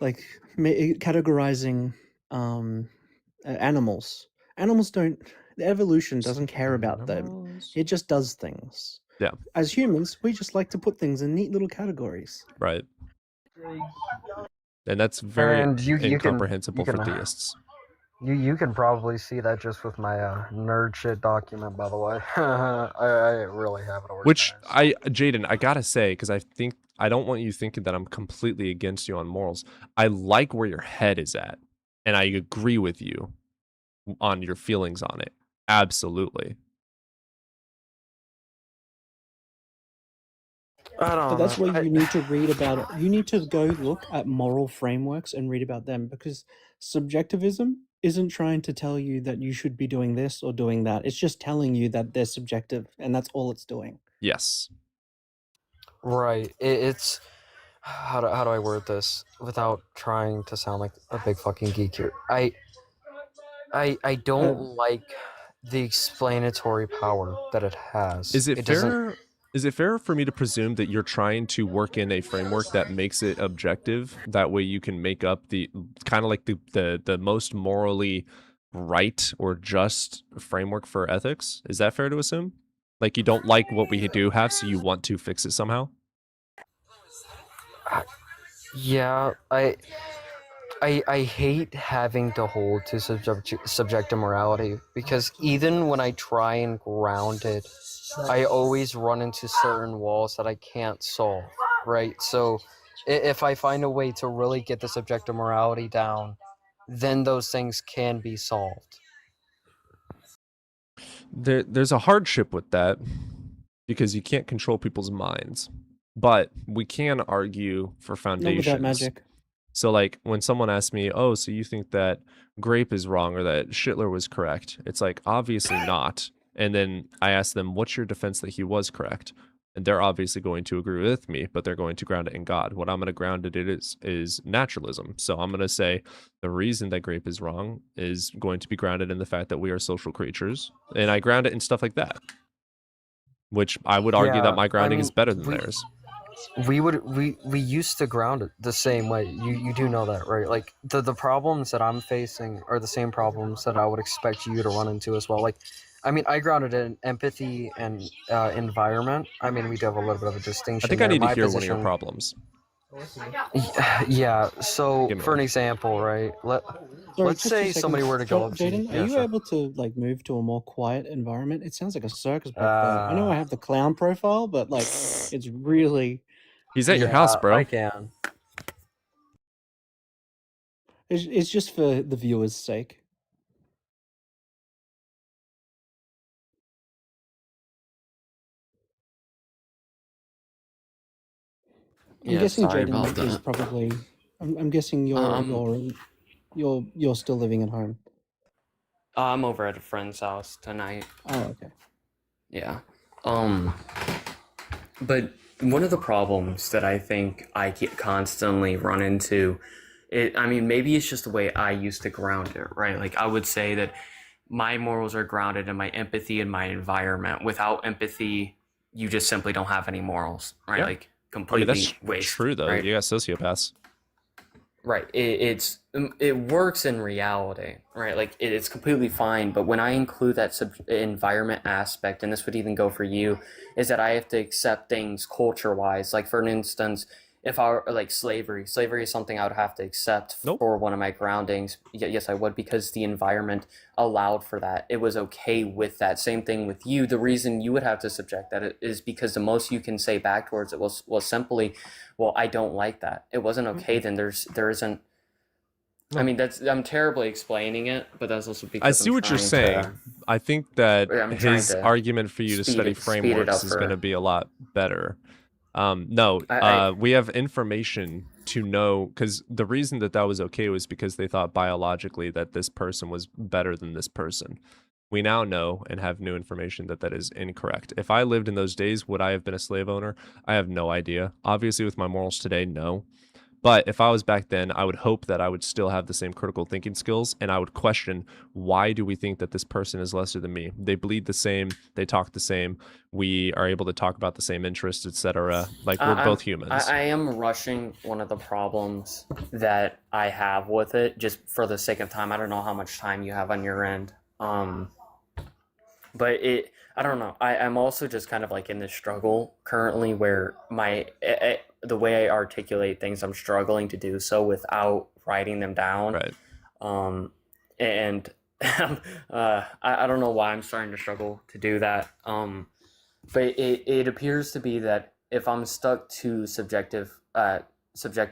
like categorizing animals. Animals don't. The evolution doesn't care about them. It just does things. Yeah. As humans, we just like to put things in neat little categories. Right. And that's very And you can incomprehensible for theists. you can probably see that just with my nerd shit document, by the way. I really have it organized. Which Jaden, I gotta say, because I don't want you thinking that I'm completely against you on morals. I like where your head is at, and I agree with you on your feelings on it. Absolutely. But that's where you need to read about it. You need to go look at moral frameworks and read about them, because subjectivism isn't trying to tell you that you should be doing this or doing that. It's just telling you that they're subjective, and that's all it's doing. Yes. Right. It's how do I word this without trying to sound like a big fucking geek here? I don't like the explanatory power that it has. Is it doesn't- fair? Is it fair for me to presume that you're trying to work in a framework that makes it objective? That way you can make up the kind of like the most morally right or just framework for ethics? Is that fair to assume? Like you don't like what we do have, so you want to fix it somehow? Yeah, I hate having to hold to subjective morality, because even when I try and ground it, I always run into certain walls that I can't solve, right? So if I find a way to really get the subjective morality down, then those things can be solved. There's a hardship with that because you can't control people's minds, but we can argue for Not foundations. without magic. So like when someone asks me, oh, so you think that Grape is wrong or that Schittler was correct? It's like, obviously not. And then I ask them, what's your defense that he was correct? And they're obviously going to agree with me, but they're going to ground it in God. What I'm going to ground it is naturalism. So I'm going to say the reason that Grape is wrong is going to be grounded in the fact that we are social creatures. And I ground it in stuff like that, which I would argue that my grounding is better than theirs. We used to ground it the same way. You do know that, right? Like the problems that I'm facing are the same problems that I would expect you to run into as well. Like, I mean, I grounded in empathy and environment. I mean, we do have a little bit of a distinction. I think I there. need to My hear one of your position- problems. Yeah. So Give me for an one. example, right? Sorry, Let's just 2 say somebody seconds. were to go up to Jaden, you. are Yeah, you sure. able to like move to a more quiet environment? It sounds like a circus back there. I know I have the clown profile, but like it's really. He's at your house, bro. I can. It's just for the viewers' sake. I'm Yeah, guessing sorry about Jaden is that. probably. I'm guessing you're still living at home. I'm over at a friend's house tonight. Oh, okay. Yeah. But one of the problems that I think I constantly run into, I mean, maybe it's just the way I used to ground it, right? Like I would say that my morals are grounded in my empathy and my environment. Without empathy, you just simply don't have any morals, right? Yeah. Like I mean, completely that's waste. true though. right? You got sociopaths. Right. It works in reality, right? Like it's completely fine. But when I include that environment aspect, and this would even go for you, is that I have to accept things culture-wise. Like for instance, if I like slavery is something I would have to accept for one of my groundings. Yes, I would, because the environment allowed for that. It was okay with that. Same thing with you. The reason you would have to subject that is because the most you can say back towards it was simply, well, I don't like that. It wasn't okay. Then there isn't. I mean, I'm terribly explaining it, but that's also because I see what you're saying. I think that I'm trying his to argument for you to speed study it up frameworks is for- going to be a lot better. No, we have information to know, because the reason that was okay was because they thought biologically that this person was better than this person. We now know and have new information that is incorrect. If I lived in those days, would I have been a slave owner? I have no idea. Obviously, with my morals today, no. But if I was back then, I would hope that I would still have the same critical thinking skills, and I would question, why do we think that this person is lesser than me? They bleed the same, they talk the same, we are able to talk about the same interests, etc. Like we're both humans. I am rushing one of the problems that I have with it, just for the sake of time. I don't know how much time you have on your end. But I don't know. I'm also just kind of like in this struggle currently where the way I articulate things, I'm struggling to do so without writing them down. Right. And I don't know why I'm starting to struggle to do that. But it appears to be that if I'm stuck to subjective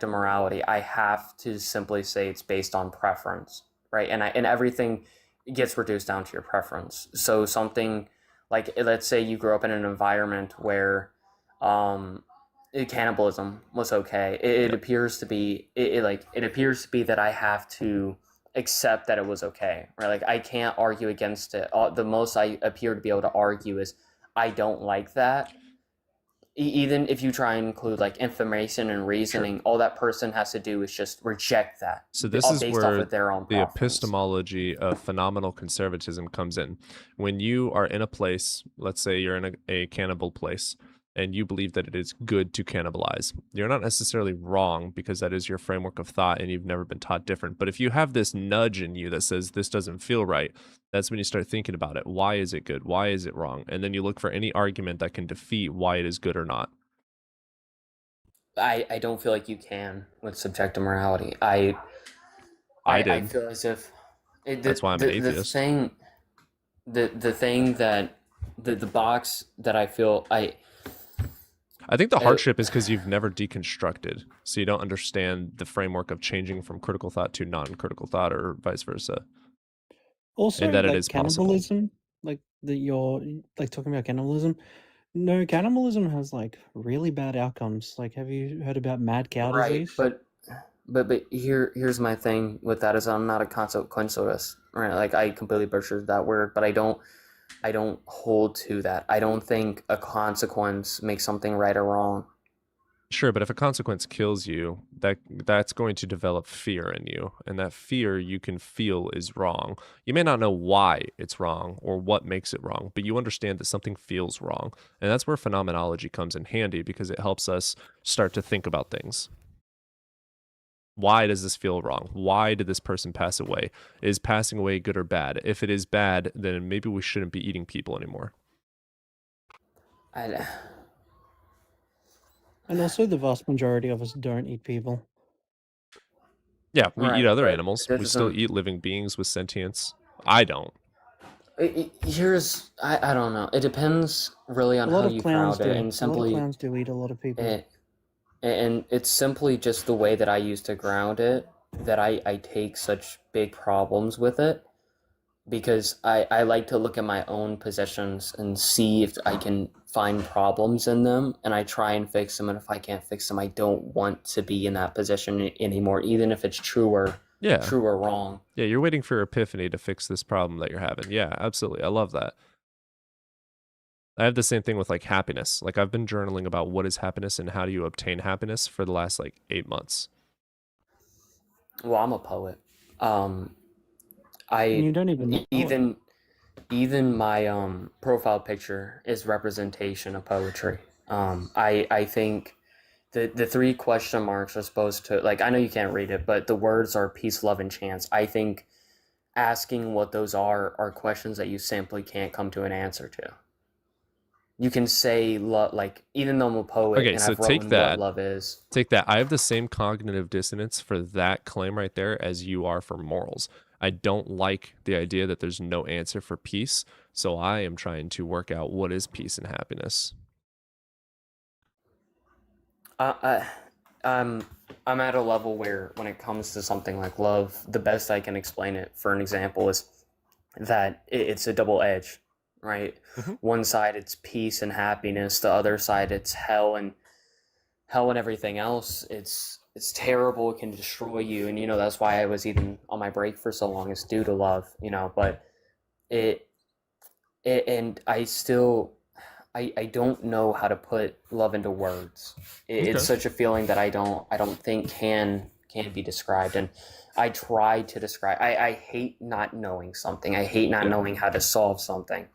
morality, I have to simply say it's based on preference, right? And everything gets reduced down to your preference. So something like, let's say you grew up in an environment where cannibalism was okay. It appears to be it appears to be that I have to accept that it was okay, right? Like I can't argue against it. The most I appear to be able to argue is I don't like that. Even if you try and include like information and reasoning, all that person has to do is just reject that. So this is based off where of their own the preference. epistemology of phenomenal conservatism comes in. When you are in a place, let's say you're in a cannibal place, and you believe that it is good to cannibalize, you're not necessarily wrong because that is your framework of thought and you've never been taught different. But if you have this nudge in you that says this doesn't feel right, that's when you start thinking about it. Why is it good? Why is it wrong? And then you look for any argument that can defeat why it is good or not. I don't feel like you can with subjective morality. I did. feel as if That's why I'm an atheist. The thing that the box that I feel I think the hardship is because you've never deconstructed, so you don't understand the framework of changing from critical thought to non-critical thought, or vice versa. Also, and that like it is possible. cannibalism, like that you're like talking about cannibalism. No, cannibalism has like really bad outcomes. Like, have you heard about mad cow right, disease? but here's my thing with that is I'm not a consequentialist, right? Like I completely butchered that word, but I don't hold to that. I don't think a consequence makes something right or wrong. Sure, but if a consequence kills you, that's going to develop fear in you, and that fear you can feel is wrong. You may not know why it's wrong or what makes it wrong, but you understand that something feels wrong. And that's where phenomenology comes in handy because it helps us start to think about things. Why does this feel wrong? Why did this person pass away? Is passing away good or bad? If it is bad, then maybe we shouldn't be eating people anymore. And also, the vast majority of us don't eat people. Yeah, we Right, eat other but animals. that We still doesn't- eat living beings with sentience. I don't. Here's I don't know. It depends really A on lot how of you clowns crowd do. it, A and lot of simply clowns do eat a lot of people. and it's simply just the way that I use to ground it that I take such big problems with it, because I like to look at my own positions and see if I can find problems in them, and I try and fix them, and if I can't fix them, I don't want to be in that position anymore, even if it's true or wrong. Yeah, you're waiting for your epiphany to fix this problem that you're having. Yeah, absolutely. I love that. I have the same thing with like happiness. Like I've been journaling about what is happiness and how do you obtain happiness for the last like 8 months. Well, I'm a poet. And you don't even know it. Even my profile picture is representation of poetry. I think the 3 question marks are supposed to, like, I know you can't read it, but the words are peace, love, and chance. I think asking what those are questions that you simply can't come to an answer to. You can say like, even though I'm a poet Okay, and so I've take written that. what love is. Take that. I have the same cognitive dissonance for that claim right there as you are for morals. I don't like the idea that there's no answer for peace, so I am trying to work out what is peace and happiness. I'm at a level where when it comes to something like love, the best I can explain it for an example is that it's a double edge, right? One side it's peace and happiness, the other side it's hell and everything else. It's terrible, it can destroy you, and that's why I was even on my break for so long, is due to love, but and I don't know how to put love into words. It's such a feeling that I don't think can be described, and I try to describe. I hate not knowing something. I hate not knowing how to solve something.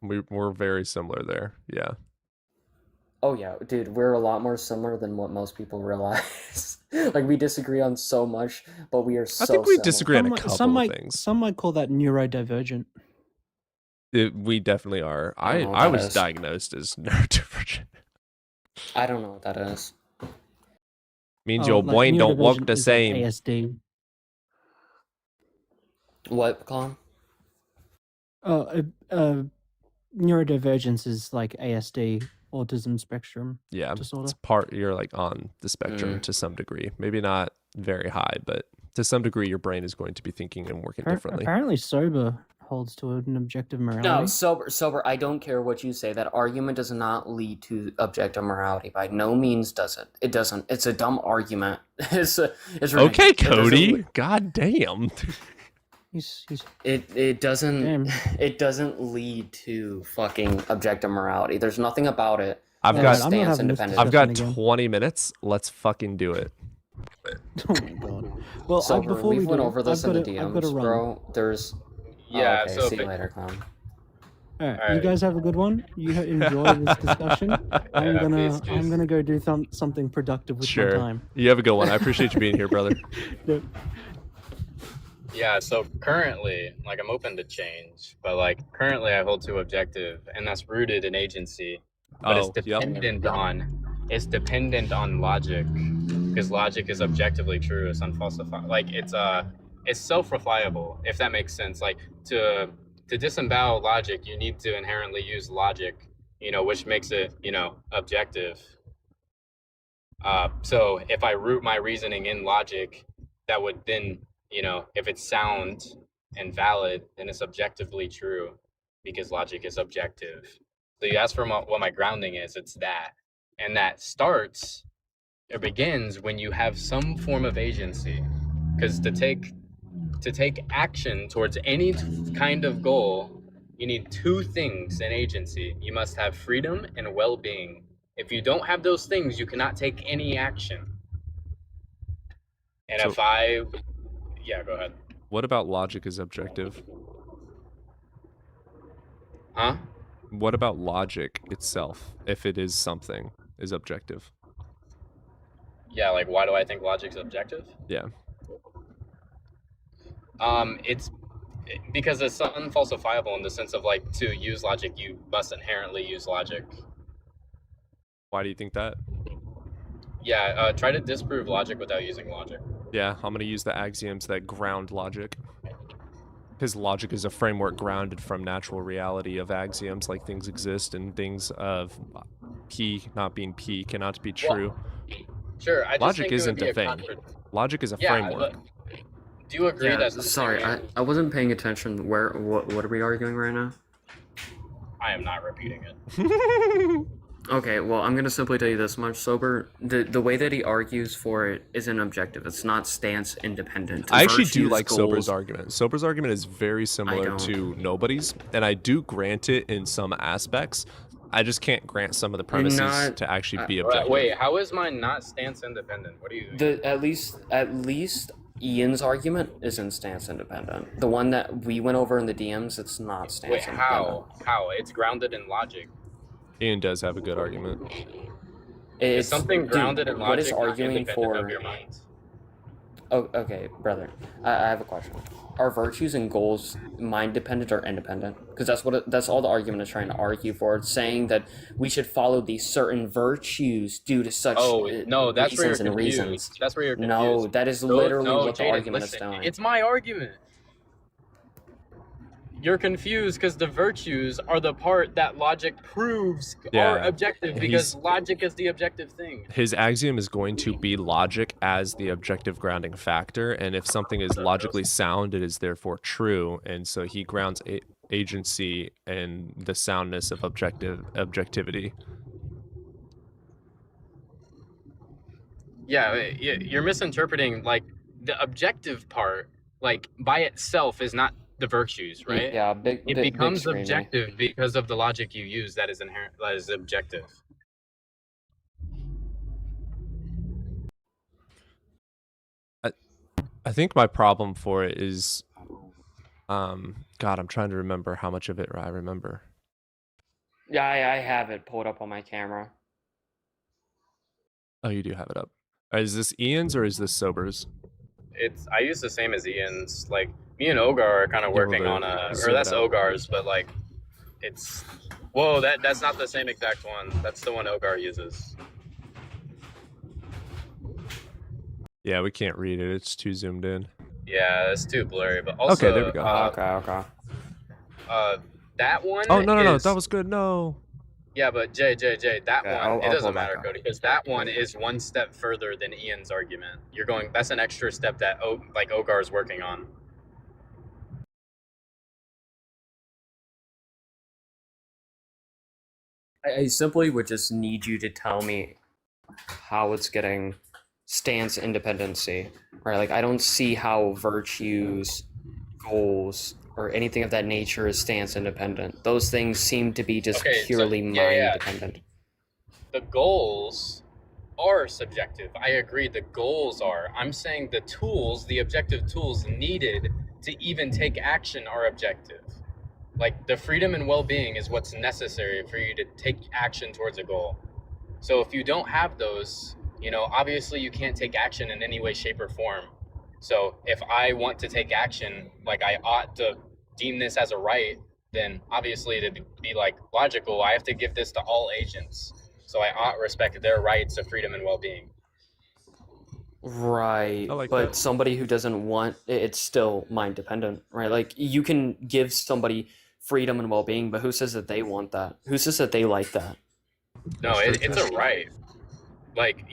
We're very similar there. Yeah. Oh yeah, dude, we're a lot more similar than what most people realize. Like, we disagree on so much, but we are so I think we similar. disagree on a couple Some of might things. some might call that neurodivergent. We definitely are. I don't know what I that was is. diagnosed as neurodivergent. I don't know what that is. Means Oh, your like brain don't work neurodivergent the is like same. ASD. What, Colin? Neurodivergence is like ASD, autism spectrum Yeah, disorder. it's part. You're like on the spectrum to some degree. Maybe not very high, but to some degree, your brain is going to be thinking and working differently. Apparently, sober holds to an objective morality. No, sober. I don't care what you say. That argument does not lead to objective morality. By no means does it. It doesn't. It's a dumb argument. It's ridiculous. Okay, It doesn't Cody. God damn. It doesn't lead to fucking objective morality. There's nothing about it. I've that got stands independent. I've got 20 minutes. Let's fucking do it. Oh my god. Well, Sober, before we we went do, over this I've in got the to, I've got to DMs, run. bro. There's Yeah, okay, so see you if it- later, Colin. All right, you Alright. guys have a good one. You enjoy this discussion. I'm Yeah, gonna peace, I'm gonna go do something productive with my Sure. time. You have a good one. I appreciate you being here, brother. Yeah, so currently, like, I'm open to change, but like currently I hold to objective, and that's rooted in agency. But it's Oh, yep. dependent on logic, because logic is objectively true. It's unfalsifiable. Like it's self-reliable, if that makes sense. Like to disembowel logic, you need to inherently use logic, which makes it, objective. So if I root my reasoning in logic, that would then, if it's sound and valid, then it's objectively true because logic is objective. So you ask for what my grounding is, it's that. And that begins when you have some form of agency. Because to take action towards any kind of goal, you need two things in agency. You must have freedom and well-being. If you don't have those things, you cannot take any action. And yeah, go ahead. What about logic is objective? Huh? What about logic itself, if it is something, is objective? Yeah, like why do I think logic's objective? Yeah. It's because it's unfalsifiable in the sense of like to use logic, you must inherently use logic. Why do you think that? Yeah, try to disprove logic without using logic. Yeah, I'm going to use the axioms that ground logic. Because logic is a framework grounded from natural reality of axioms, like things exist and things of P not being P cannot be true. Sure, I just Logic think it would isn't be a thing. Logic is a framework. Do you agree Yeah, that sorry, I wasn't paying attention. What are we arguing right now? I am not repeating it. Okay, well, I'm gonna simply tell you this much, Sober. The way that he argues for it isn't objective. It's not stance independent. I actually do Virtues, like Sober's goals- argument. Sober's argument is very similar don't. to Nobody's, and I do grant it in some aspects. I just can't grant some of the premises not- to actually be objective. Wait, how is mine not stance independent? What do you? At least Ian's argument isn't stance independent. The one that we went over in the DMs, it's not stance Wait, independent. how? It's grounded in logic. Ian does have a good argument. Is something grounded in What is logic not arguing independent for? of your mind? Oh, okay, brother. I have a question. Are virtues and goals mind dependent or independent? Because that's all the argument is trying to argue for. It's saying that we should follow these certain virtues due to such No, that's where you're reasons and confused. reasons. That's where you're confused. No, that is literally what the Jaden, argument is listen, doing. It's my argument. You're confused because the virtues are the part that logic proves are Yeah, objective because he's- logic is the objective thing. His axiom is going to be logic as the objective grounding factor, and if something is logically sound, it is therefore true, and so he grounds agency and the soundness of objectivity. Yeah, you're misinterpreting like the objective part, like by itself is not the virtues, right? Yeah, it big becomes screen, eh? objective because of the logic you use that is inherent, that is objective. I think my problem for it is, God, I'm trying to remember how much of it I remember. Yeah, I have it pulled up on my camera. Oh, you do have it up. Is this Ian's or is this Sober's? I use the same as Ian's. Like me and Ogar are kind of Yeah, well, working they're- on a, zoom or it that's out. Ogar's, but like It's whoa, that's not the same exact one. That's the one Ogar uses. Yeah, we can't read it. It's too zoomed in. Yeah, it's too blurry. But also, Okay, there we go. Okay. That one. Oh no, is, that was good. No. Yeah, but Jay, that Okay, one, I'll it pull doesn't back matter, up. Cody, because that one is one step further than Ian's argument. You're going. That's an extra step that Ogar is working on. I simply would just need you to tell me how it's getting stance independency, right? Like, I don't see how virtues, goals, or anything of that nature is stance independent. Those things seem to be just Okay, so- purely yeah, mind yeah. dependent. The goals are subjective. I agree. The goals are. I'm saying the tools, the objective tools needed to even take action are objective. Like the freedom and well-being is what's necessary for you to take action towards a goal. So if you don't have those, obviously you can't take action in any way, shape, or form. So if I want to take action, like I ought to deem this as a right, then obviously to be like logical, I have to give this to all agents. So I ought respect their rights of freedom and well-being. Right, I like but that. somebody who doesn't want it's still mind dependent, right? Like, you can give somebody freedom and well-being, but who says that they want that? Who says that they like that? No, it's a right. Like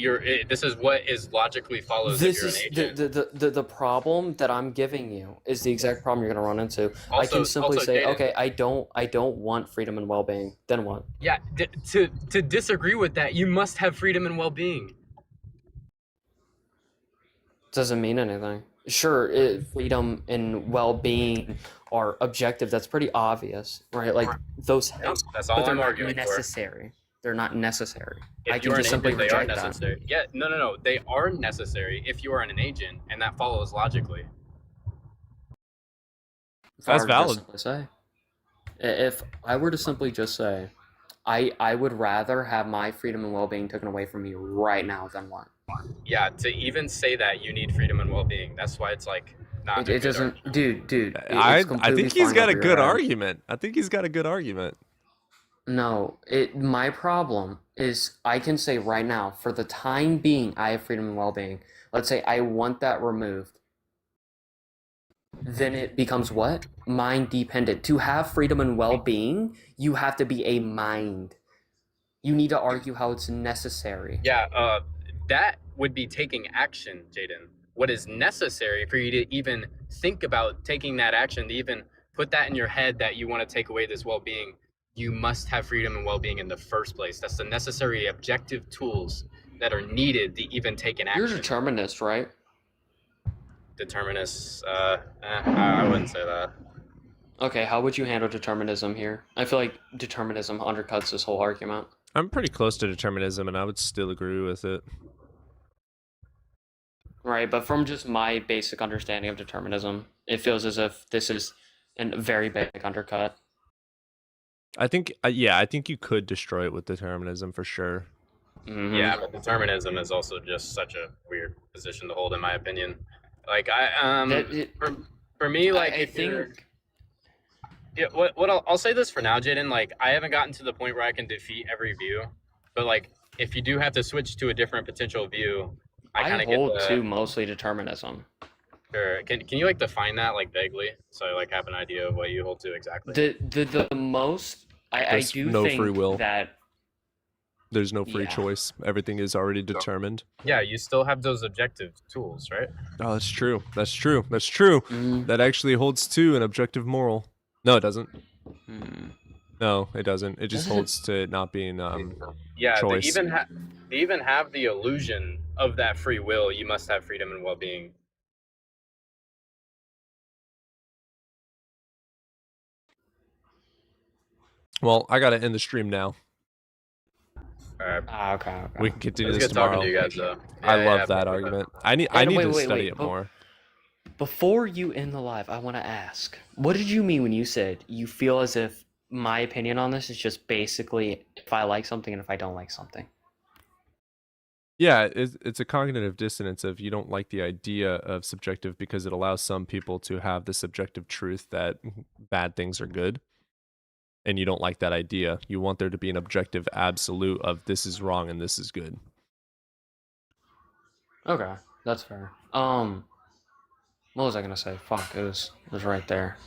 this is what is logically follows This if you're is an agent. the problem that I'm giving you is the exact problem you're gonna run into. I Also- can simply also, say, Jaden. okay, I don't want freedom and well-being. Then what? Yeah, to disagree with that, you must have freedom and well-being. Doesn't mean anything. Sure, freedom and well-being are objective. That's pretty obvious, right? Like, those help, That's all but they're I'm not arguing for. necessary. They're not necessary. If I you can are just an simply agent, they are reject that. necessary. Yeah, no. They are necessary if you are an agent, and that follows logically. If I That's were to valid. simply say, if I were to simply just say, I would rather have my freedom and well-being taken away from me right now than what? Yeah, to even say that, you need freedom and well-being. That's why it's like not. It doesn't, dude. I It's completely think he's fine got a over your good head. argument. I think he's got a good argument. No, my problem is I can say right now, for the time being, I have freedom and well-being. Let's say I want that removed. Then it becomes what? Mind dependent. To have freedom and well-being, you have to be a mind. You need to argue how it's necessary. Yeah, that would be taking action, Jaden. What is necessary for you to even think about taking that action, to even put that in your head that you want to take away this well-being, you must have freedom and well-being in the first place. That's the necessary objective tools that are needed to even take an You're a action. determinist, right? Determinists, I wouldn't say that. Okay, how would you handle determinism here? I feel like determinism undercuts this whole argument. I'm pretty close to determinism, and I would still agree with it. Right, but from just my basic understanding of determinism, it feels as if this is a very big undercut. I think, I think you could destroy it with determinism for sure. Mm-hmm. Yeah, but determinism is also just such a weird position to hold, in my opinion. Like for me, like if you're, yeah, what I'll say this for now, Jaden. Like, I haven't gotten to the point where I can defeat every view, but like if you do have to switch to a different potential view, I kind of get hold the, to mostly determinism. Sure. Can you like define that like vaguely, so I like have an idea of what you hold to exactly? The most I There's do no think free will. that There's no free Yeah. choice. Everything is already determined. Yeah, you still have those objective tools, right? Oh, that's true. That's true. That's true. That actually holds to an objective moral. No, it doesn't. No, it doesn't. It just holds to it not being Yeah, choice. they even have the illusion of that free will. You must have freedom and well-being. Well, I gotta end the stream now. Okay. We can continue It was this good talking tomorrow. to you guys, though. I Yeah, love yeah, that but- argument. I need Wait, to wait, study wait, it more. Before you end the live, I want to ask, what did you mean when you said you feel as if my opinion on this is just basically if I like something and if I don't like something? Yeah, it's a cognitive dissonance of you don't like the idea of subjective because it allows some people to have the subjective truth that bad things are good. and you don't like that idea. You want there to be an objective absolute of this is wrong and this is good. Okay, that's fair. What was I gonna say? Fuck, it was right there.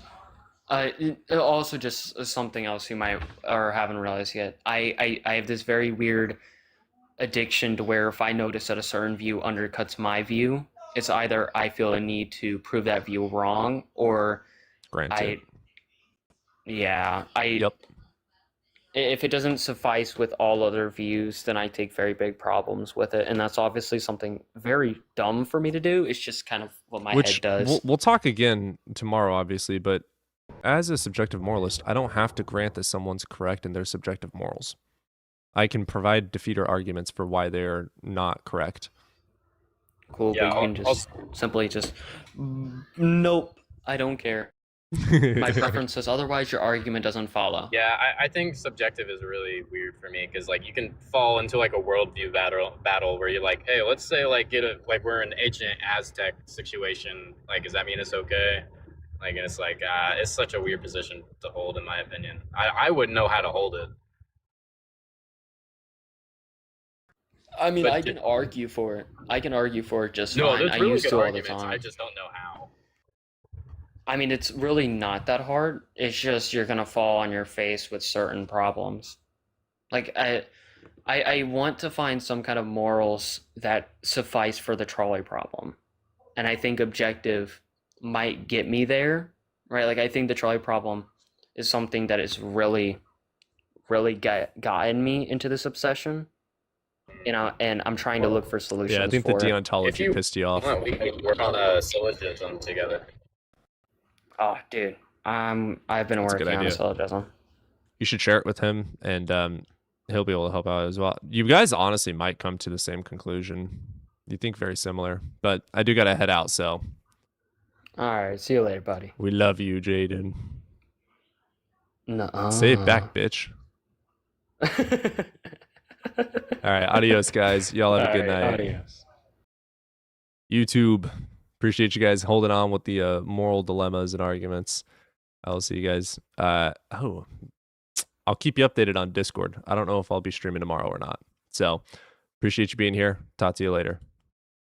It also just something else you might or haven't realized yet. I have this very weird addiction to where if I notice that a certain view undercuts my view, it's either I feel a need to prove that view wrong or Granted. Yep. If it doesn't suffice with all other views, then I take very big problems with it, and that's obviously something very dumb for me to do. It's just kind of what my head does. We'll talk again tomorrow, obviously, but as a subjective moralist, I don't have to grant that someone's correct in their subjective morals. I can provide defeater arguments for why they're not correct. Cool, Yeah, but you can I'll- just simply just nope, I don't care. My preference is otherwise your argument doesn't follow. Yeah, I think subjective is really weird for me because like you can fall into like a worldview battle where you're like, hey, let's say like we're in ancient Aztec situation. Like, does that mean it's okay? Like, and it's like it's such a weird position to hold, in my opinion. I wouldn't know how to hold it. I mean, But I can argue for it. I can argue for it just No, fine. there's I really used good to all the arguments. time. I just don't know how. I mean, it's really not that hard. It's just you're gonna fall on your face with certain problems. Like I want to find some kind of morals that suffice for the trolley problem, and I think objective might get me there, right? Like I think the trolley problem is something that is really gotten me into this obsession. You know, and I'm trying to look for solutions. Yeah, I think the for it. deontology pissed you off. We could work on a syllogism together. Oh, dude, I've been That's a good working on a idea. syllogism. You should share it with him, and he'll be able to help out as well. You guys honestly might come to the same conclusion. You think very similar, but I do gotta head out, so All right, see you later, buddy. we love you, Jaden. Nuh-uh. Say it back, bitch. All right, adios, guys. Y'all have a good All right, night. adios. YouTube, appreciate you guys holding on with the moral dilemmas and arguments. I'll see you guys. I'll keep you updated on Discord. I don't know if I'll be streaming tomorrow or not. So appreciate you being here. Talk to you later.